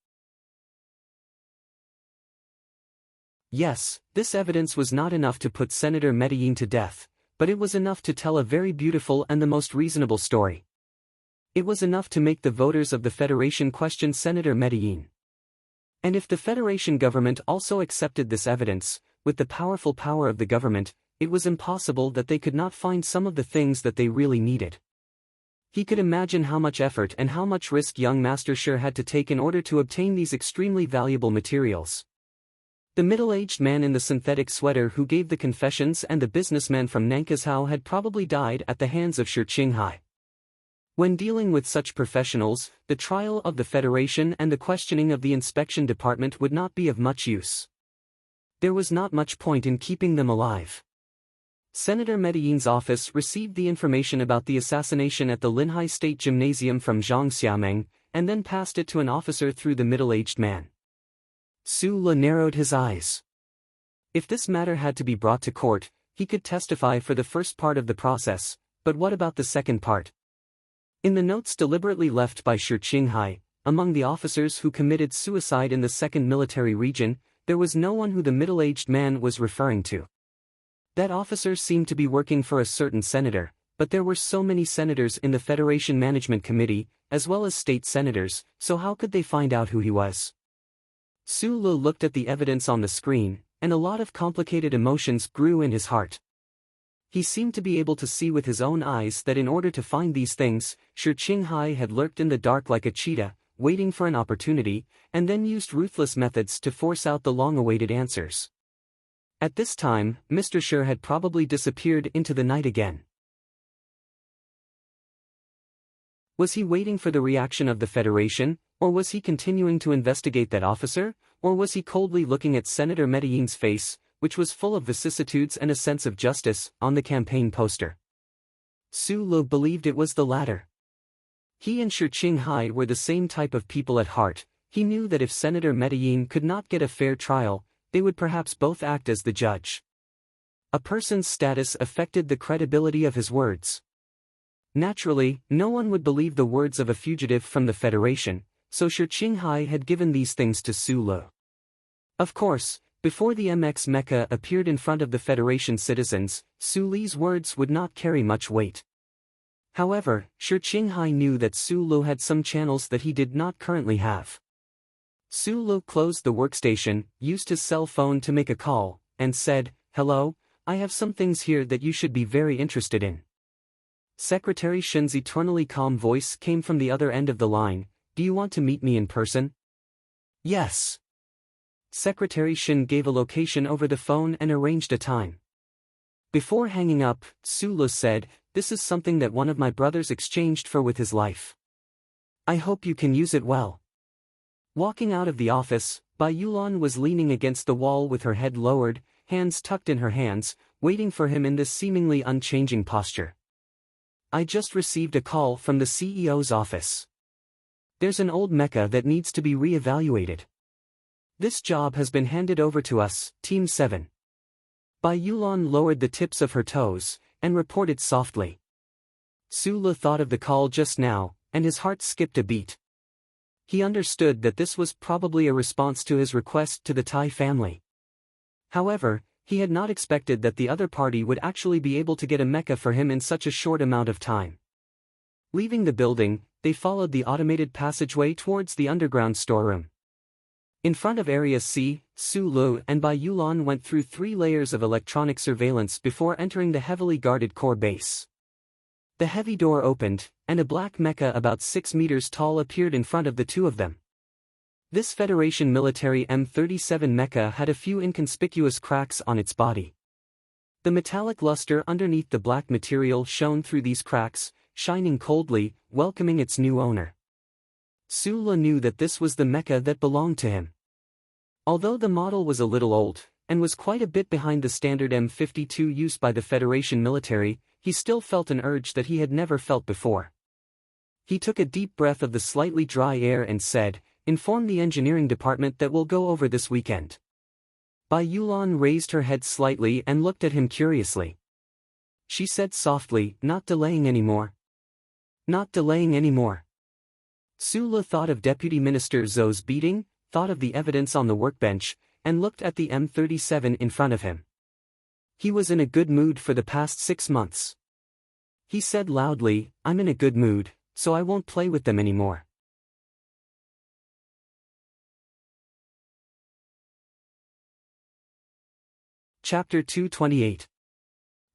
Yes, this evidence was not enough to put Senator Medellin to death, but it was enough to tell a very beautiful and the most reasonable story. It was enough to make the voters of the Federation question Senator Medellin. And if the Federation government also accepted this evidence, with the powerful power of the government, it was impossible that they could not find some of the things that they really needed. He could imagine how much effort and how much risk young Master Sher had to take in order to obtain these extremely valuable materials. The middle-aged man in the synthetic sweater who gave the confessions and the businessman from Nankazhou had probably died at the hands of Shi Qinghai. When dealing with such professionals, the trial of the Federation and the questioning of the inspection department would not be of much use. There was not much point in keeping them alive. Senator Medellin's office received the information about the assassination at the Linhai State Gymnasium from Zhang Xiaomeng, and then passed it to an officer through the middle-aged man. Su Le narrowed his eyes. If this matter had to be brought to court, he could testify for the first part of the process, but what about the second part? In the notes deliberately left by Shi Qinghai, among the officers who committed suicide in the second military region, there was no one who the middle-aged man was referring to. That officer seemed to be working for a certain senator, but there were so many senators in the Federation Management Committee, as well as state senators, so how could they find out who he was? Su Le looked at the evidence on the screen, and a lot of complicated emotions grew in his heart. He seemed to be able to see with his own eyes that in order to find these things, Shi Qinghai had lurked in the dark like a cheetah, waiting for an opportunity, and then used ruthless methods to force out the long-awaited answers. At this time, Mr. Sher had probably disappeared into the night again. Was he waiting for the reaction of the Federation, or was he continuing to investigate that officer, or was he coldly looking at Senator Medellin's face, which was full of vicissitudes and a sense of justice, on the campaign poster? Su Le believed it was the latter. He and Shi Qinghai were the same type of people at heart. He knew that if Senator Medellin could not get a fair trial, they would perhaps both act as the judge. A person's status affected the credibility of his words. Naturally, no one would believe the words of a fugitive from the Federation, so Shi Qinghai had given these things to Su Le. Of course, before the MX Mecha appeared in front of the Federation citizens, Su Le's words would not carry much weight. However, Shi Qinghai knew that Su Le had some channels that he did not currently have. Su Le closed the workstation, used his cell phone to make a call, and said, "Hello, I have some things here that you should be very interested in." Secretary Shen's eternally calm voice came from the other end of the line. "Do you want to meet me in person?" "Yes." Secretary Shen gave a location over the phone and arranged a time. Before hanging up, Su Le said, "This is something that one of my brothers exchanged for with his life. I hope you can use it well." Walking out of the office, Bai Yulan was leaning against the wall with her head lowered, hands tucked in her hands, waiting for him in this seemingly unchanging posture. "I just received a call from the CEO's office. There's an old mecha that needs to be re-evaluated. This job has been handed over to us, Team 7. Bai Yulan lowered the tips of her toes, and reported softly. Su Le thought of the call just now, and his heart skipped a beat. He understood that this was probably a response to his request to the Tai family. However, he had not expected that the other party would actually be able to get a mecha for him in such a short amount of time. Leaving the building, they followed the automated passageway towards the underground storeroom. In front of Area C, Su Lu and Bai Yulan went through 3 layers of electronic surveillance before entering the heavily guarded core base. The heavy door opened, and a black mecha about 6 meters tall appeared in front of the two of them. This Federation military M37 mecha had a few inconspicuous cracks on its body. The metallic luster underneath the black material shone through these cracks, shining coldly, welcoming its new owner. Su Lu knew that this was the mecha that belonged to him. Although the model was a little old, and was quite a bit behind the standard M52 used by the Federation military, he still felt an urge that he had never felt before. He took a deep breath of the slightly dry air and said, "Inform the engineering department that we'll go over this weekend." Bai Yulan raised her head slightly and looked at him curiously. She said softly, "Not delaying anymore. Not delaying anymore." Su Lu thought of Deputy Minister Zhou's beating, thought of the evidence on the workbench, and looked at the M37 in front of him. He was in a good mood for the past 6 months. He said loudly, "I'm in a good mood, so I won't play with them anymore." Chapter 228.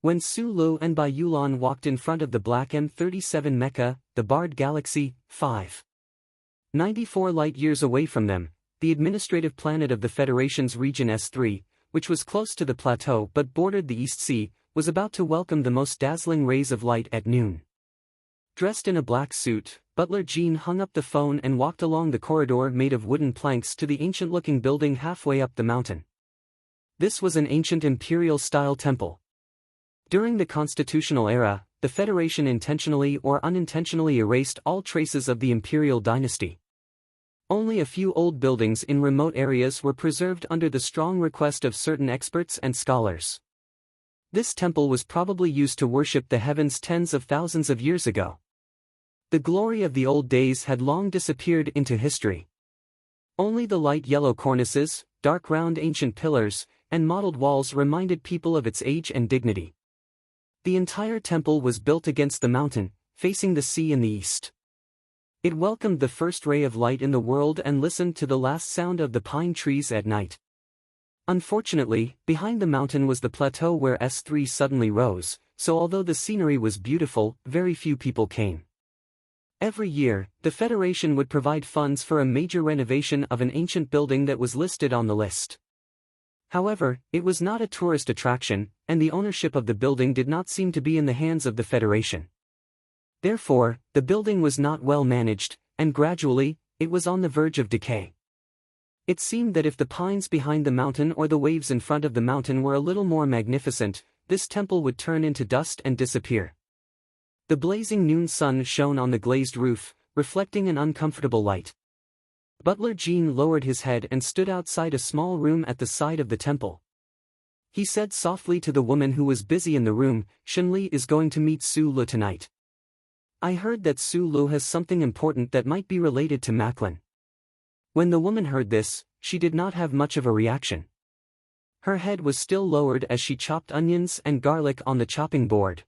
When Su Lu and Bai Yulan walked in front of the black M37 mecha, the barred galaxy, 594 light-years away from them, the administrative planet of the Federation's region S3, which was close to the plateau but bordered the East Sea, was about to welcome the most dazzling rays of light at noon. Dressed in a black suit, Butler Jean hung up the phone and walked along the corridor made of wooden planks to the ancient-looking building halfway up the mountain. This was an ancient imperial-style temple. During the constitutional era, the Federation intentionally or unintentionally erased all traces of the imperial dynasty. Only a few old buildings in remote areas were preserved under the strong request of certain experts and scholars. This temple was probably used to worship the heavens tens of thousands of years ago. The glory of the old days had long disappeared into history. Only the light yellow cornices, dark round ancient pillars, and mottled walls reminded people of its age and dignity. The entire temple was built against the mountain, facing the sea in the east. It welcomed the first ray of light in the world and listened to the last sound of the pine trees at night. Unfortunately, behind the mountain was the plateau where S3 suddenly rose, so although the scenery was beautiful, very few people came. Every year, the Federation would provide funds for a major renovation of an ancient building that was listed on the list. However, it was not a tourist attraction, and the ownership of the building did not seem to be in the hands of the Federation. Therefore, the building was not well managed, and gradually, it was on the verge of decay. It seemed that if the pines behind the mountain or the waves in front of the mountain were a little more magnificent, this temple would turn into dust and disappear. The blazing noon sun shone on the glazed roof, reflecting an uncomfortable light. Butler Jean lowered his head and stood outside a small room at the side of the temple. He said softly to the woman who was busy in the room, "Shenli is going to meet Su Lu tonight. I heard that Su Lu has something important that might be related to Macklin." When the woman heard this, she did not have much of a reaction. Her head was still lowered as she chopped onions and garlic on the chopping board.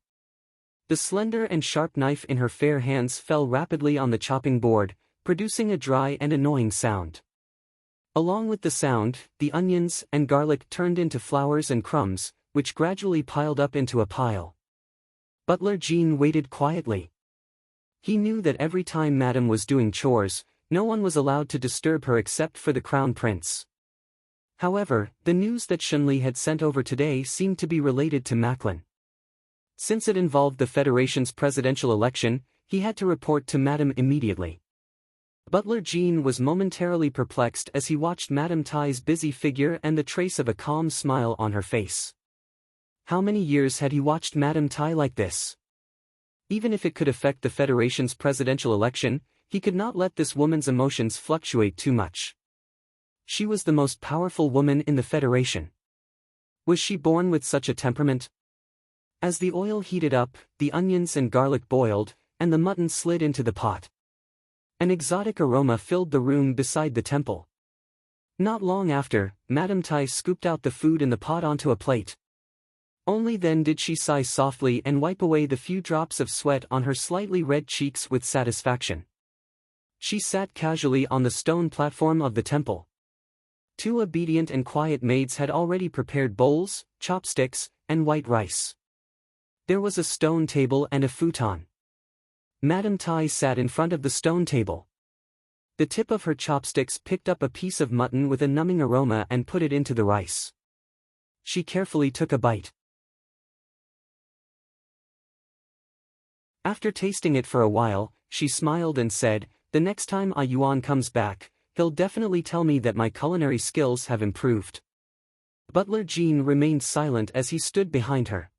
The slender and sharp knife in her fair hands fell rapidly on the chopping board, producing a dry and annoying sound. Along with the sound, the onions and garlic turned into flowers and crumbs, which gradually piled up into a pile. Butler Jean waited quietly. He knew that every time Madame was doing chores, no one was allowed to disturb her except for the Crown Prince. However, the news that Shenli had sent over today seemed to be related to Macklin. Since it involved the Federation's presidential election, he had to report to Madame immediately. Butler Jean was momentarily perplexed as he watched Madame Tai's busy figure and the trace of a calm smile on her face. How many years had he watched Madame Tai like this? Even if it could affect the Federation's presidential election, he could not let this woman's emotions fluctuate too much. She was the most powerful woman in the Federation. Was she born with such a temperament? As the oil heated up, the onions and garlic boiled, and the mutton slid into the pot. An exotic aroma filled the room beside the temple. Not long after, Madame Tai scooped out the food in the pot onto a plate. Only then did she sigh softly and wipe away the few drops of sweat on her slightly red cheeks with satisfaction. She sat casually on the stone platform of the temple. Two obedient and quiet maids had already prepared bowls, chopsticks, and white rice. There was a stone table and a futon. Madame Tai sat in front of the stone table. The tip of her chopsticks picked up a piece of mutton with a numbing aroma and put it into the rice. She carefully took a bite. After tasting it for a while, she smiled and said, "The next time Ah Yuan comes back, he'll definitely tell me that my culinary skills have improved." Butler Jean remained silent as he stood behind her.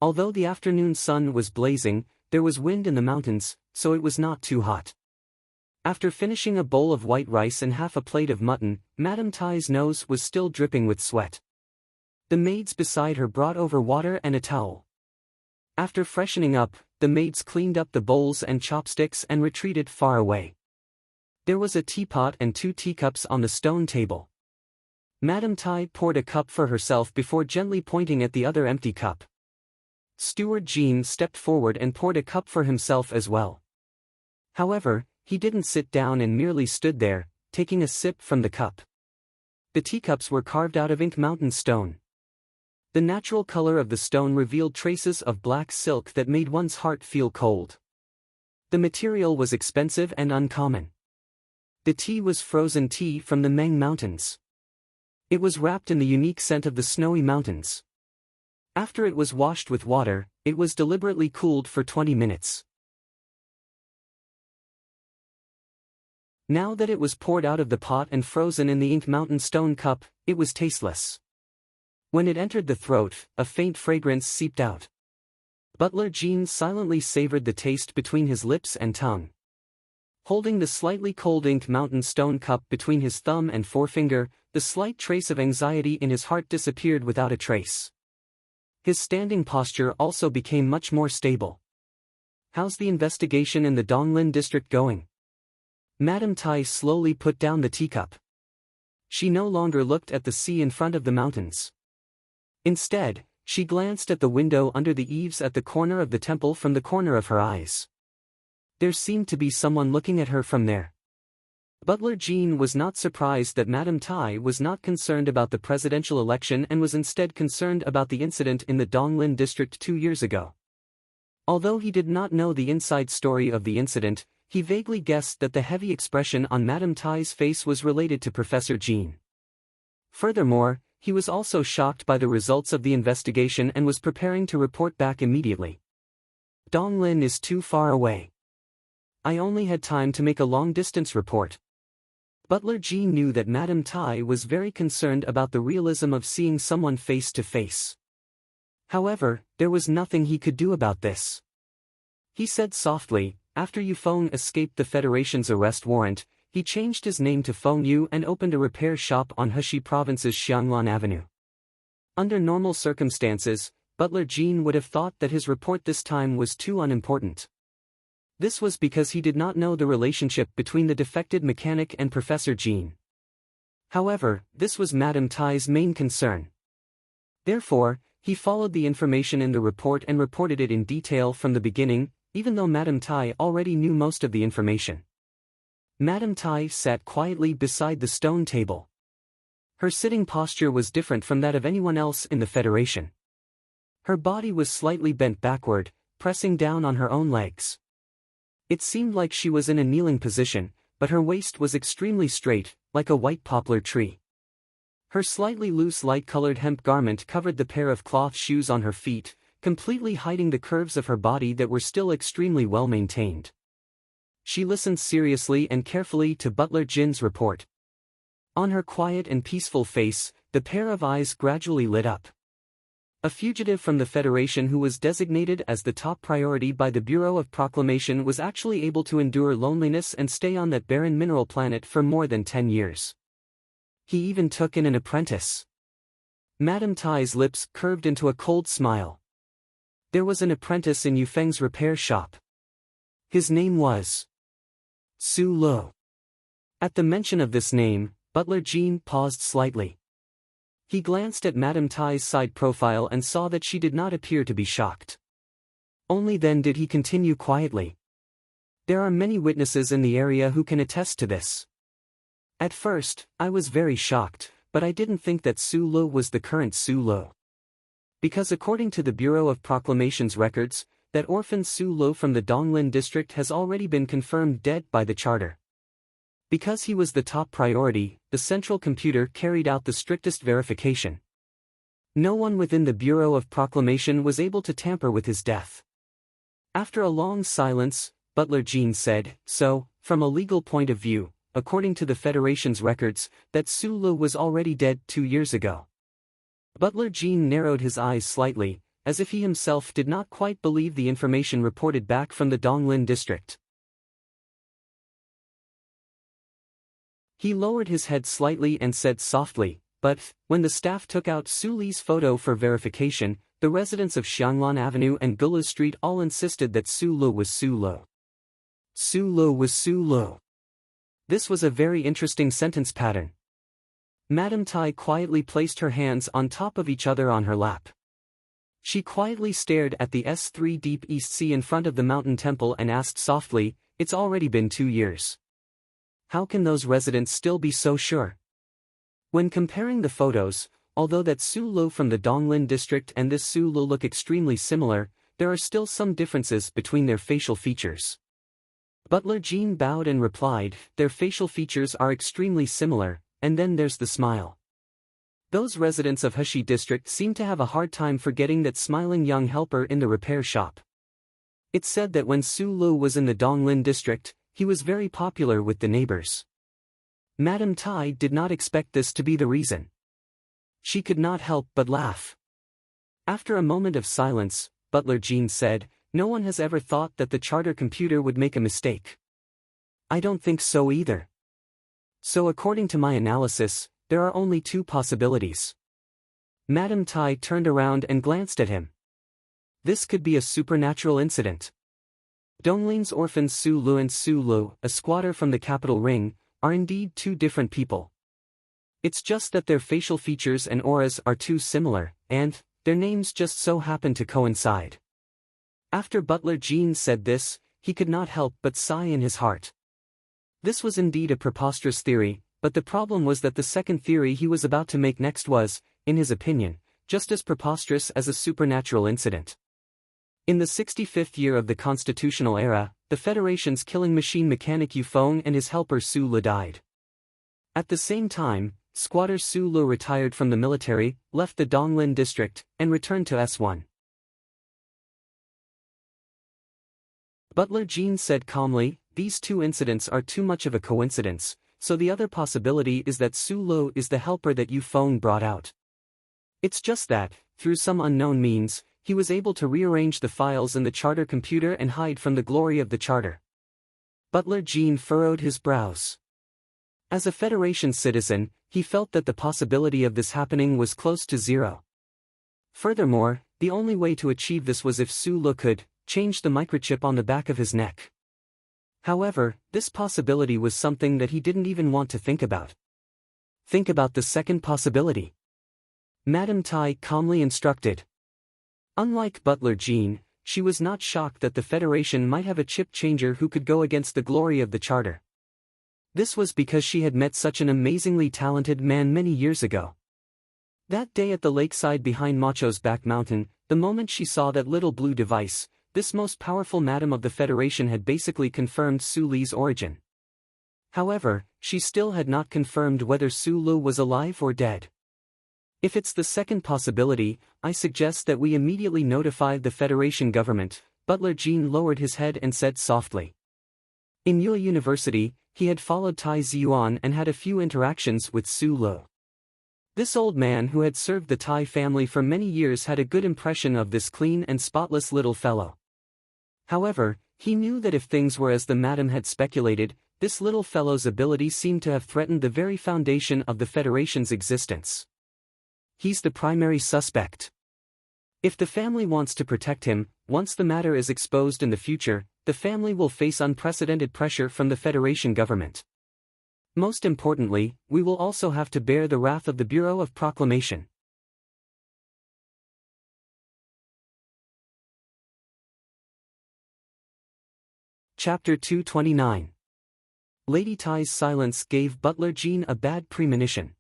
Although the afternoon sun was blazing, there was wind in the mountains, so it was not too hot. After finishing a bowl of white rice and half a plate of mutton, Madame Tai's nose was still dripping with sweat. The maids beside her brought over water and a towel. After freshening up, the maids cleaned up the bowls and chopsticks and retreated far away. There was a teapot and 2 teacups on the stone table. Madame Tai poured a cup for herself before gently pointing at the other empty cup. Steward Jean stepped forward and poured a cup for himself as well. However, he didn't sit down and merely stood there, taking a sip from the cup. The teacups were carved out of Ink Mountain stone. The natural color of the stone revealed traces of black silk that made one's heart feel cold. The material was expensive and uncommon. The tea was frozen tea from the Meng Mountains. It was wrapped in the unique scent of the snowy mountains. After it was washed with water, it was deliberately cooled for 20 minutes. Now that it was poured out of the pot and frozen in the Ink Mountain stone cup, it was tasteless. When it entered the throat, a faint fragrance seeped out. Butler Jean silently savored the taste between his lips and tongue. Holding the slightly cold Ink Mountain stone cup between his thumb and forefinger, the slight trace of anxiety in his heart disappeared without a trace. His standing posture also became much more stable. "How's the investigation in the Donglin district going?" Madame Tai slowly put down the teacup. She no longer looked at the sea in front of the mountains. Instead, she glanced at the window under the eaves at the corner of the temple from the corner of her eyes. There seemed to be someone looking at her from there. Butler Jean was not surprised that Madame Tai was not concerned about the presidential election and was instead concerned about the incident in the Donglin district 2 years ago. Although he did not know the inside story of the incident, he vaguely guessed that the heavy expression on Madame Tai's face was related to Professor Jean. Furthermore, he was also shocked by the results of the investigation and was preparing to report back immediately. "Donglin is too far away. I only had time to make a long-distance report." Butler Jean knew that Madame Tai was very concerned about the realism of seeing someone face to face. However, there was nothing he could do about this. He said softly, "After Yufeng escaped the Federation's arrest warrant, he changed his name to Feng Yu and opened a repair shop on Heshi Province's Xianglan Avenue." Under normal circumstances, Butler Jean would have thought that his report this time was too unimportant. This was because he did not know the relationship between the defected mechanic and Professor Jean. However, this was Madame Tai's main concern. Therefore, he followed the information in the report and reported it in detail from the beginning, even though Madame Tai already knew most of the information. Madame Tai sat quietly beside the stone table. Her sitting posture was different from that of anyone else in the Federation. Her body was slightly bent backward, pressing down on her own legs. It seemed like she was in a kneeling position, but her waist was extremely straight, like a white poplar tree. Her slightly loose light-colored hemp garment covered the pair of cloth shoes on her feet, completely hiding the curves of her body that were still extremely well maintained. She listened seriously and carefully to Butler Jin's report. On her quiet and peaceful face, the pair of eyes gradually lit up. A fugitive from the Federation who was designated as the top priority by the Bureau of Proclamation was actually able to endure loneliness and stay on that barren mineral planet for more than 10 years. He even took in an apprentice. Madame Tai's lips curved into a cold smile. There was an apprentice in Yufeng's repair shop. His name was Su Lo. At the mention of this name, Butler Jean paused slightly. He glanced at Madame Tai's side profile and saw that she did not appear to be shocked. Only then did he continue quietly. There are many witnesses in the area who can attest to this. At first, I was very shocked, but I didn't think that Su Lo was the current Su Lo. Because according to the Bureau of Proclamations records, that orphan Su Lo from the Donglin district has already been confirmed dead by the charter. Because he was the top priority, the central computer carried out the strictest verification. No one within the Bureau of Proclamation was able to tamper with his death. After a long silence, Butler Jean said, "So, from a legal point of view, according to the Federation's records, that Su Lo was already dead 2 years ago." Butler Jean narrowed his eyes slightly, as if he himself did not quite believe the information reported back from the Donglin district. He lowered his head slightly and said softly, "But, when the staff took out Su Li's photo for verification, the residents of Xianglan Avenue and Gula Street all insisted that Su Lo was Su Lo. Su Lo was Su Lo." This was a very interesting sentence pattern. Madame Tai quietly placed her hands on top of each other on her lap. She quietly stared at the S3 Deep East Sea in front of the mountain temple and asked softly, "It's already been 2 years. How can those residents still be so sure?" When comparing the photos, although that Su Lo from the Donglin district and this Su Lo look extremely similar, there are still some differences between their facial features. Butler Jean bowed and replied, "Their facial features are extremely similar, and then there's the smile. Those residents of Heshi district seem to have a hard time forgetting that smiling young helper in the repair shop. It's said that when Su Lo was in the Donglin district, he was very popular with the neighbors." Madame Tai did not expect this to be the reason. She could not help but laugh. After a moment of silence, Butler Jean said, "No one has ever thought that the charter computer would make a mistake." "I don't think so either. So according to my analysis, there are only 2 possibilities." Madame Tai turned around and glanced at him. This could be a supernatural incident. Donglin's orphans Su Lu and Su Lu, a squatter from the capital ring, are indeed 2 different people. It's just that their facial features and auras are too similar, and their names just so happen to coincide. After Butler Jean said this, he could not help but sigh in his heart. This was indeed a preposterous theory, but the problem was that the second theory he was about to make next was, in his opinion, just as preposterous as a supernatural incident. In the 65th year of the constitutional era, the Federation's killing machine mechanic Yu Feng and his helper Su Le died. At the same time, squatter Su Le retired from the military, left the Donglin district, and returned to S1. Butler Jean said calmly, "These 2 incidents are too much of a coincidence, so the other possibility is that Su Lo is the helper that Yu Feng brought out. It's just that, through some unknown means, he was able to rearrange the files in the charter computer and hide from the glory of the charter." Butler Jean furrowed his brows. As a Federation citizen, he felt that the possibility of this happening was close to 0. Furthermore, the only way to achieve this was if Su Lo could change the microchip on the back of his neck. However, this possibility was something that he didn't even want to think about. "Think about the second possibility," Madame Tai calmly instructed. Unlike Butler Jean, she was not shocked that the Federation might have a chip changer who could go against the glory of the charter. This was because she had met such an amazingly talented man many years ago. That day at the lakeside behind Macho's back mountain, the moment she saw that little blue device, this most powerful madam of the Federation had basically confirmed Su Li's origin. However, she still had not confirmed whether Su Lu was alive or dead. If it's the second possibility, I suggest that we immediately notify the Federation government. Butler Jean lowered his head and said softly. In Yue University, he had followed Tai Ziyuan and had a few interactions with Su Lu. This old man who had served the Tai family for many years had a good impression of this clean and spotless little fellow. However, he knew that if things were as the madam had speculated, this little fellow's ability seemed to have threatened the very foundation of the Federation's existence. He's the primary suspect. If the family wants to protect him, once the matter is exposed in the future, the family will face unprecedented pressure from the Federation government. Most importantly, we will also have to bear the wrath of the Bureau of Proclamation. Chapter 229. Lady Ty's silence gave Butler Jean a bad premonition.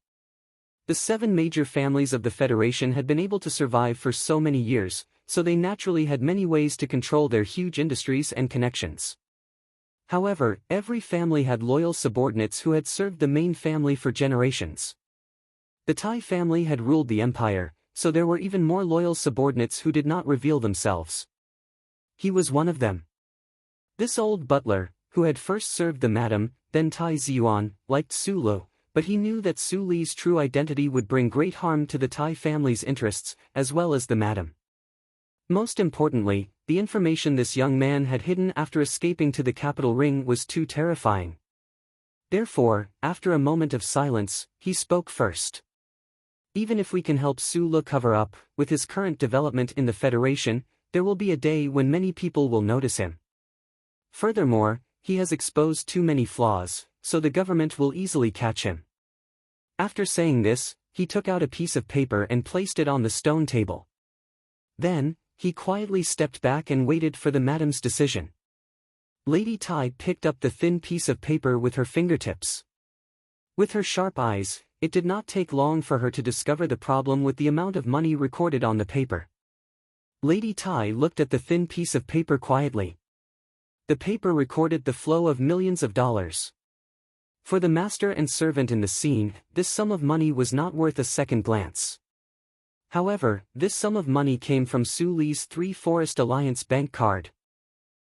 The 7 major families of the Federation had been able to survive for so many years, so they naturally had many ways to control their huge industries and connections. However, every family had loyal subordinates who had served the main family for generations. The Ty family had ruled the empire, so there were even more loyal subordinates who did not reveal themselves. He was one of them. This old butler, who had first served the madam, then Tai Ziyuan, liked Su Lo, but he knew that Su Li's true identity would bring great harm to the Tai family's interests, as well as the madam. Most importantly, the information this young man had hidden after escaping to the capital ring was too terrifying. Therefore, after a moment of silence, he spoke first. Even if we can help Su Lo cover up, with his current development in the Federation, there will be a day when many people will notice him. Furthermore, he has exposed too many flaws, so the government will easily catch him. After saying this, he took out a piece of paper and placed it on the stone table. Then, he quietly stepped back and waited for the madam's decision. Lady Tai picked up the thin piece of paper with her fingertips. With her sharp eyes, it did not take long for her to discover the problem with the amount of money recorded on the paper. Lady Tai looked at the thin piece of paper quietly. The paper recorded the flow of millions of dollars. For the master and servant in the scene, this sum of money was not worth a second glance. However, this sum of money came from Su Li's 3 Forest Alliance bank card.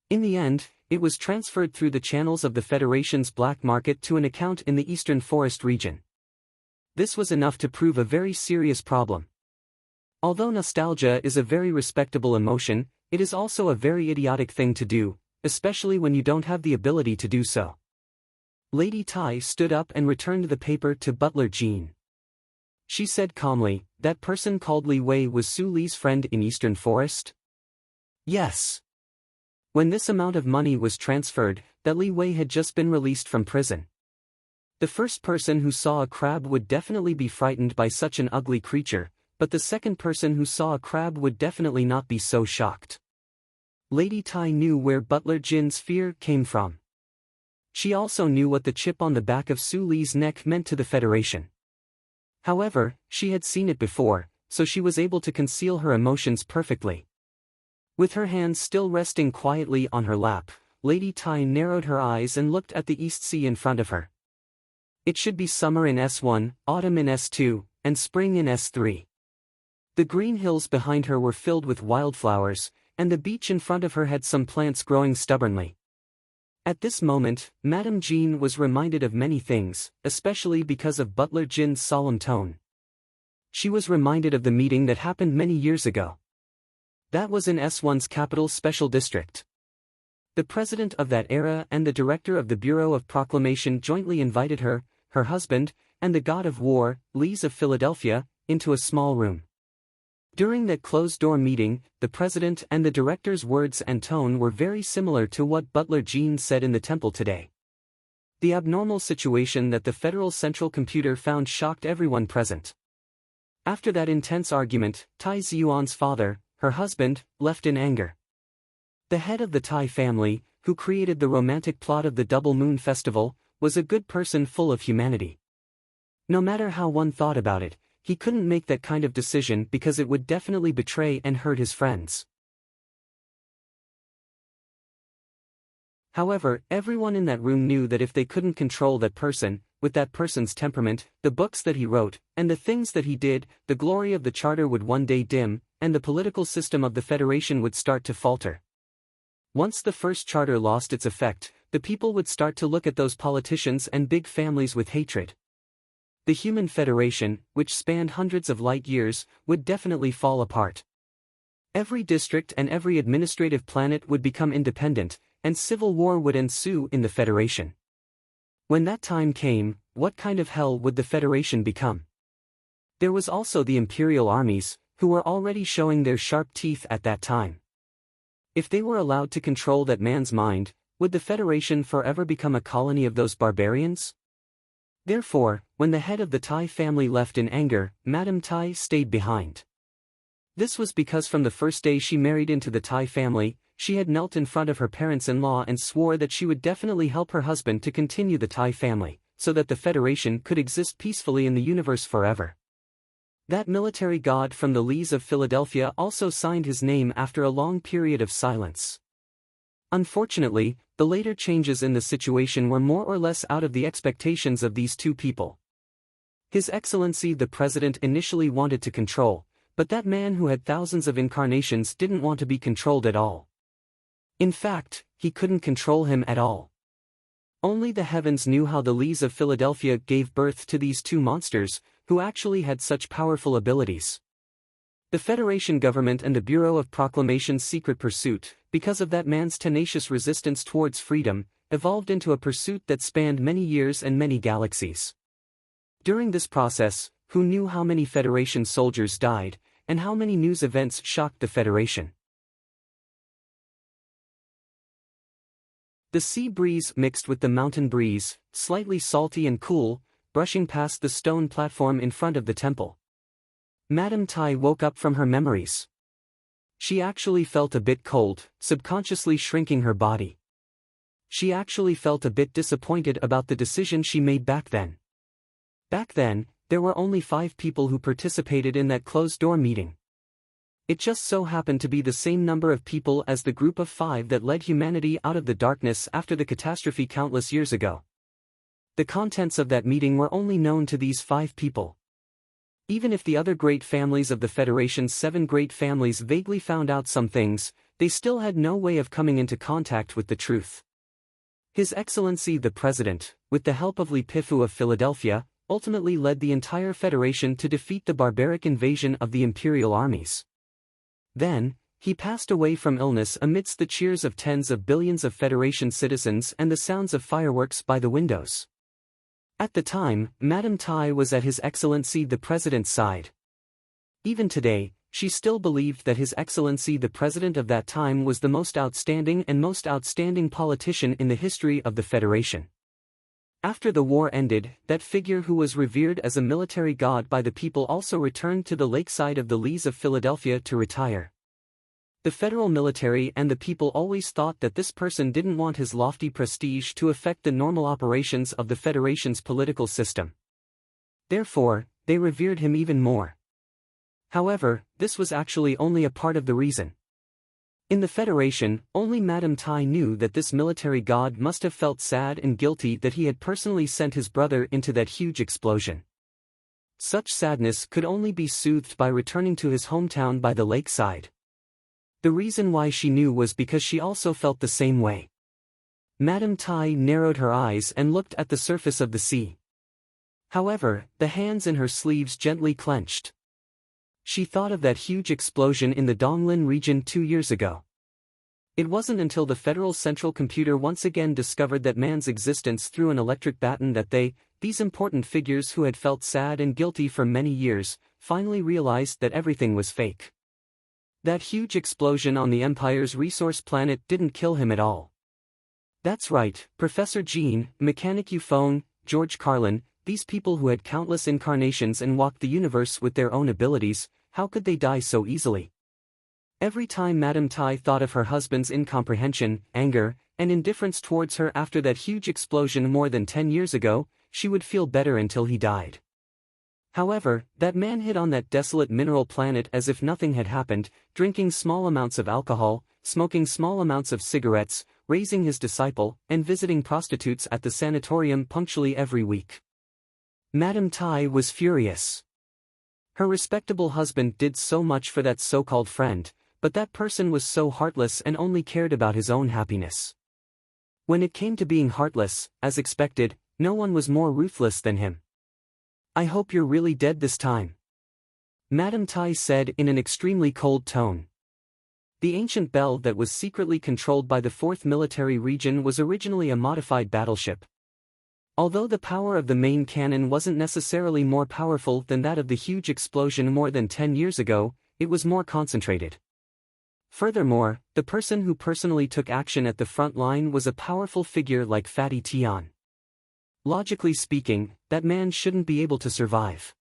In the end, it was transferred through the channels of the Federation's black market to an account in the Eastern Forest region. This was enough to prove a very serious problem. Although nostalgia is a very respectable emotion, it is also a very idiotic thing to do, especially when you don't have the ability to do so. Lady Tai stood up and returned the paper to Butler Jean. She said calmly, "That person called Li Wei was Su Li's friend in Eastern Forest?" "Yes." When this amount of money was transferred, that Li Wei had just been released from prison. The first person who saw a crab would definitely be frightened by such an ugly creature, but the second person who saw a crab would definitely not be so shocked. Lady Tai knew where Butler Jin's fear came from. She also knew what the chip on the back of Su Li's neck meant to the Federation. However, she had seen it before, so she was able to conceal her emotions perfectly. With her hands still resting quietly on her lap, Lady Tai narrowed her eyes and looked at the East Sea in front of her. It should be summer in S1, autumn in S2, and spring in S3. The green hills behind her were filled with wildflowers, and the beach in front of her had some plants growing stubbornly. At this moment, Madame Jean was reminded of many things, especially because of Butler Jin's solemn tone. She was reminded of the meeting that happened many years ago. That was in S1's capital special district. The president of that era and the director of the Bureau of Proclamation jointly invited her, her husband, and the god of war, Lees of Philadelphia, into a small room. During that closed-door meeting, the president and the director's words and tone were very similar to what Butler Jean said in the temple today. The abnormal situation that the Federal Central Computer found shocked everyone present. After that intense argument, Tai Ziyuan's father, her husband, left in anger. The head of the Tai family, who created the romantic plot of the Double Moon Festival, was a good person full of humanity. No matter how one thought about it, he couldn't make that kind of decision because it would definitely betray and hurt his friends. However, everyone in that room knew that if they couldn't control that person, with that person's temperament, the books that he wrote, and the things that he did, the glory of the charter would one day dim, and the political system of the Federation would start to falter. Once the first charter lost its effect, the people would start to look at those politicians and big families with hatred. The human federation, which spanned hundreds of light years, would definitely fall apart. Every district and every administrative planet would become independent, and civil war would ensue in the Federation. When that time came, what kind of hell would the Federation become? There was also the imperial armies, who were already showing their sharp teeth at that time. If they were allowed to control that man's mind, would the Federation forever become a colony of those barbarians? Therefore, when the head of the Tai family left in anger, Madame Tai stayed behind. This was because from the first day she married into the Tai family, she had knelt in front of her parents-in-law and swore that she would definitely help her husband to continue the Tai family, so that the Federation could exist peacefully in the universe forever. That military god from the Lees of Philadelphia also signed his name after a long period of silence. Unfortunately, the later changes in the situation were more or less out of the expectations of these two people. His Excellency the President initially wanted to control, but that man who had thousands of incarnations didn't want to be controlled at all. In fact, he couldn't control him at all. Only the heavens knew how the Lees of Philadelphia gave birth to these two monsters, who actually had such powerful abilities. The Federation government and the Bureau of Proclamation's secret pursuit, because of that man's tenacious resistance towards freedom, evolved into a pursuit that spanned many years and many galaxies. During this process, who knew how many Federation soldiers died, and how many news events shocked the Federation? The sea breeze mixed with the mountain breeze, slightly salty and cool, brushing past the stone platform in front of the temple. Madame Tai woke up from her memories. She actually felt a bit cold, subconsciously shrinking her body. She actually felt a bit disappointed about the decision she made back then. Back then, there were only 5 people who participated in that closed-door meeting. It just so happened to be the same number of people as the group of 5 that led humanity out of the darkness after the catastrophe countless years ago. The contents of that meeting were only known to these 5 people. Even if the other great families of the Federation's 7 great families vaguely found out some things, they still had no way of coming into contact with the truth. His Excellency the President, with the help of Li Pifu of Philadelphia, ultimately led the entire Federation to defeat the barbaric invasion of the Imperial armies. Then, he passed away from illness amidst the cheers of tens of billions of Federation citizens and the sounds of fireworks by the windows. At the time, Madame Tai was at His Excellency the President's side. Even today, she still believed that His Excellency the President of that time was the most outstanding politician in the history of the Federation. After the war ended, that figure who was revered as a military god by the people also returned to the lakeside of the Lees of Philadelphia to retire. The federal military and the people always thought that this person didn't want his lofty prestige to affect the normal operations of the Federation's political system. Therefore, they revered him even more. However, this was actually only a part of the reason. In the Federation, only Madame Tai knew that this military god must have felt sad and guilty that he had personally sent his brother into that huge explosion. Such sadness could only be soothed by returning to his hometown by the lakeside. The reason why she knew was because she also felt the same way. Madame Tai narrowed her eyes and looked at the surface of the sea. However, the hands in her sleeves gently clenched. She thought of that huge explosion in the Donglin region 2 years ago. It wasn't until the Federal Central Computer once again discovered that man's existence through an electric baton that these important figures who had felt sad and guilty for many years, finally realized that everything was fake. That huge explosion on the Empire's resource planet didn't kill him at all. That's right, Professor Jean, Mechanic Euphone, George Carlin, these people who had countless incarnations and walked the universe with their own abilities, how could they die so easily? Every time Madame Tai thought of her husband's incomprehension, anger, and indifference towards her after that huge explosion more than 10 years ago, she would feel better until he died. However, that man hid on that desolate mineral planet as if nothing had happened, drinking small amounts of alcohol, smoking small amounts of cigarettes, raising his disciple, and visiting prostitutes at the sanatorium punctually every week. Madame Tai was furious. Her respectable husband did so much for that so-called friend, but that person was so heartless and only cared about his own happiness. When it came to being heartless, as expected, no one was more ruthless than him. "I hope you're really dead this time," Madame Tai said in an extremely cold tone. The ancient bell that was secretly controlled by the 4th Military Region was originally a modified battleship. Although the power of the main cannon wasn't necessarily more powerful than that of the huge explosion more than 10 years ago, it was more concentrated. Furthermore, the person who personally took action at the front line was a powerful figure like Fatty Tian. Logically speaking, that man shouldn't be able to survive.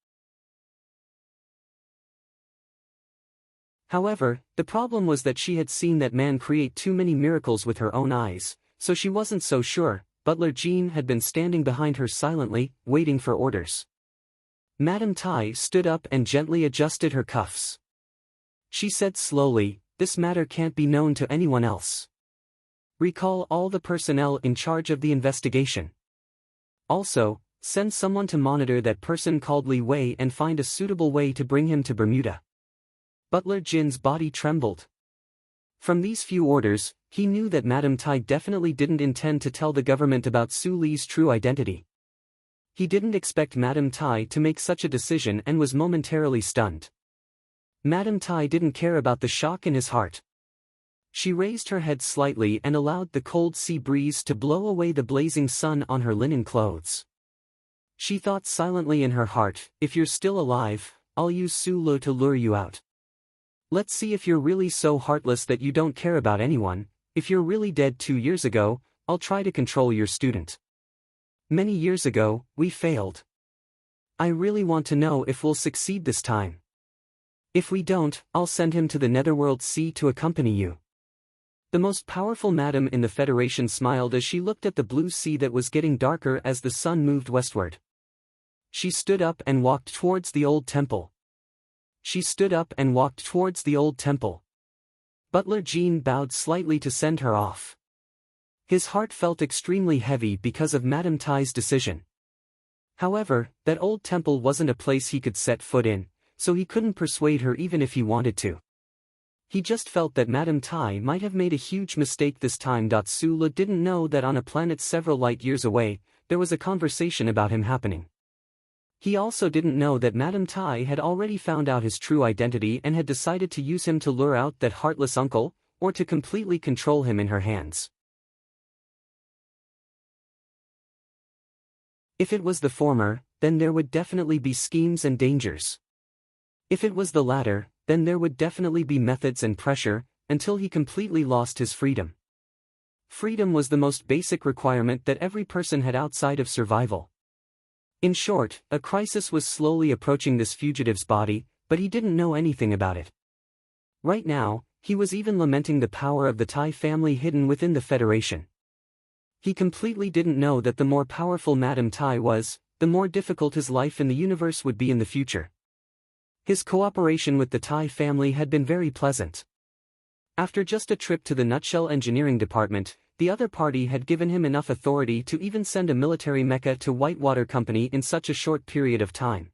However, the problem was that she had seen that man create too many miracles with her own eyes, so she wasn't so sure. Butler Jean had been standing behind her silently, waiting for orders. Madame Tai stood up and gently adjusted her cuffs. She said slowly, "This matter can't be known to anyone else. Recall all the personnel in charge of the investigation. Also, send someone to monitor that person called Li Wei and find a suitable way to bring him to Bermuda." Butler Jin's body trembled. From these few orders, he knew that Madame Tai definitely didn't intend to tell the government about Su Li's true identity. He didn't expect Madame Tai to make such a decision and was momentarily stunned. Madame Tai didn't care about the shock in his heart. She raised her head slightly and allowed the cold sea breeze to blow away the blazing sun on her linen clothes. She thought silently in her heart, "If you're still alive, I'll use Su Li to lure you out. Let's see if you're really so heartless that you don't care about anyone. If you're really dead 2 years ago, I'll try to control your student. Many years ago, we failed. I really want to know if we'll succeed this time. If we don't, I'll send him to the Netherworld Sea to accompany you." The most powerful madam in the Federation smiled as she looked at the blue sea that was getting darker as the sun moved westward. She stood up and walked towards the old temple. Butler Jean bowed slightly to send her off. His heart felt extremely heavy because of Madame Tai's decision. However, that old temple wasn't a place he could set foot in, so he couldn't persuade her even if he wanted to. He just felt that Madame Tai might have made a huge mistake this time. Su Li didn't know that on a planet several light years away, there was a conversation about him happening. He also didn't know that Madame Tai had already found out his true identity and had decided to use him to lure out that heartless uncle, or to completely control him in her hands. If it was the former, then there would definitely be schemes and dangers. If it was the latter, then there would definitely be methods and pressure, until he completely lost his freedom. Freedom was the most basic requirement that every person had outside of survival. In short, a crisis was slowly approaching this fugitive's body, but he didn't know anything about it. Right now, he was even lamenting the power of the Tai family hidden within the Federation. He completely didn't know that the more powerful Madame Tai was, the more difficult his life in the universe would be in the future. His cooperation with the Tai family had been very pleasant. After just a trip to the Nutshell Engineering Department, the other party had given him enough authority to even send a military mecha to Whitewater Company in such a short period of time.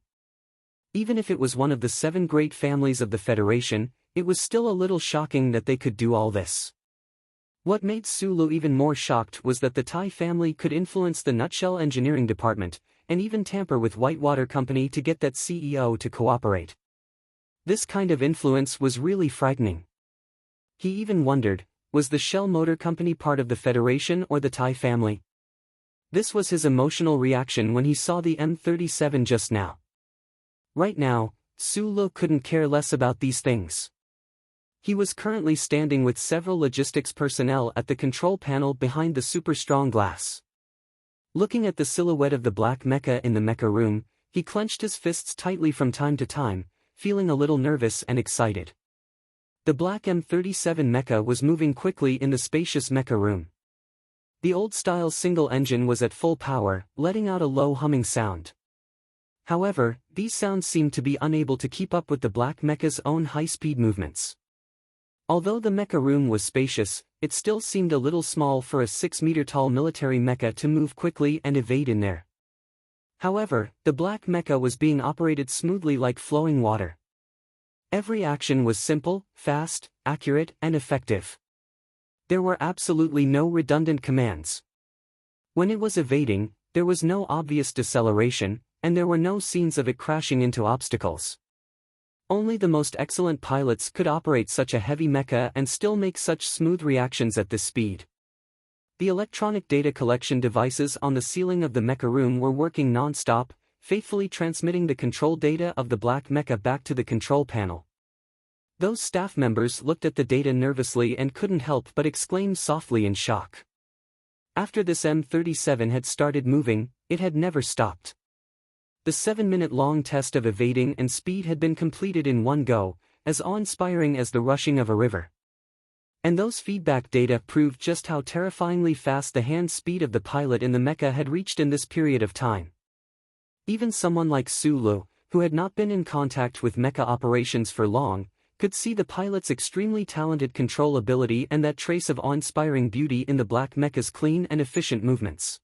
Even if it was one of the 7 great families of the Federation, it was still a little shocking that they could do all this. What made Su Li even more shocked was that the Tai family could influence the Nutshell Engineering Department, and even tamper with Whitewater Company to get that CEO to cooperate. This kind of influence was really frightening. He even wondered, was the Shell Motor Company part of the Federation or the Tai family? This was his emotional reaction when he saw the M37 just now. Right now, Su Li couldn't care less about these things. He was currently standing with several logistics personnel at the control panel behind the super strong glass. Looking at the silhouette of the black mecha in the mecha room, he clenched his fists tightly from time to time, feeling a little nervous and excited. The black M37 mecha was moving quickly in the spacious mecha room. The old-style single engine was at full power, letting out a low humming sound. However, these sounds seemed to be unable to keep up with the black mecha's own high-speed movements. Although the mecha room was spacious, it still seemed a little small for a 6-meter-tall military mecha to move quickly and evade in there. However, the black mecha was being operated smoothly like flowing water. Every action was simple, fast, accurate, and effective. There were absolutely no redundant commands. When it was evading, there was no obvious deceleration, and there were no scenes of it crashing into obstacles. Only the most excellent pilots could operate such a heavy mecha and still make such smooth reactions at this speed. The electronic data collection devices on the ceiling of the mecha room were working non-stop, faithfully transmitting the control data of the black mecha back to the control panel. Those staff members looked at the data nervously and couldn't help but exclaim softly in shock. After this M37 had started moving, it had never stopped. The 7-minute-long test of evading and speed had been completed in one go, as awe-inspiring as the rushing of a river. And those feedback data proved just how terrifyingly fast the hand speed of the pilot in the mecha had reached in this period of time. Even someone like Sulu, who had not been in contact with mecha operations for long, could see the pilot's extremely talented control ability and that trace of awe-inspiring beauty in the black mecha's clean and efficient movements.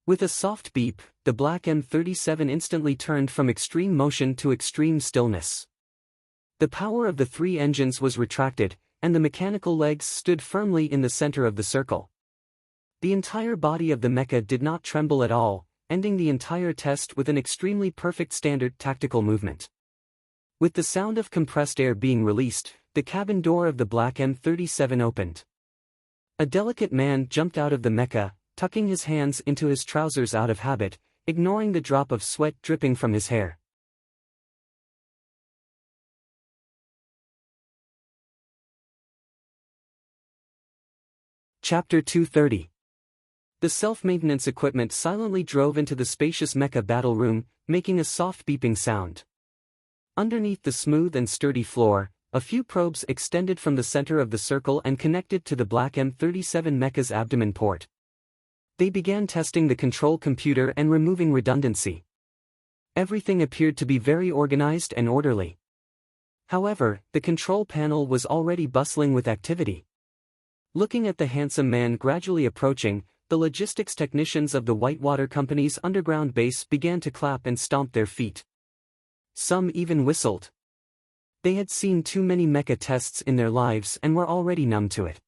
With a soft beep, the black M37 instantly turned from extreme motion to extreme stillness. The power of the 3 engines was retracted, and the mechanical legs stood firmly in the center of the circle. The entire body of the mecha did not tremble at all, ending the entire test with an extremely perfect standard tactical movement. With the sound of compressed air being released, the cabin door of the black M37 opened. A delicate man jumped out of the mecha, tucking his hands into his trousers out of habit, ignoring the drop of sweat dripping from his hair. Chapter 230. The self-maintenance equipment silently drove into the spacious mecha battle room, making a soft beeping sound. Underneath the smooth and sturdy floor, a few probes extended from the center of the circle and connected to the black M37 mecha's abdomen port. They began testing the control computer and removing redundancy. Everything appeared to be very organized and orderly. However, the control panel was already bustling with activity. Looking at the handsome man gradually approaching, the logistics technicians of the Whitewater Company's underground base began to clap and stomp their feet. Some even whistled. They had seen too many mecha tests in their lives and were already numb to it.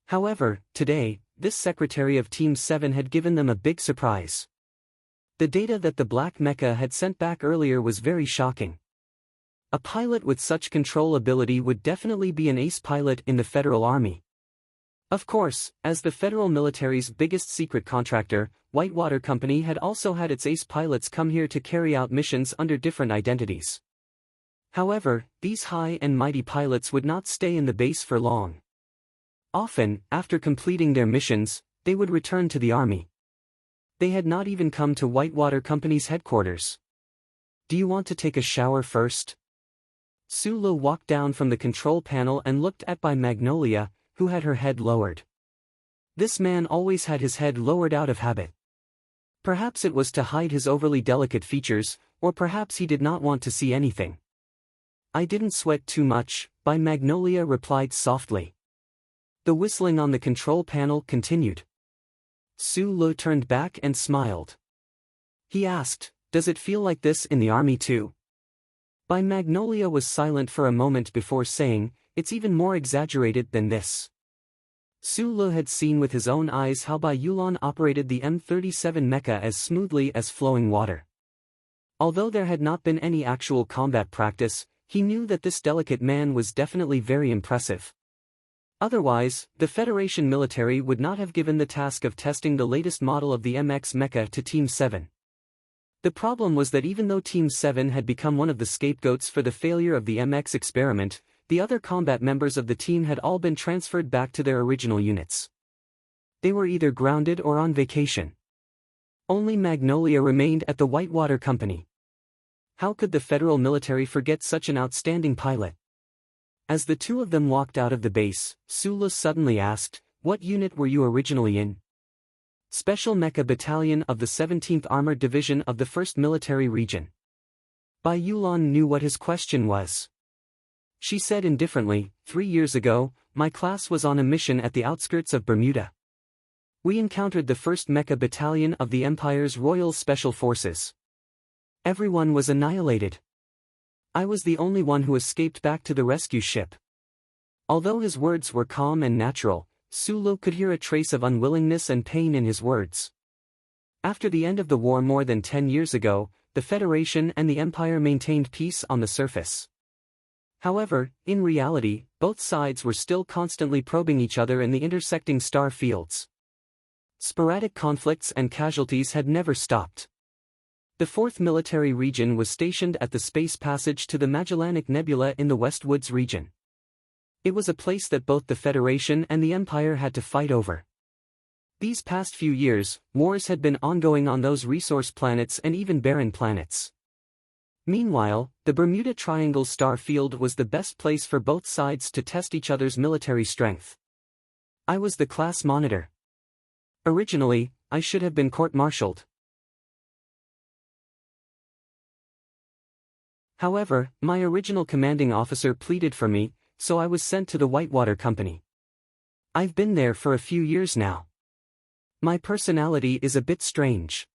However, today, this secretary of Team 7 had given them a big surprise. The data that the black mecha had sent back earlier was very shocking. A pilot with such control ability would definitely be an ace pilot in the Federal Army. Of course, as the federal military's biggest secret contractor, Whitewater Company had also had its ace pilots come here to carry out missions under different identities. However, these high and mighty pilots would not stay in the base for long. Often, after completing their missions, they would return to the army. They had not even come to Whitewater Company's headquarters. "Do you want to take a shower first?" Sulu walked down from the control panel and looked at by Magnolia, who had her head lowered. This man always had his head lowered out of habit. Perhaps it was to hide his overly delicate features, or perhaps he did not want to see anything. "I didn't sweat too much," by Magnolia replied softly. The whistling on the control panel continued. Sulu turned back and smiled. He asked, "Does it feel like this in the army too?" By Magnolia was silent for a moment before saying, "It's even more exaggerated than this." Sulu had seen with his own eyes how Bai Yulan operated the M37 mecha as smoothly as flowing water. Although there had not been any actual combat practice, he knew that this delicate man was definitely very impressive. Otherwise, the Federation military would not have given the task of testing the latest model of the MX mecha to Team 7. The problem was that even though Team 7 had become one of the scapegoats for the failure of the MX experiment, the other combat members of the team had all been transferred back to their original units. They were either grounded or on vacation. Only Magnolia remained at the Whitewater Company. How could the federal military forget such an outstanding pilot? As the two of them walked out of the base, Sulu suddenly asked, "What unit were you originally in?" "Special Mecha Battalion of the 17th Armored Division of the 1st Military Region." Bai Yulan knew what his question was. She said indifferently, 3 years ago, my class was on a mission at the outskirts of Bermuda. We encountered the 1st Mecha Battalion of the Empire's Royal Special Forces. Everyone was annihilated. I was the only one who escaped back to the rescue ship." Although his words were calm and natural, Sulu could hear a trace of unwillingness and pain in his words. After the end of the war more than 10 years ago, the Federation and the Empire maintained peace on the surface. However, in reality, both sides were still constantly probing each other in the intersecting star fields. Sporadic conflicts and casualties had never stopped. The 4th Military Region was stationed at the space passage to the Magellanic Nebula in the Westwoods region. It was a place that both the Federation and the Empire had to fight over. These past few years, wars had been ongoing on those resource planets and even barren planets. Meanwhile, the Bermuda Triangle star field was the best place for both sides to test each other's military strength. I was the class monitor. Originally, I should have been court-martialed. However, my original commanding officer pleaded for me, so I was sent to the Whitewater Company. I've been there for a few years now. My personality is a bit strange.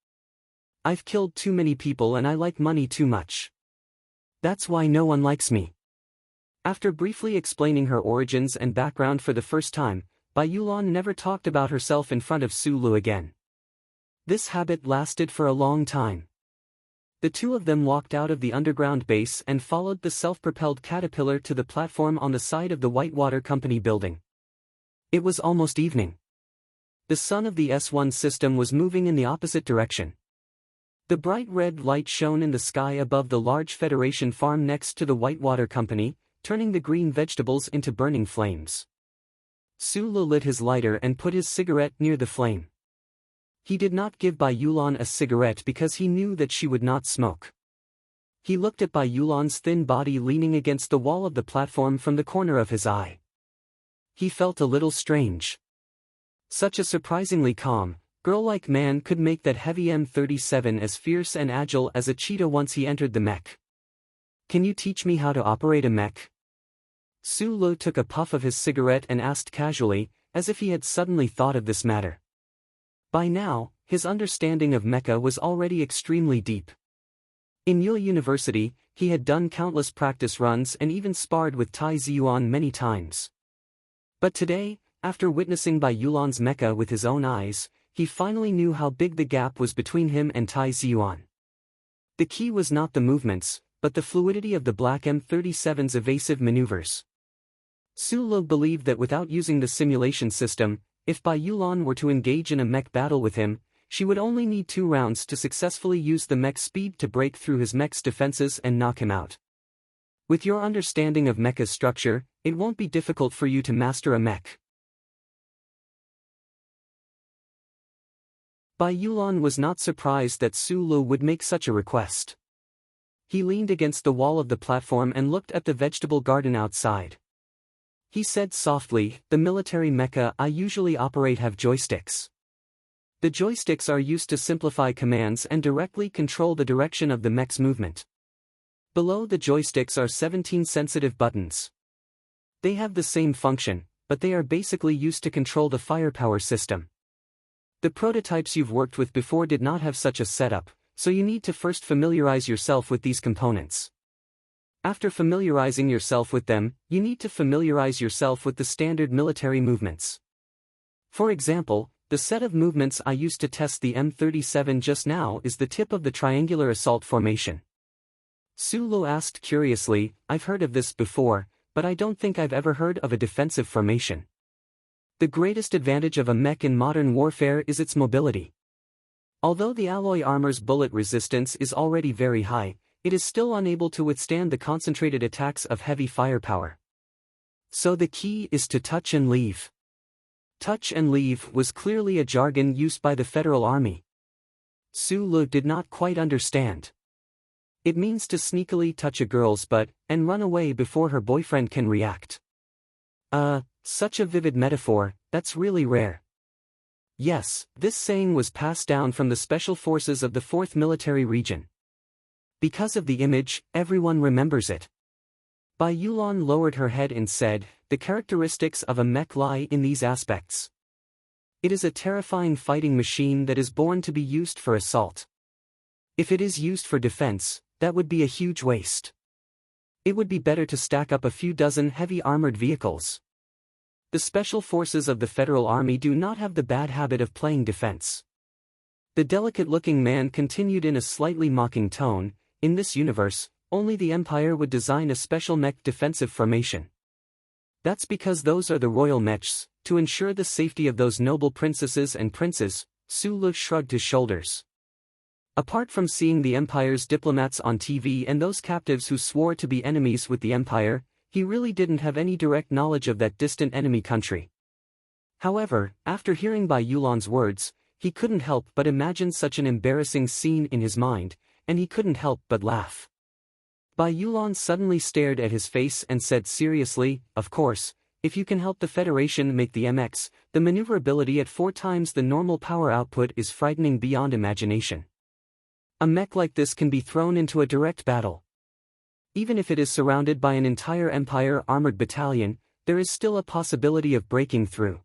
I've killed too many people and I like money too much. That's why no one likes me. After briefly explaining her origins and background for the first time, Bai Yulan never talked about herself in front of Sulu again. This habit lasted for a long time. The two of them walked out of the underground base and followed the self-propelled caterpillar to the platform on the side of the Whitewater Company building. It was almost evening. The sun of the S1 system was moving in the opposite direction. The bright red light shone in the sky above the large Federation farm next to the Whitewater Company, turning the green vegetables into burning flames. Sulu lit his lighter and put his cigarette near the flame. He did not give Bai Yulan a cigarette because he knew that she would not smoke. He looked at Bai Yulan's thin body leaning against the wall of the platform from the corner of his eye. He felt a little strange. Such a surprisingly calm, girl-like man could make that heavy M37 as fierce and agile as a cheetah once he entered the mech. Can you teach me how to operate a mech? Sulu took a puff of his cigarette and asked casually, as if he had suddenly thought of this matter. By now, his understanding of mecha was already extremely deep. In Yale University, he had done countless practice runs and even sparred with Tai Ziyuan many times. But today, after witnessing Bai Yulan's mecha with his own eyes, he finally knew how big the gap was between him and Tai Ziyuan. The key was not the movements, but the fluidity of the black M37's evasive maneuvers. Sulu believed that without using the simulation system, if Bai Yulan were to engage in a mech battle with him, she would only need 2 rounds to successfully use the mech's speed to break through his mech's defenses and knock him out. With your understanding of mecha's structure, it won't be difficult for you to master a mech. Bai Yulan was not surprised that Sulu would make such a request. He leaned against the wall of the platform and looked at the vegetable garden outside. He said softly, "The military mecha I usually operate have joysticks. The joysticks are used to simplify commands and directly control the direction of the mech's movement. Below the joysticks are 17 sensitive buttons. They have the same function, but they are basically used to control the firepower system. The prototypes you've worked with before did not have such a setup, so you need to first familiarize yourself with these components. After familiarizing yourself with them, you need to familiarize yourself with the standard military movements. For example, the set of movements I used to test the M37 just now is the tip of the triangular assault formation." Sulu asked curiously, "I've heard of this before, but I don't think I've ever heard of a defensive formation. The greatest advantage of a mech in modern warfare is its mobility. Although the alloy armor's bullet resistance is already very high, it is still unable to withstand the concentrated attacks of heavy firepower. So the key is to touch and leave." Touch and leave was clearly a jargon used by the Federal Army. Sulu did not quite understand. It means to sneakily touch a girl's butt and run away before her boyfriend can react. Such a vivid metaphor, that's really rare. Yes, this saying was passed down from the Special Forces of the 4th Military Region. Because of the image, everyone remembers it. Bai Yulan lowered her head and said, "The characteristics of a mech lie in these aspects. It is a terrifying fighting machine that is born to be used for assault. If it is used for defense, that would be a huge waste. It would be better to stack up a few dozen heavy armored vehicles. The Special Forces of the Federal Army do not have the bad habit of playing defense." The delicate-looking man continued in a slightly mocking tone, "In this universe, only the Empire would design a special mech defensive formation. That's because those are the royal mechs, to ensure the safety of those noble princesses and princes." Sulu shrugged his shoulders. Apart from seeing the Empire's diplomats on TV and those captives who swore to be enemies with the Empire, he really didn't have any direct knowledge of that distant enemy country. However, after hearing Bai Yulan's words, he couldn't help but imagine such an embarrassing scene in his mind, and he couldn't help but laugh. Bai Yulan suddenly stared at his face and said seriously, "Of course, if you can help the Federation make the MX, the maneuverability at 4 times the normal power output is frightening beyond imagination. A mech like this can be thrown into a direct battle. Even if it is surrounded by an entire Empire armored battalion, there is still a possibility of breaking through.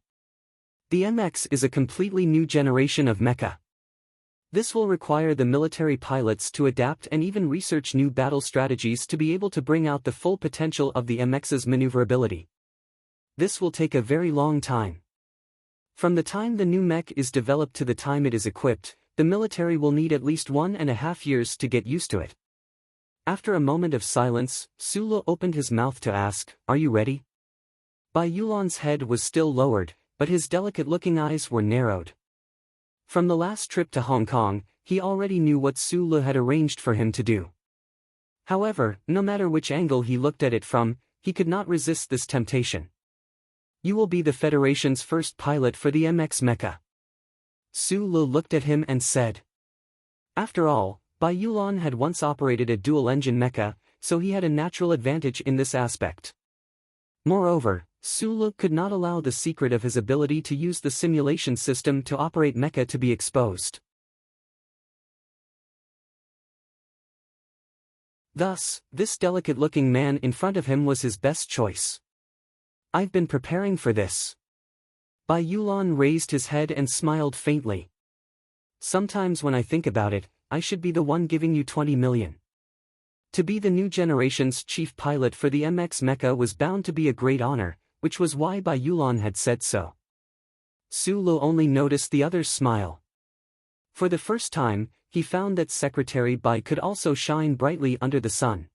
The MX is a completely new generation of mecha. This will require the military pilots to adapt and even research new battle strategies to be able to bring out the full potential of the MX's maneuverability. This will take a very long time. From the time the new mech is developed to the time it is equipped, the military will need at least 1.5 years to get used to it." After a moment of silence, Sulu opened his mouth to ask, "Are you ready?" Bai Yulan's head was still lowered, but his delicate-looking eyes were narrowed. From the last trip to Hong Kong, he already knew what Sulu had arranged for him to do. However, no matter which angle he looked at it from, he could not resist this temptation. "You will be the Federation's first pilot for the MX mecha." Sulu looked at him and said. After all, Bai Yulan had once operated a dual-engine mecha, so he had a natural advantage in this aspect. Moreover, Sulu could not allow the secret of his ability to use the simulation system to operate mecha to be exposed. Thus, this delicate-looking man in front of him was his best choice. "I've been preparing for this." Bai Yulan raised his head and smiled faintly. "Sometimes when I think about it, I should be the one giving you 20 million. To be the new generation's chief pilot for the MX mecha was bound to be a great honor, which was why Bai Yulan had said so." Sulu only noticed the other's smile. For the first time, he found that Secretary Bai could also shine brightly under the sun.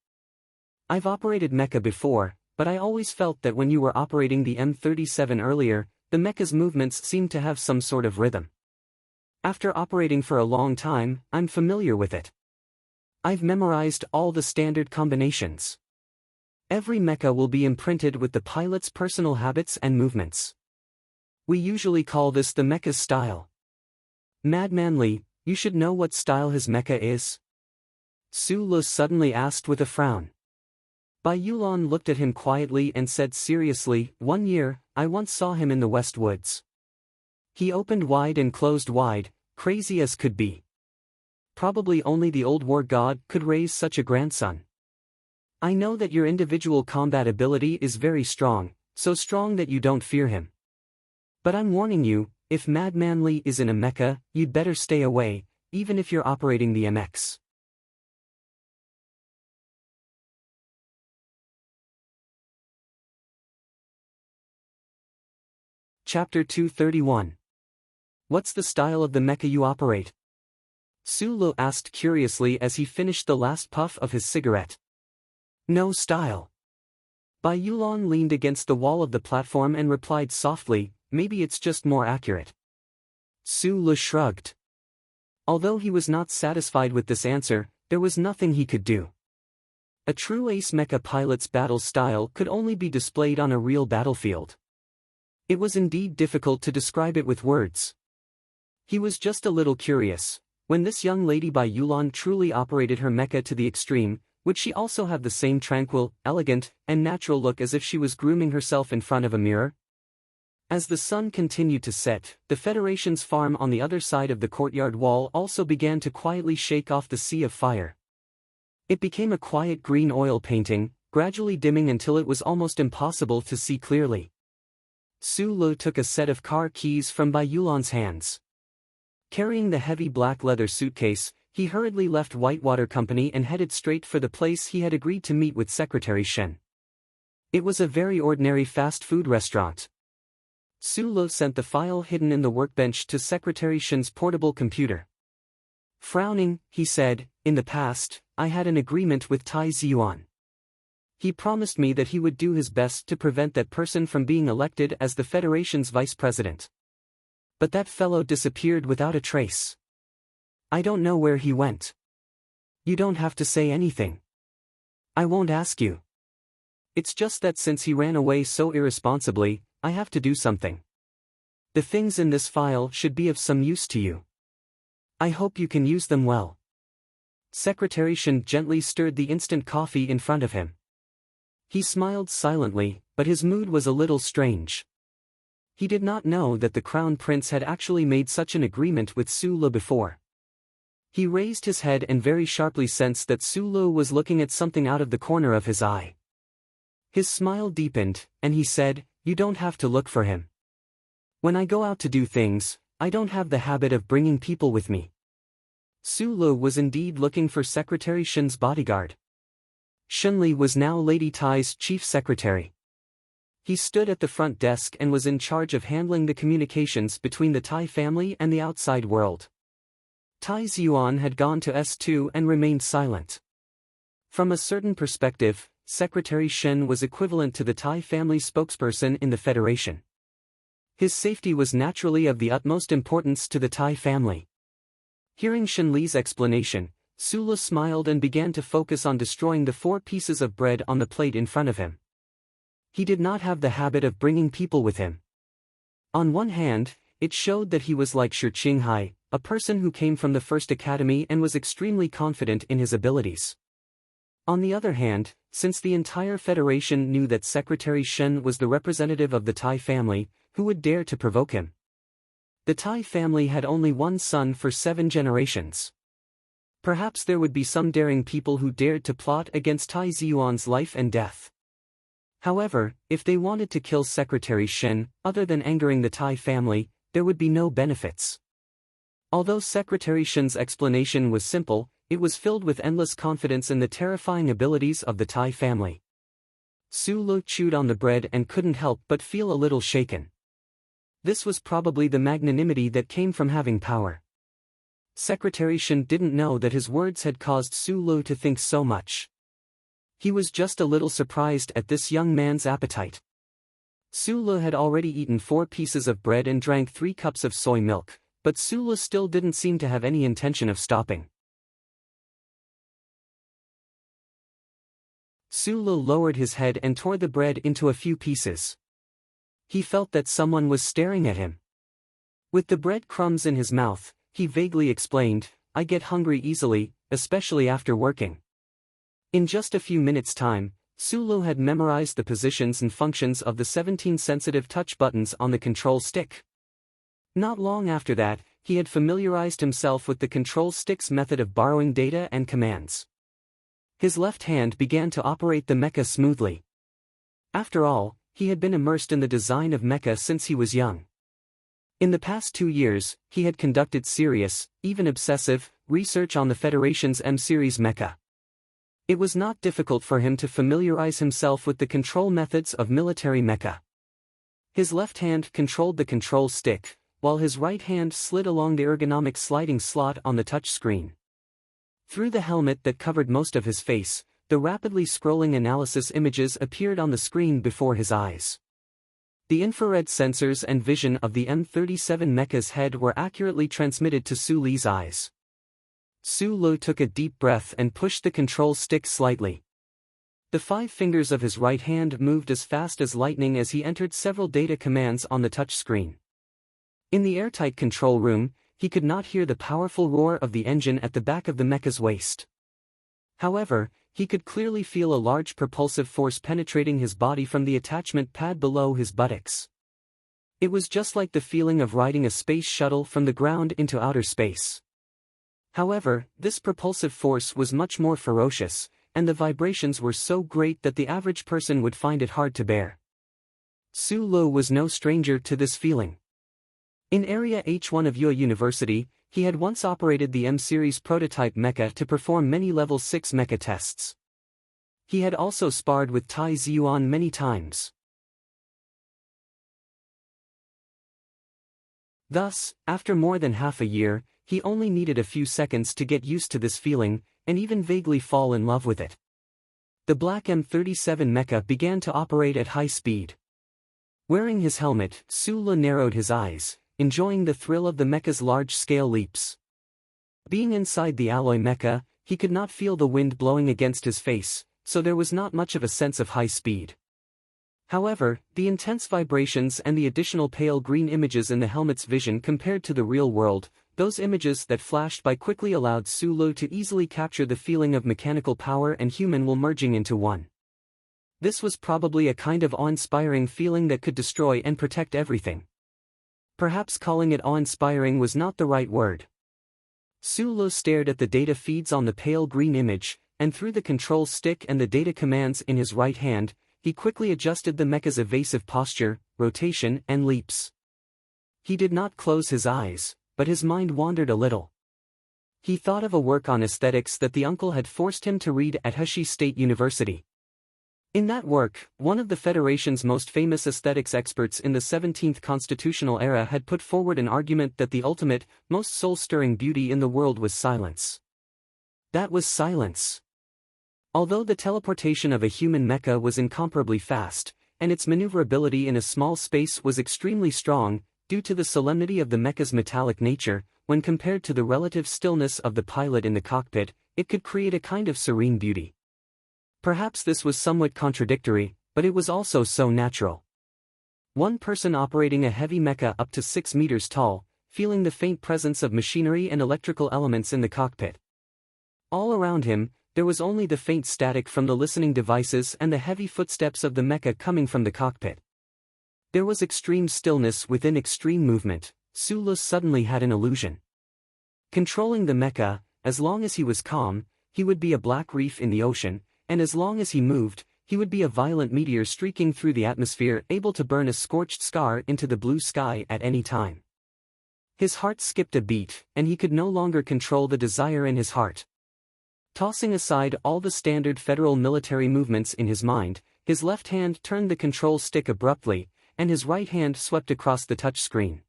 "I've operated mecha before, but I always felt that when you were operating the M37 earlier, the mecha's movements seemed to have some sort of rhythm. After operating for a long time, I'm familiar with it. I've memorized all the standard combinations. Every mecha will be imprinted with the pilot's personal habits and movements. We usually call this the mecha's style. Madman Li, you should know what style his mecha is?" Sulu suddenly asked with a frown. Bai Yulan looked at him quietly and said seriously, "One year, I once saw him in the West Woods. He opened wide and closed wide, crazy as could be. Probably only the old war god could raise such a grandson. I know that your individual combat ability is very strong, so strong that you don't fear him. But I'm warning you, if Madman Li is in a mecha, you'd better stay away, even if you're operating the MX." Chapter 231. What's the style of the mecha you operate? Sulu asked curiously as he finished the last puff of his cigarette. "No style." Bai Yulan leaned against the wall of the platform and replied softly, "Maybe it's just more accurate." Sulu shrugged. Although he was not satisfied with this answer, there was nothing he could do. A true ace mecha pilot's battle style could only be displayed on a real battlefield. It was indeed difficult to describe it with words. He was just a little curious. When this young lady Bai Yulan truly operated her mecha to the extreme, would she also have the same tranquil, elegant, and natural look as if she was grooming herself in front of a mirror? As the sun continued to set, the Federation's farm on the other side of the courtyard wall also began to quietly shake off the sea of fire. It became a quiet green oil painting, gradually dimming until it was almost impossible to see clearly. Sulu took a set of car keys from Bai Yulan's hands. Carrying the heavy black leather suitcase, he hurriedly left Whitewater Company and headed straight for the place he had agreed to meet with Secretary Shen. It was a very ordinary fast food restaurant. Sulu sent the file hidden in the workbench to Secretary Shen's portable computer. Frowning, he said, "In the past, I had an agreement with Tai Ziyuan. He promised me that he would do his best to prevent that person from being elected as the Federation's vice president. But that fellow disappeared without a trace. I don't know where he went. You don't have to say anything. I won't ask you. It's just that since he ran away so irresponsibly, I have to do something." The things in this file should be of some use to you. I hope you can use them well. Secretary Shen gently stirred the instant coffee in front of him. He smiled silently, but his mood was a little strange. He did not know that the Crown Prince had actually made such an agreement with Su Le before. He raised his head and very sharply sensed that Su Le was looking at something out of the corner of his eye. His smile deepened, and he said, "You don't have to look for him. When I go out to do things, I don't have the habit of bringing people with me." Su Le was indeed looking for Secretary Shen's bodyguard. Shenli was now Lady Tai's chief secretary. He stood at the front desk and was in charge of handling the communications between the Tai family and the outside world. Tai Ziyuan had gone to S2 and remained silent. From a certain perspective, Secretary Shen was equivalent to the Tai family spokesperson in the Federation. His safety was naturally of the utmost importance to the Tai family. Hearing Shen Li's explanation, Su Le smiled and began to focus on destroying the 4 pieces of bread on the plate in front of him. He did not have the habit of bringing people with him. On one hand, it showed that he was like Shi Qinghai, a person who came from the First Academy and was extremely confident in his abilities. On the other hand, since the entire Federation knew that Secretary Shen was the representative of the Tai family, who would dare to provoke him? The Tai family had only one son for 7 generations. Perhaps there would be some daring people who dared to plot against Tai Ziyuan's life and death. However, if they wanted to kill Secretary Shen, other than angering the Tai family, there would be no benefits. Although Secretary Shen's explanation was simple, it was filled with endless confidence in the terrifying abilities of the Tai family. Su Le chewed on the bread and couldn't help but feel a little shaken. This was probably the magnanimity that came from having power. Secretary Shen didn't know that his words had caused Su Le to think so much. He was just a little surprised at this young man's appetite. Su Le had already eaten 4 pieces of bread and drank 3 cups of soy milk, but Su Le still didn't seem to have any intention of stopping. Su Le lowered his head and tore the bread into a few pieces. He felt that someone was staring at him. With the bread crumbs in his mouth, he vaguely explained, "I get hungry easily, especially after working." In just a few minutes' time, Su Le had memorized the positions and functions of the 17 sensitive touch buttons on the control stick. Not long after that, he had familiarized himself with the control stick's method of borrowing data and commands. His left hand began to operate the mecha smoothly. After all, he had been immersed in the design of mecha since he was young. In the past 2 years, he had conducted serious, even obsessive, research on the Federation's M-series mecha. It was not difficult for him to familiarize himself with the control methods of military mecha. His left hand controlled the control stick, while his right hand slid along the ergonomic sliding slot on the touch screen. Through the helmet that covered most of his face, the rapidly scrolling analysis images appeared on the screen before his eyes. The infrared sensors and vision of the M37 mecha's head were accurately transmitted to Su Le's eyes. Su Le took a deep breath and pushed the control stick slightly. The 5 fingers of his right hand moved as fast as lightning as he entered several data commands on the touch screen. In the airtight control room, he could not hear the powerful roar of the engine at the back of the mecha's waist. However, he could clearly feel a large propulsive force penetrating his body from the attachment pad below his buttocks. It was just like the feeling of riding a space shuttle from the ground into outer space. However, this propulsive force was much more ferocious, and the vibrations were so great that the average person would find it hard to bear. Su Le was no stranger to this feeling. In Area H1 of Yue University, he had once operated the M-series prototype mecha to perform many Level 6 mecha tests. He had also sparred with Tai Ziyuan many times. Thus, after more than half a year, he only needed a few seconds to get used to this feeling, and even vaguely fall in love with it. The black M37 mecha began to operate at high speed. Wearing his helmet, Su Le narrowed his eyes, enjoying the thrill of the mecha's large-scale leaps. Being inside the alloy mecha, he could not feel the wind blowing against his face, so there was not much of a sense of high speed. However, the intense vibrations and the additional pale green images in the helmet's vision compared to the real world, those images that flashed by quickly allowed Su Lu to easily capture the feeling of mechanical power and human will merging into one. This was probably a kind of awe-inspiring feeling that could destroy and protect everything. Perhaps calling it awe-inspiring was not the right word. Su Lu stared at the data feeds on the pale green image, and through the control stick and the data commands in his right hand, he quickly adjusted the mecha's evasive posture, rotation, and leaps. He did not close his eyes, but his mind wandered a little. He thought of a work on aesthetics that the uncle had forced him to read at Heshi State University. In that work, one of the Federation's most famous aesthetics experts in the 17th constitutional era had put forward an argument that the ultimate, most soul-stirring beauty in the world was silence. That was silence. Although the teleportation of a human mecha was incomparably fast, and its maneuverability in a small space was extremely strong, due to the solemnity of the mecha's metallic nature, when compared to the relative stillness of the pilot in the cockpit, it could create a kind of serene beauty. Perhaps this was somewhat contradictory, but it was also so natural. One person operating a heavy mecha up to 6 meters tall, feeling the faint presence of machinery and electrical elements in the cockpit. All around him, there was only the faint static from the listening devices and the heavy footsteps of the mecha coming from the cockpit. There was extreme stillness within extreme movement. Su Lu suddenly had an illusion. Controlling the mecha, as long as he was calm, he would be a black reef in the ocean, and as long as he moved, he would be a violent meteor streaking through the atmosphere, able to burn a scorched scar into the blue sky at any time. His heart skipped a beat, and he could no longer control the desire in his heart. Tossing aside all the standard federal military movements in his mind, his left hand turned the control stick abruptly, and his right hand swept across the touch screen.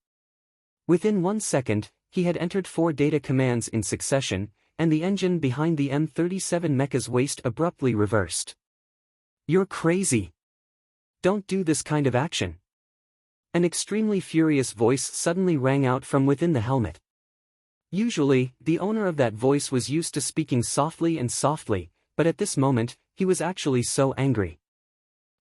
Within 1 second, he had entered 4 data commands in succession, and the engine behind the M37 mecha's waist abruptly reversed. "You're crazy! Don't do this kind of action!" An extremely furious voice suddenly rang out from within the helmet. Usually, the owner of that voice was used to speaking softly, but at this moment, he was actually so angry.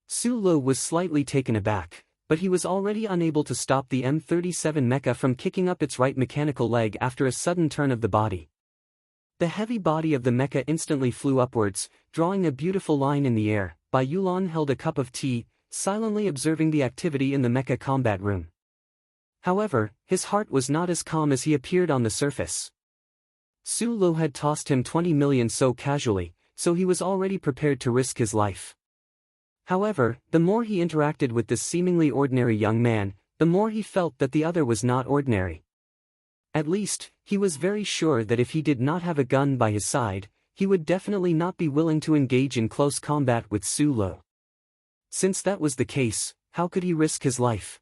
Su Lu was slightly taken aback, but he was already unable to stop the M37 mecha from kicking up its right mechanical leg after a sudden turn of the body. The heavy body of the mecha instantly flew upwards, drawing a beautiful line in the air. Bai Yulan held a cup of tea, silently observing the activity in the mecha combat room. However, his heart was not as calm as he appeared on the surface. Su Lu had tossed him 20 million so casually, so he was already prepared to risk his life. However, the more he interacted with this seemingly ordinary young man, the more he felt that the other was not ordinary. At least, he was very sure that if he did not have a gun by his side, he would definitely not be willing to engage in close combat with Su Lu. Since that was the case, how could he risk his life?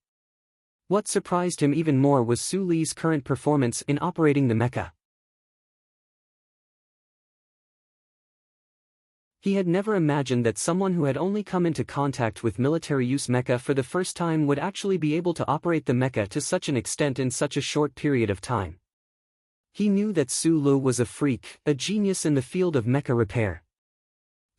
What surprised him even more was Su Li's current performance in operating the mecha. He had never imagined that someone who had only come into contact with military-use mecha for the first time would actually be able to operate the mecha to such an extent in such a short period of time. He knew that Su Lu was a freak, a genius in the field of mecha repair.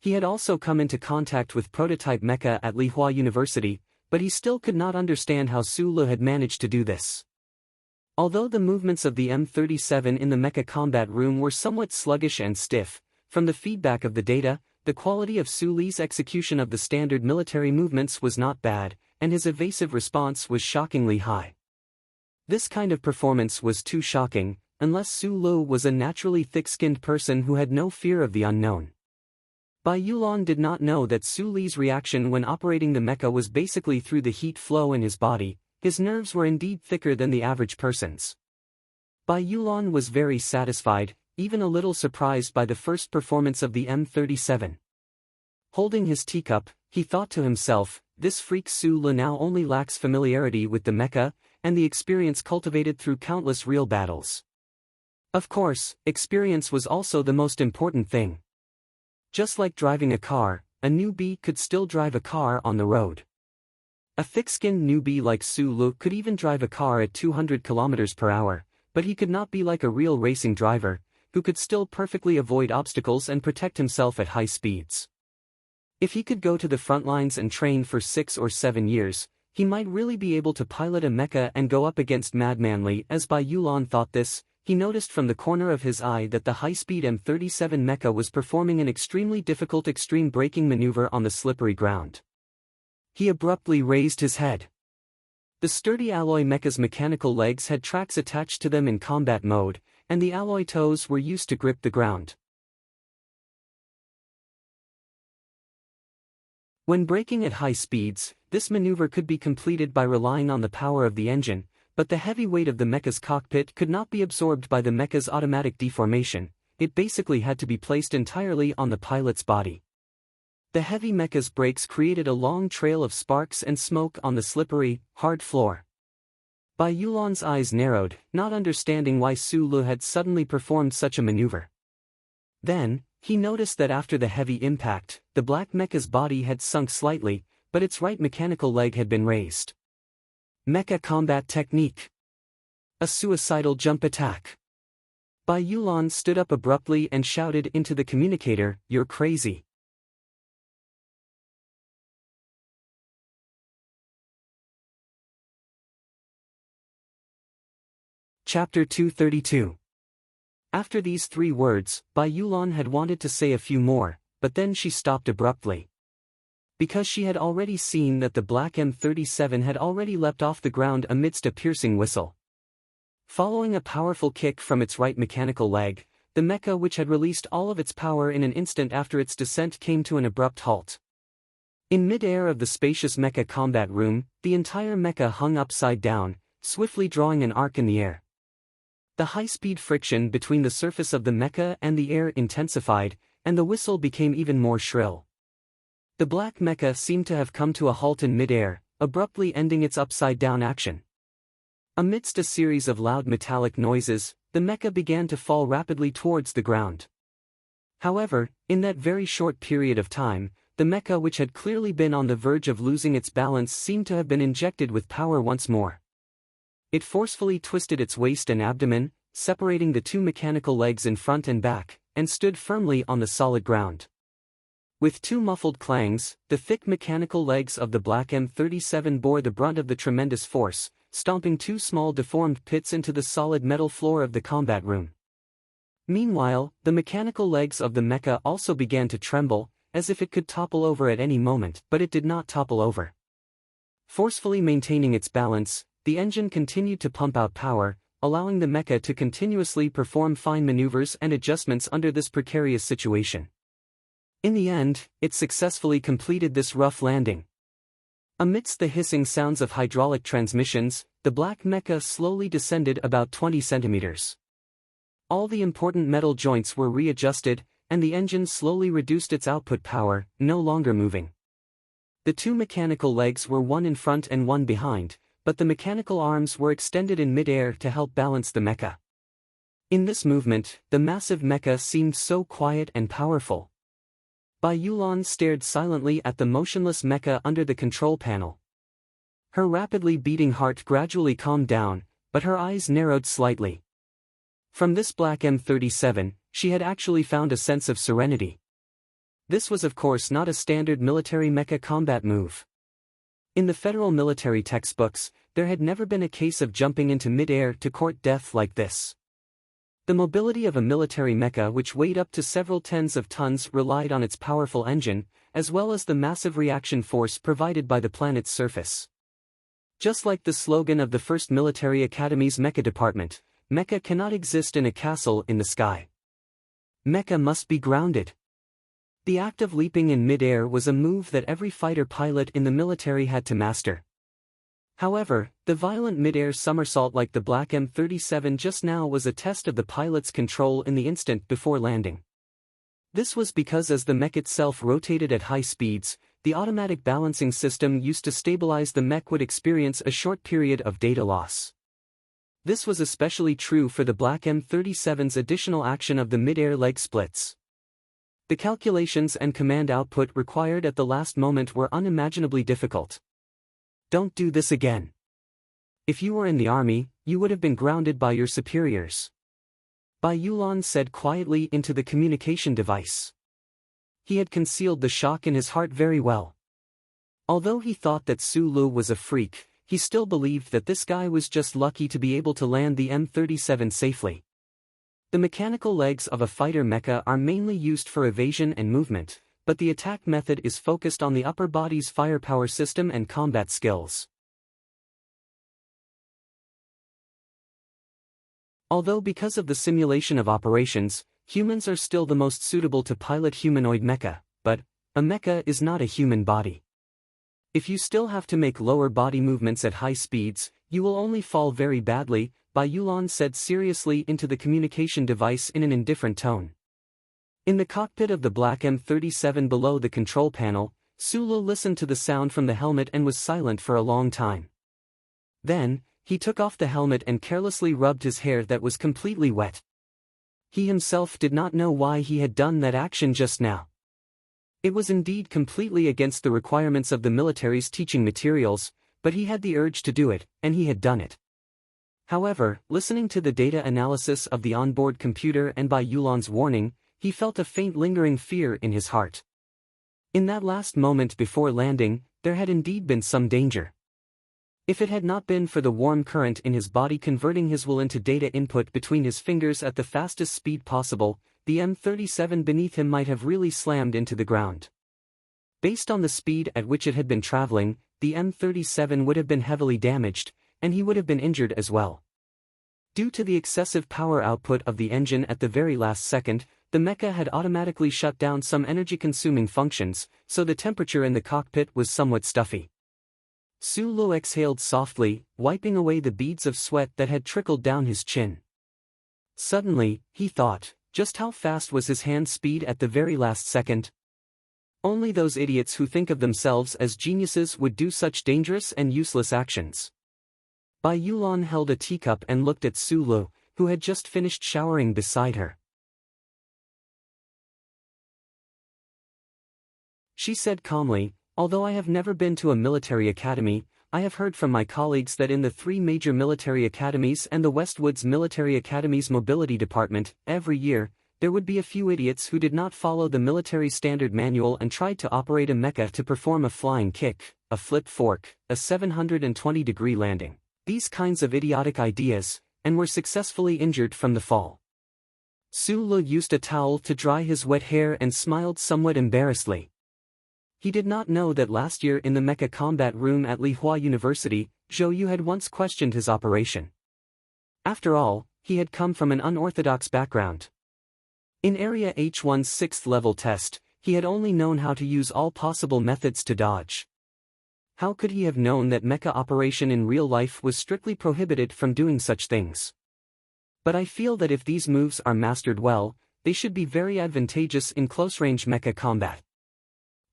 He had also come into contact with prototype mecha at Lihua University, but he still could not understand how Su Lu had managed to do this. Although the movements of the M37 in the mecha combat room were somewhat sluggish and stiff, from the feedback of the data, the quality of Su Li's execution of the standard military movements was not bad, and his evasive response was shockingly high. This kind of performance was too shocking, unless Su Lu was a naturally thick-skinned person who had no fear of the unknown. Bai Yulan did not know that Su Li's reaction when operating the mecha was basically through the heat flow in his body. His nerves were indeed thicker than the average person's. Bai Yulan was very satisfied, even a little surprised by the first performance of the M37. Holding his teacup, he thought to himself, this freak Su Lu now only lacks familiarity with the mecha, and the experience cultivated through countless real battles. Of course, experience was also the most important thing. Just like driving a car, a newbie could still drive a car on the road. A thick-skinned newbie like Su Lu could even drive a car at 200 km per hour, but he could not be like a real racing driver, who could still perfectly avoid obstacles and protect himself at high speeds. If he could go to the front lines and train for 6 or 7 years, he might really be able to pilot a mecha and go up against Madman Li. As Bai Yulan thought this, he noticed from the corner of his eye that the high-speed M37 mecha was performing an extremely difficult extreme braking maneuver on the slippery ground. He abruptly raised his head. The sturdy alloy mecha's mechanical legs had tracks attached to them in combat mode, and the alloy toes were used to grip the ground. When braking at high speeds, this maneuver could be completed by relying on the power of the engine, but the heavy weight of the mecha's cockpit could not be absorbed by the mecha's automatic deformation. It basically had to be placed entirely on the pilot's body. The heavy mecha's brakes created a long trail of sparks and smoke on the slippery, hard floor. Bai Yulan's eyes narrowed, not understanding why Su Lu had suddenly performed such a maneuver. Then, he noticed that after the heavy impact, the black mecha's body had sunk slightly, but its right mechanical leg had been raised. Mecha combat technique. A suicidal jump attack. Bai Yulan stood up abruptly and shouted into the communicator, "You're crazy." Chapter 232. After these 3 words, Bai Yulan had wanted to say a few more, but then she stopped abruptly. Because she had already seen that the black M37 had already leapt off the ground amidst a piercing whistle. Following a powerful kick from its right mechanical leg, the mecha, which had released all of its power in an instant after its descent, came to an abrupt halt. In mid-air of the spacious mecha combat room, the entire mecha hung upside down, swiftly drawing an arc in the air. The high-speed friction between the surface of the mecha and the air intensified, and the whistle became even more shrill. The black mecha seemed to have come to a halt in mid-air, abruptly ending its upside-down action. Amidst a series of loud metallic noises, the mecha began to fall rapidly towards the ground. However, in that very short period of time, the mecha, which had clearly been on the verge of losing its balance, seemed to have been injected with power once more. It forcefully twisted its waist and abdomen, separating the 2 mechanical legs in front and back, and stood firmly on the solid ground. With 2 muffled clangs, the thick mechanical legs of the black M37 bore the brunt of the tremendous force, stomping 2 small deformed pits into the solid metal floor of the combat room. Meanwhile, the mechanical legs of the mecha also began to tremble, as if it could topple over at any moment, but it did not topple over. Forcefully maintaining its balance, the engine continued to pump out power, allowing the mecha to continuously perform fine maneuvers and adjustments under this precarious situation. In the end, it successfully completed this rough landing. Amidst the hissing sounds of hydraulic transmissions, the black mecha slowly descended about 20 centimeters. All the important metal joints were readjusted, and the engine slowly reduced its output power, no longer moving. The 2 mechanical legs were one in front and one behind, but the mechanical arms were extended in mid-air to help balance the mecha. In this movement, the massive mecha seemed so quiet and powerful. Bai Yulan stared silently at the motionless mecha under the control panel. Her rapidly beating heart gradually calmed down, but her eyes narrowed slightly. From this black M37, she had actually found a sense of serenity. This was of course not a standard military mecha combat move. In the federal military textbooks, there had never been a case of jumping into mid-air to court death like this. The mobility of a military mecha, which weighed up to several tens of tons, relied on its powerful engine, as well as the massive reaction force provided by the planet's surface. Just like the slogan of the first military academy's mecha department, mecha cannot exist in a castle in the sky. Mecha must be grounded. The act of leaping in mid-air was a move that every fighter pilot in the military had to master. However, the violent mid-air somersault like the black M37 just now was a test of the pilot's control in the instant before landing. This was because as the mech itself rotated at high speeds, the automatic balancing system used to stabilize the mech would experience a short period of data loss. This was especially true for the black M37's additional action of the mid-air leg splits. The calculations and command output required at the last moment were unimaginably difficult. Don't do this again. If you were in the army, you would have been grounded by your superiors. Bai Yulan said quietly into the communication device. he had concealed the shock in his heart very well. Although he thought that Sulu was a freak, he still believed that this guy was just lucky to be able to land the M37 safely. The mechanical legs of a fighter mecha are mainly used for evasion and movement, but the attack method is focused on the upper body's firepower system and combat skills. Although because of the simulation of operations, humans are still the most suitable to pilot humanoid mecha, but a mecha is not a human body. If you still have to make lower body movements at high speeds, you will only fall very badly, Bai Yulan said seriously into the communication device in an indifferent tone. In the cockpit of the black M37 below the control panel, Sulu listened to the sound from the helmet and was silent for a long time. Then, he took off the helmet and carelessly rubbed his hair that was completely wet. He himself did not know why he had done that action just now. It was indeed completely against the requirements of the military's teaching materials, but he had the urge to do it, and he had done it. However, listening to the data analysis of the onboard computer and Bai Yulan's warning, he felt a faint lingering fear in his heart. In that last moment before landing, there had indeed been some danger. If it had not been for the warm current in his body converting his will into data input between his fingers at the fastest speed possible, the M37 beneath him might have really slammed into the ground. Based on the speed at which it had been traveling, the M37 would have been heavily damaged, and he would have been injured as well. Due to the excessive power output of the engine at the very last second, the mecha had automatically shut down some energy-consuming functions, so the temperature in the cockpit was somewhat stuffy. Sulu exhaled softly, wiping away the beads of sweat that had trickled down his chin. Suddenly, he thought, just how fast was his hand speed at the very last second? Only those idiots who think of themselves as geniuses would do such dangerous and useless actions. Bai Yulan held a teacup and looked at Sulu, who had just finished showering beside her. She said calmly, "Although I have never been to a military academy, I have heard from my colleagues that in the 3 major military academies and the Westwoods Military Academy's mobility department, every year, there would be a few idiots who did not follow the military standard manual and tried to operate a mecha to perform a flying kick, a flip fork, a 720-degree landing. These kinds of idiotic ideas, and were successfully injured from the fall." Sulu used a towel to dry his wet hair and smiled somewhat embarrassedly. He did not know that last year in the mecha combat room at Lihua University, Zhou Yu had once questioned his operation. After all, he had come from an unorthodox background. In Area H1's 6th level test, he had only known how to use all possible methods to dodge. How could he have known that mecha operation in real life was strictly prohibited from doing such things? But I feel that if these moves are mastered well, they should be very advantageous in close-range mecha combat.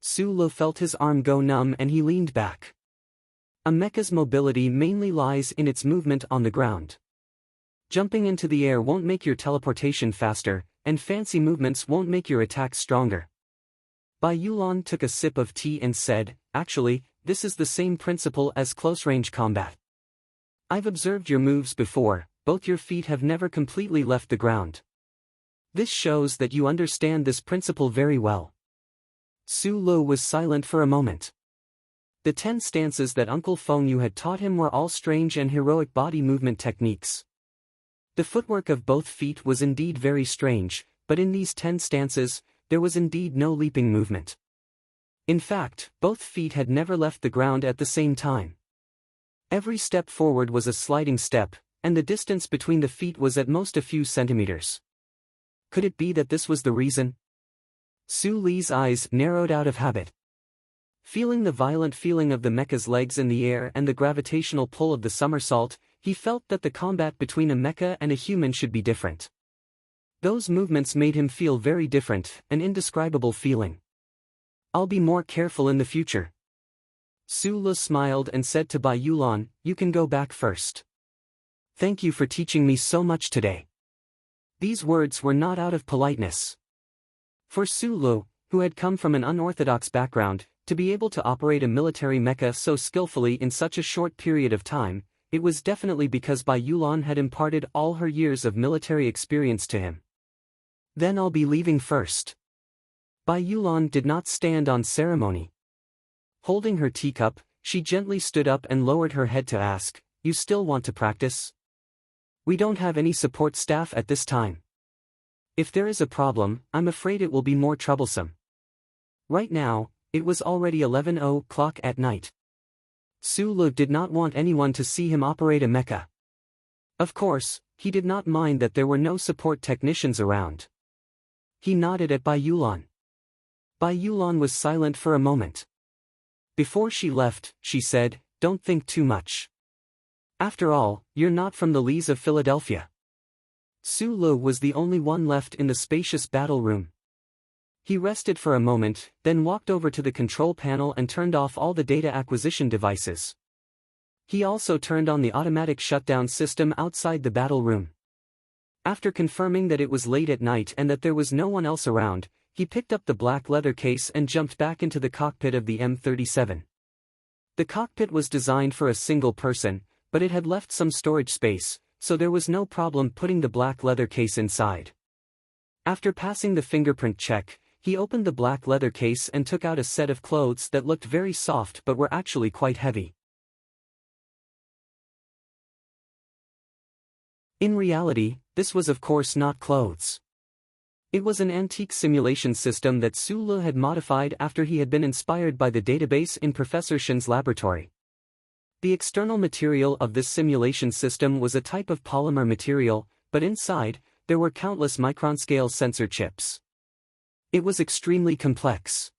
Sulu felt his arm go numb and he leaned back. A mecha's mobility mainly lies in its movement on the ground. Jumping into the air won't make your teleportation faster, and fancy movements won't make your attacks stronger. Bai Yulan took a sip of tea and said, "Actually, this is the same principle as close-range combat. I've observed your moves before, both your feet have never completely left the ground. This shows that you understand this principle very well." Sulu was silent for a moment. The 10 stances that Uncle Feng Yu had taught him were all strange and heroic body movement techniques. The footwork of both feet was indeed very strange, but in these 10 stances, there was indeed no leaping movement. In fact, both feet had never left the ground at the same time. Every step forward was a sliding step, and the distance between the feet was at most a few centimeters. Could it be that this was the reason? Su Li's eyes narrowed out of habit. Feeling the violent feeling of the mecha's legs in the air and the gravitational pull of the somersault, he felt that the combat between a mecha and a human should be different. Those movements made him feel very different, an indescribable feeling. "I'll be more careful in the future." Sulu smiled and said to Bai Yulan, "You can go back first. Thank you for teaching me so much today." These words were not out of politeness. For Sulu, who had come from an unorthodox background, to be able to operate a military mecha so skillfully in such a short period of time, it was definitely because Bai Yulan had imparted all her years of military experience to him. "Then I'll be leaving first." Bai Yulan did not stand on ceremony. Holding her teacup, she gently stood up and lowered her head to ask, "You still want to practice? We don't have any support staff at this time. If there is a problem, I'm afraid it will be more troublesome." Right now, it was already 11 o'clock at night. Su Lu did not want anyone to see him operate a mecha. Of course, he did not mind that there were no support technicians around. He nodded at Bai Yulan. Bai Yulan was silent for a moment. Before she left, she said, "Don't think too much. After all, you're not from the Lees of Philadelphia." Su Lu was the only one left in the spacious battle room. He rested for a moment, then walked over to the control panel and turned off all the data acquisition devices. He also turned on the automatic shutdown system outside the battle room. After confirming that it was late at night and that there was no one else around, he picked up the black leather case and jumped back into the cockpit of the M37. The cockpit was designed for a single person, but it had left some storage space, so there was no problem putting the black leather case inside. After passing the fingerprint check, he opened the black leather case and took out a set of clothes that looked very soft but were actually quite heavy. In reality, this was of course not clothes. It was an antique simulation system that Su Lu had modified after he had been inspired by the database in Professor Shin's laboratory. The external material of this simulation system was a type of polymer material, but inside, there were countless micron-scale sensor chips. It was extremely complex.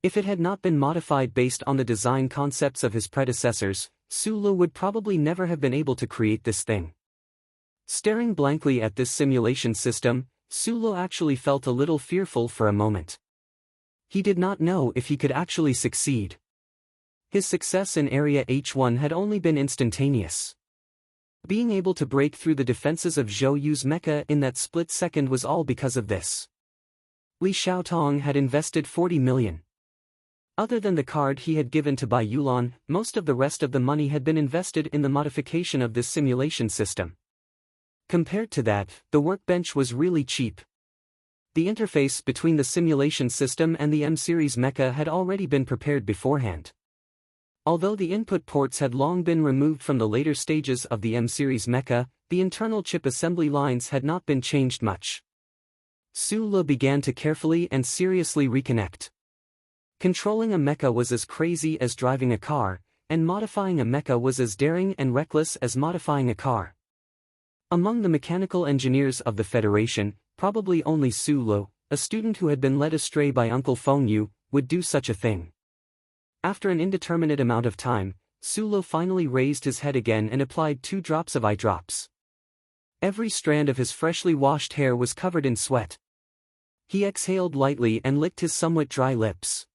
If it had not been modified based on the design concepts of his predecessors, Su Lu would probably never have been able to create this thing. Staring blankly at this simulation system, Su Lu actually felt a little fearful for a moment. He did not know if he could actually succeed. His success in Area H1 had only been instantaneous. Being able to break through the defenses of Zhou Yu's mecha in that split second was all because of this. Li Xiaotong had invested 40 million. Other than the card he had given to Bai Yulan, most of the rest of the money had been invested in the modification of this simulation system. Compared to that, the workbench was really cheap. The interface between the simulation system and the M-series mecha had already been prepared beforehand. Although the input ports had long been removed from the later stages of the M-series mecha, the internal chip assembly lines had not been changed much. Su Lu began to carefully and seriously reconnect. Controlling a mecha was as crazy as driving a car, and modifying a mecha was as daring and reckless as modifying a car. Among the mechanical engineers of the Federation, probably only Su Lu, a student who had been led astray by Uncle Feng Yu, would do such a thing. After an indeterminate amount of time, Su Lu finally raised his head again and applied 2 drops of eye drops. Every strand of his freshly washed hair was covered in sweat. He exhaled lightly and licked his somewhat dry lips.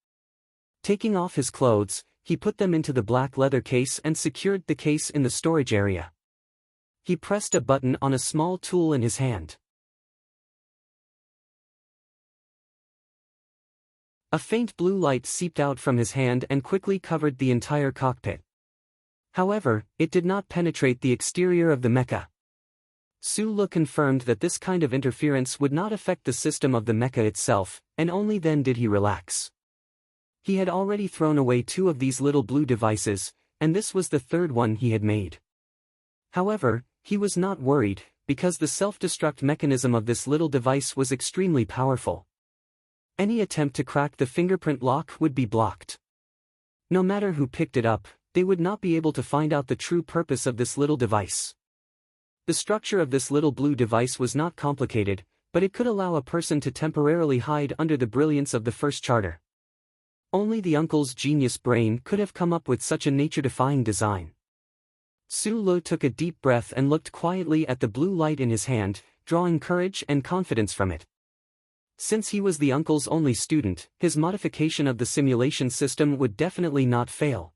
Taking off his clothes, he put them into the black leather case and secured the case in the storage area. He pressed a button on a small tool in his hand. A faint blue light seeped out from his hand and quickly covered the entire cockpit. However, it did not penetrate the exterior of the mecha. Su Lu confirmed that this kind of interference would not affect the system of the mecha itself, and only then did he relax. He had already thrown away 2 of these little blue devices, and this was the 3rd one he had made. However, he was not worried, because the self-destruct mechanism of this little device was extremely powerful. Any attempt to crack the fingerprint lock would be blocked. No matter who picked it up, they would not be able to find out the true purpose of this little device. The structure of this little blue device was not complicated, but it could allow a person to temporarily hide under the brilliance of the first charter. Only the uncle's genius brain could have come up with such a nature-defying design. Su Lu took a deep breath and looked quietly at the blue light in his hand, drawing courage and confidence from it. Since he was the uncle's only student, his modification of the simulation system would definitely not fail.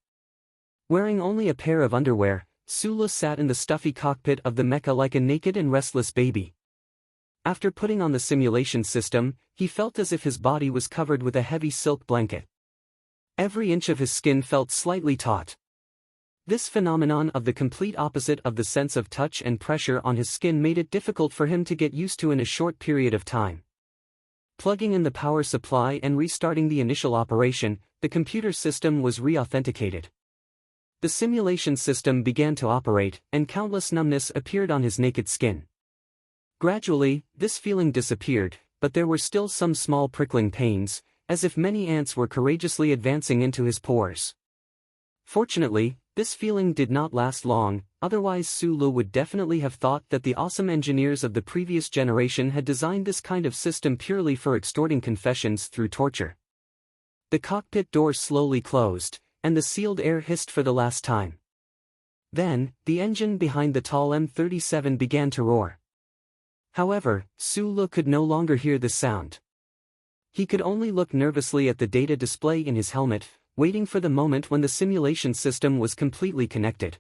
Wearing only a pair of underwear, Su Lu sat in the stuffy cockpit of the mecha like a naked and restless baby. After putting on the simulation system, he felt as if his body was covered with a heavy silk blanket. Every inch of his skin felt slightly taut. This phenomenon of the complete opposite of the sense of touch and pressure on his skin made it difficult for him to get used to in a short period of time. Plugging in the power supply and restarting the initial operation, the computer system was re-authenticated. The simulation system began to operate, and countless numbness appeared on his naked skin. Gradually, this feeling disappeared, but there were still some small prickling pains, as if many ants were courageously advancing into his pores. Fortunately, this feeling did not last long, otherwise Sulu would definitely have thought that the awesome engineers of the previous generation had designed this kind of system purely for extorting confessions through torture. The cockpit door slowly closed, and the sealed air hissed for the last time. Then, the engine behind the tall M37 began to roar. However, Sulu could no longer hear the sound. He could only look nervously at the data display in his helmet, waiting for the moment when the simulation system was completely connected.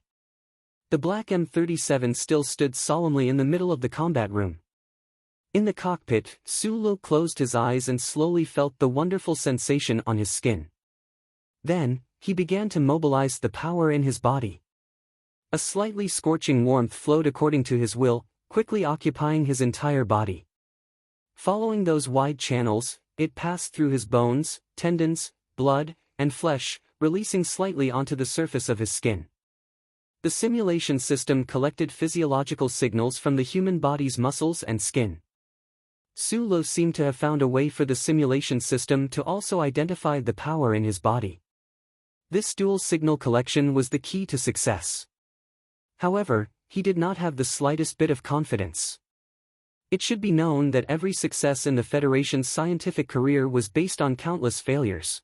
The black M37 still stood solemnly in the middle of the combat room. In the cockpit, Sulu closed his eyes and slowly felt the wonderful sensation on his skin. Then, he began to mobilize the power in his body. A slightly scorching warmth flowed according to his will, quickly occupying his entire body. Following those wide channels, it passed through his bones, tendons, blood, and flesh, releasing slightly onto the surface of his skin. The simulation system collected physiological signals from the human body's muscles and skin. Sulu seemed to have found a way for the simulation system to also identify the power in his body. This dual signal collection was the key to success. However, he did not have the slightest bit of confidence. It should be known that every success in the Federation's scientific career was based on countless failures.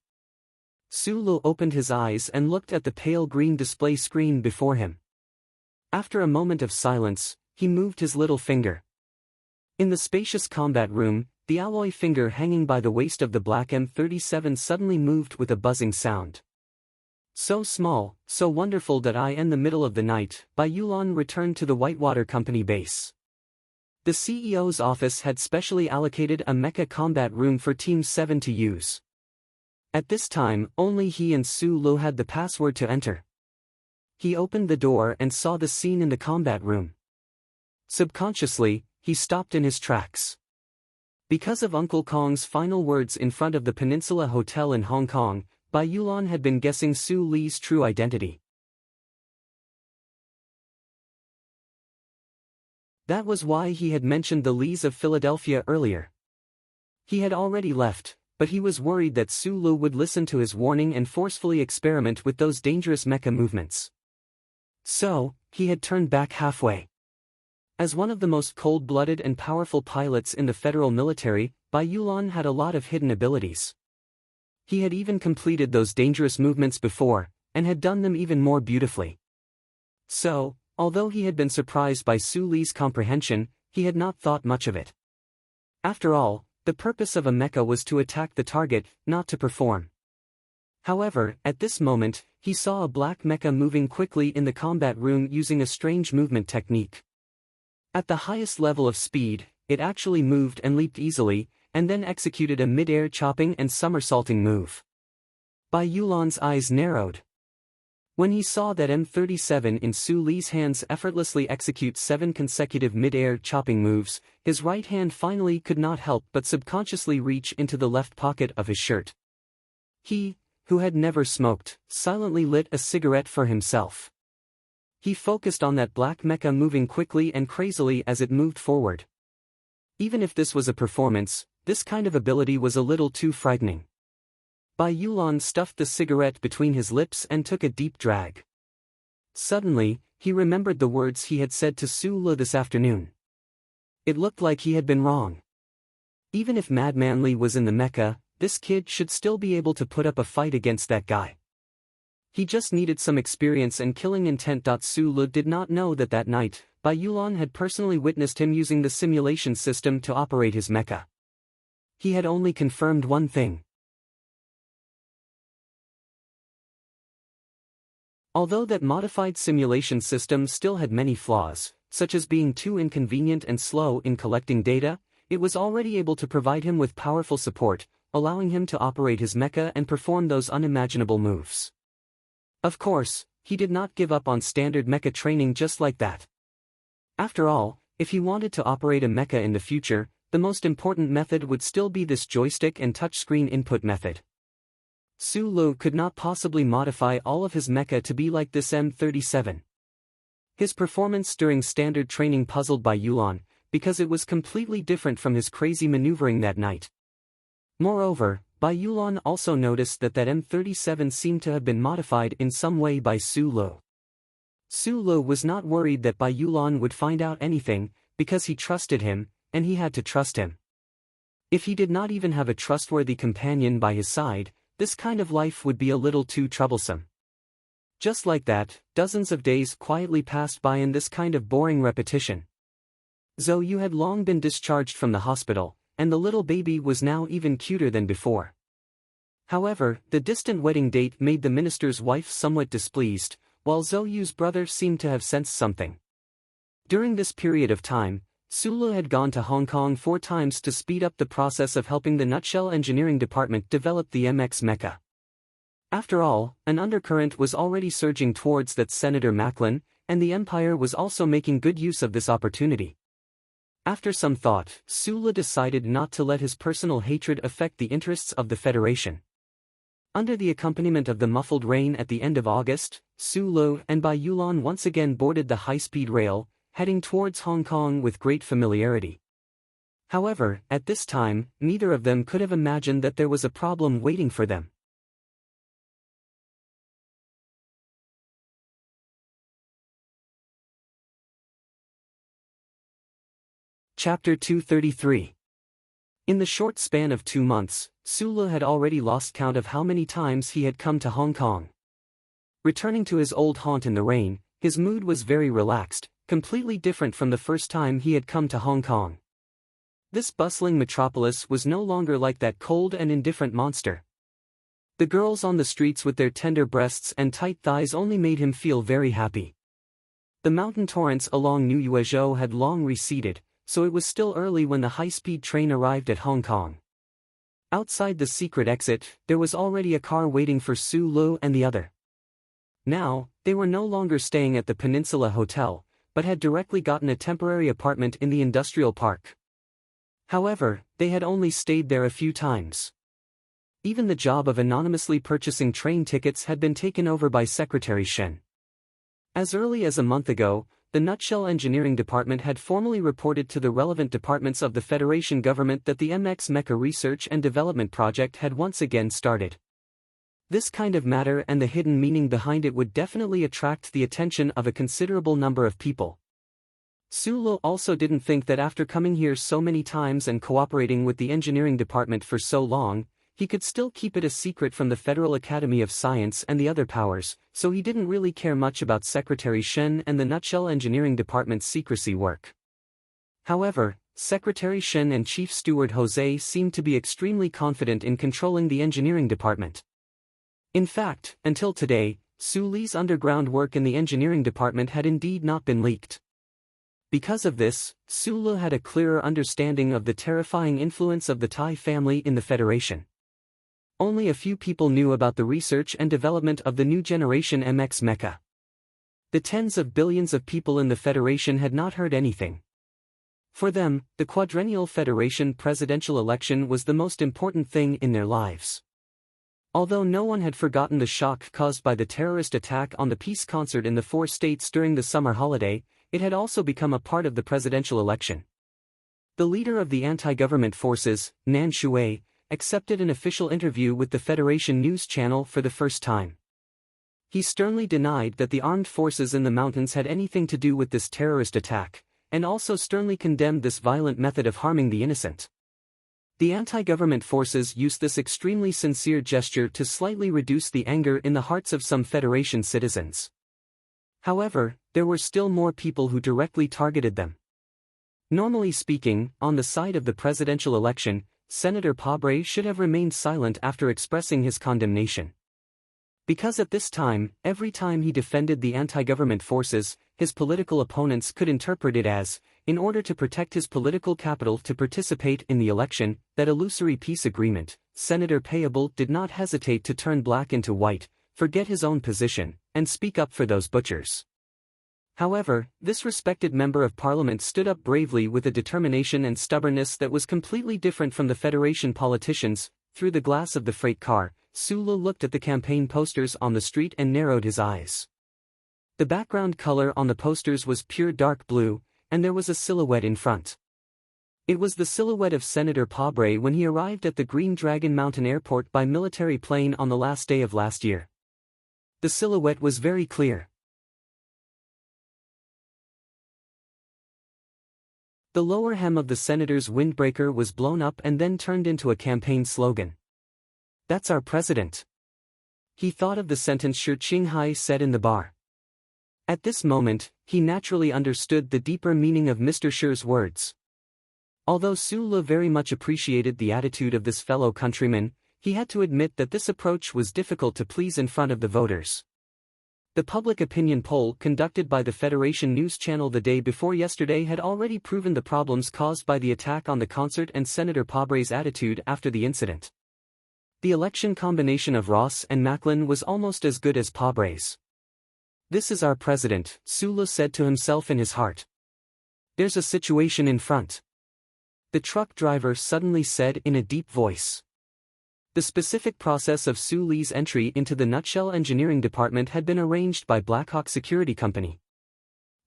Sulu opened his eyes and looked at the pale green display screen before him. After a moment of silence, he moved his little finger. In the spacious combat room, the alloy finger hanging by the waist of the black M37 suddenly moved with a buzzing sound. So small, so wonderful that in the middle of the night, Bai Yulan returned to the Whitewater Company base. The CEO's office had specially allocated a mecha combat room for Team 7 to use. At this time, only he and Sulu had the password to enter. He opened the door and saw the scene in the combat room. Subconsciously, he stopped in his tracks. Because of Uncle Kong's final words in front of the Peninsula Hotel in Hong Kong, Bai Yulan had been guessing Su Li's true identity. That was why he had mentioned the Lees of Philadelphia earlier. He had already left, but he was worried that Sulu would listen to his warning and forcefully experiment with those dangerous mecha movements. So, he had turned back halfway. As one of the most cold-blooded and powerful pilots in the federal military, Bai Yulan had a lot of hidden abilities. He had even completed those dangerous movements before, and had done them even more beautifully. So, although he had been surprised by Su Li's comprehension, he had not thought much of it. After all, the purpose of a mecha was to attack the target, not to perform. However, at this moment, he saw a black mecha moving quickly in the combat room using a strange movement technique. At the highest level of speed, it actually moved and leaped easily, and then executed a mid-air chopping and somersaulting move. Bai Yulan's eyes narrowed. When he saw that M37 in Su Li's hands effortlessly execute 7 consecutive mid-air chopping moves, his right hand finally could not help but subconsciously reach into the left pocket of his shirt. He, who had never smoked, silently lit a cigarette for himself. He focused on that black mecha moving quickly and crazily as it moved forward. Even if this was a performance, this kind of ability was a little too frightening. Bai Yulan stuffed the cigarette between his lips and took a deep drag. Suddenly, he remembered the words he had said to Su Li this afternoon. It looked like he had been wrong. Even if Madman Li was in the mecha, this kid should still be able to put up a fight against that guy. He just needed some experience and killing intent. Su Li did not know that night, Bai Yulan had personally witnessed him using the simulation system to operate his mecha. He had only confirmed one thing. Although that modified simulation system still had many flaws, such as being too inconvenient and slow in collecting data, it was already able to provide him with powerful support, allowing him to operate his mecha and perform those unimaginable moves. Of course, he did not give up on standard mecha training just like that. After all, if he wanted to operate a mecha in the future, the most important method would still be this joystick and touchscreen input method. Su Lo could not possibly modify all of his mecha to be like this M37. His performance during standard training puzzled Bai Yulan, because it was completely different from his crazy maneuvering that night. Moreover, Bai Yulan also noticed that M37 seemed to have been modified in some way by Su Lo. Su Lo was not worried that Bai Yulan would find out anything, because he trusted him, and he had to trust him. If he did not even have a trustworthy companion by his side, this kind of life would be a little too troublesome. Just like that, dozens of days quietly passed by in this kind of boring repetition. Zhou Yu had long been discharged from the hospital, and the little baby was now even cuter than before. However, the distant wedding date made the minister's wife somewhat displeased, while Zhou Yu's brother seemed to have sensed something. During this period of time, Su Lo had gone to Hong Kong 4 times to speed up the process of helping the Nutshell Engineering Department develop the MX Mecha. After all, an undercurrent was already surging towards that Senator Macklin, and the Empire was also making good use of this opportunity. After some thought, Su Lo decided not to let his personal hatred affect the interests of the Federation. Under the accompaniment of the muffled rain at the end of August, Su Lo and Bai Yulan once again boarded the high-speed rail, heading towards Hong Kong with great familiarity. However, at this time, neither of them could have imagined that there was a problem waiting for them. Chapter 233. In the short span of 2 months, Su Lo had already lost count of how many times he had come to Hong Kong. Returning to his old haunt in the rain, his mood was very relaxed, completely different from the first time he had come to Hong Kong. This bustling metropolis was no longer like that cold and indifferent monster. The girls on the streets with their tender breasts and tight thighs only made him feel very happy. The mountain torrents along New Yuezhou had long receded, so it was still early when the high-speed train arrived at Hong Kong. Outside the secret exit, there was already a car waiting for Su Lo and the other. Now, they were no longer staying at the Peninsula Hotel, but had directly gotten a temporary apartment in the industrial park. However, they had only stayed there a few times. Even the job of anonymously purchasing train tickets had been taken over by Secretary Shen. As early as a month ago, the Nutshell Engineering Department had formally reported to the relevant departments of the Federation government that the MX Mecha Research and Development Project had once again started. This kind of matter and the hidden meaning behind it would definitely attract the attention of a considerable number of people. Su Lo also didn't think that after coming here so many times and cooperating with the engineering department for so long, he could still keep it a secret from the Federal Academy of Science and the other powers, so he didn't really care much about Secretary Shen and the Nutshell Engineering Department's secrecy work. However, Secretary Shen and Chief Steward Jose seemed to be extremely confident in controlling the engineering department. In fact, until today, Su Li's underground work in the engineering department had indeed not been leaked. Because of this, Su Li had a clearer understanding of the terrifying influence of the Tai family in the Federation. Only a few people knew about the research and development of the new generation MX Mecha. The tens of billions of people in the Federation had not heard anything. For them, the quadrennial Federation presidential election was the most important thing in their lives. Although no one had forgotten the shock caused by the terrorist attack on the peace concert in the 4 states during the summer holiday, it had also become a part of the presidential election. The leader of the anti-government forces, Nan Shui, accepted an official interview with the Federation News Channel for the first time. He sternly denied that the armed forces in the mountains had anything to do with this terrorist attack, and also sternly condemned this violent method of harming the innocent. The anti-government forces used this extremely sincere gesture to slightly reduce the anger in the hearts of some Federation citizens. However, there were still more people who directly targeted them. Normally speaking, on the side of the presidential election, Senator Pabre should have remained silent after expressing his condemnation. Because at this time, every time he defended the anti-government forces, his political opponents could interpret it as, in order to protect his political capital to participate in the election, that illusory peace agreement, Senator Payable did not hesitate to turn black into white, forget his own position, and speak up for those butchers. However, this respected member of parliament stood up bravely with a determination and stubbornness that was completely different from the Federation politicians. Through the glass of the freight car, Sulu looked at the campaign posters on the street and narrowed his eyes. The background color on the posters was pure dark blue, and there was a silhouette in front. It was the silhouette of Senator Pabre when he arrived at the Green Dragon Mountain Airport by military plane on the last day of last year. The silhouette was very clear. The lower hem of the senator's windbreaker was blown up and then turned into a campaign slogan. "That's our president." He thought of the sentence Shi Qinghai said in the bar. At this moment, he naturally understood the deeper meaning of Mr. Shi's words. Although Sulu very much appreciated the attitude of this fellow countryman, he had to admit that this approach was difficult to please in front of the voters. The public opinion poll conducted by the Federation News Channel the day before yesterday had already proven the problems caused by the attack on the concert and Senator Pabre's attitude after the incident. The election combination of Ross and Macklin was almost as good as Pabre's. "This is our president," Sulu said to himself in his heart. "There's a situation in front," the truck driver suddenly said in a deep voice. The specific process of Su Li's entry into the Nutshell Engineering Department had been arranged by Blackhawk Security Company.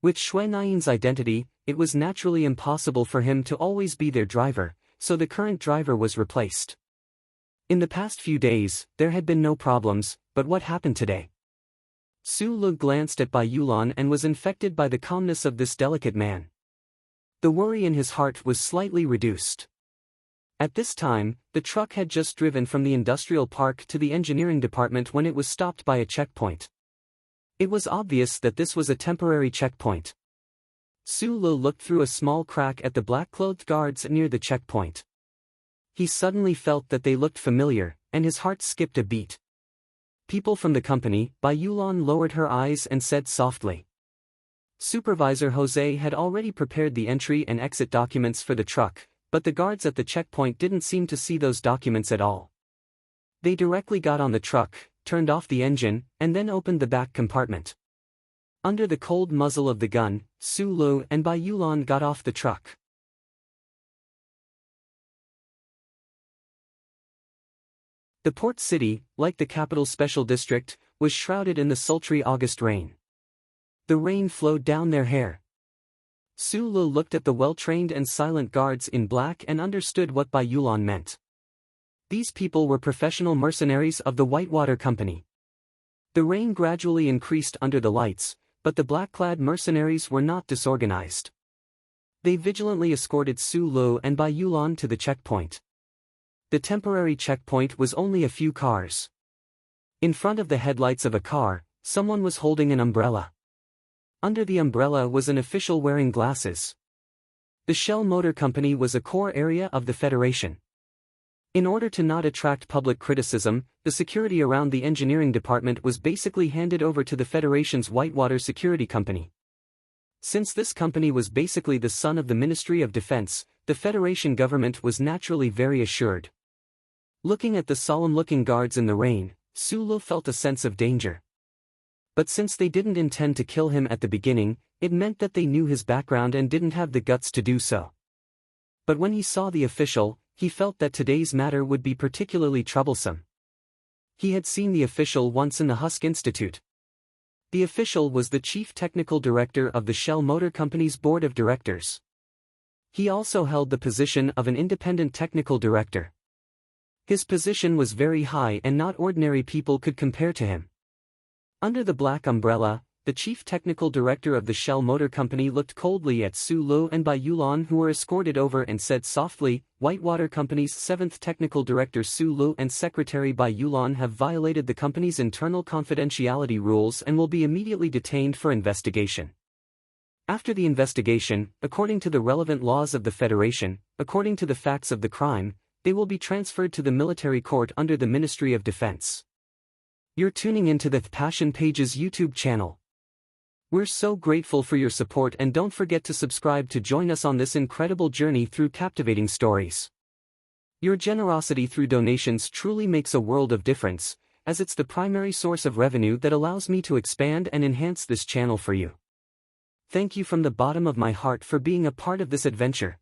With Shui Nian's identity, it was naturally impossible for him to always be their driver, so the current driver was replaced. In the past few days, there had been no problems, but what happened today? Su Lu glanced at Bai Yulan and was infected by the calmness of this delicate man. The worry in his heart was slightly reduced. At this time, the truck had just driven from the industrial park to the engineering department when it was stopped by a checkpoint. It was obvious that this was a temporary checkpoint. Su Lu looked through a small crack at the black-clothed guards near the checkpoint. He suddenly felt that they looked familiar, and his heart skipped a beat. "People from the company," Bai Yulan lowered her eyes and said softly. Supervisor Jose had already prepared the entry and exit documents for the truck, but the guards at the checkpoint didn't seem to see those documents at all. They directly got on the truck, turned off the engine, and then opened the back compartment. Under the cold muzzle of the gun, Su Lu and Bai Yulan got off the truck. The port city, like the capital special district, was shrouded in the sultry August rain. The rain flowed down their hair. Su Lu looked at the well-trained and silent guards in black and understood what Bai Yulan meant. These people were professional mercenaries of the Whitewater Company. The rain gradually increased under the lights, but the black-clad mercenaries were not disorganized. They vigilantly escorted Su Lu and Bai Yulan to the checkpoint. The temporary checkpoint was only a few cars. In front of the headlights of a car, someone was holding an umbrella. Under the umbrella was an official wearing glasses. The Shell Motor Company was a core area of the Federation. In order to not attract public criticism, the security around the engineering department was basically handed over to the Federation's Whitewater Security Company. Since this company was basically the son of the Ministry of Defense, the Federation government was naturally very assured. Looking at the solemn-looking guards in the rain, Su Lu felt a sense of danger. But since they didn't intend to kill him at the beginning, it meant that they knew his background and didn't have the guts to do so. But when he saw the official, he felt that today's matter would be particularly troublesome. He had seen the official once in the Husk Institute. The official was the chief technical director of the Shell Motor Company's board of directors. He also held the position of an independent technical director. His position was very high and not ordinary people could compare to him. Under the black umbrella, the chief technical director of the Shell Motor Company looked coldly at Su Lu and Bai Yulan, who were escorted over, and said softly, "Whitewater Company's 7th technical director Su Lu and secretary Bai Yulan have violated the company's internal confidentiality rules and will be immediately detained for investigation. After the investigation, according to the relevant laws of the Federation, according to the facts of the crime, they will be transferred to the military court under the Ministry of Defense." You're tuning into the Passion Pages YouTube channel. We're so grateful for your support, and don't forget to subscribe to join us on this incredible journey through captivating stories. Your generosity through donations truly makes a world of difference, as it's the primary source of revenue that allows me to expand and enhance this channel for you. Thank you from the bottom of my heart for being a part of this adventure.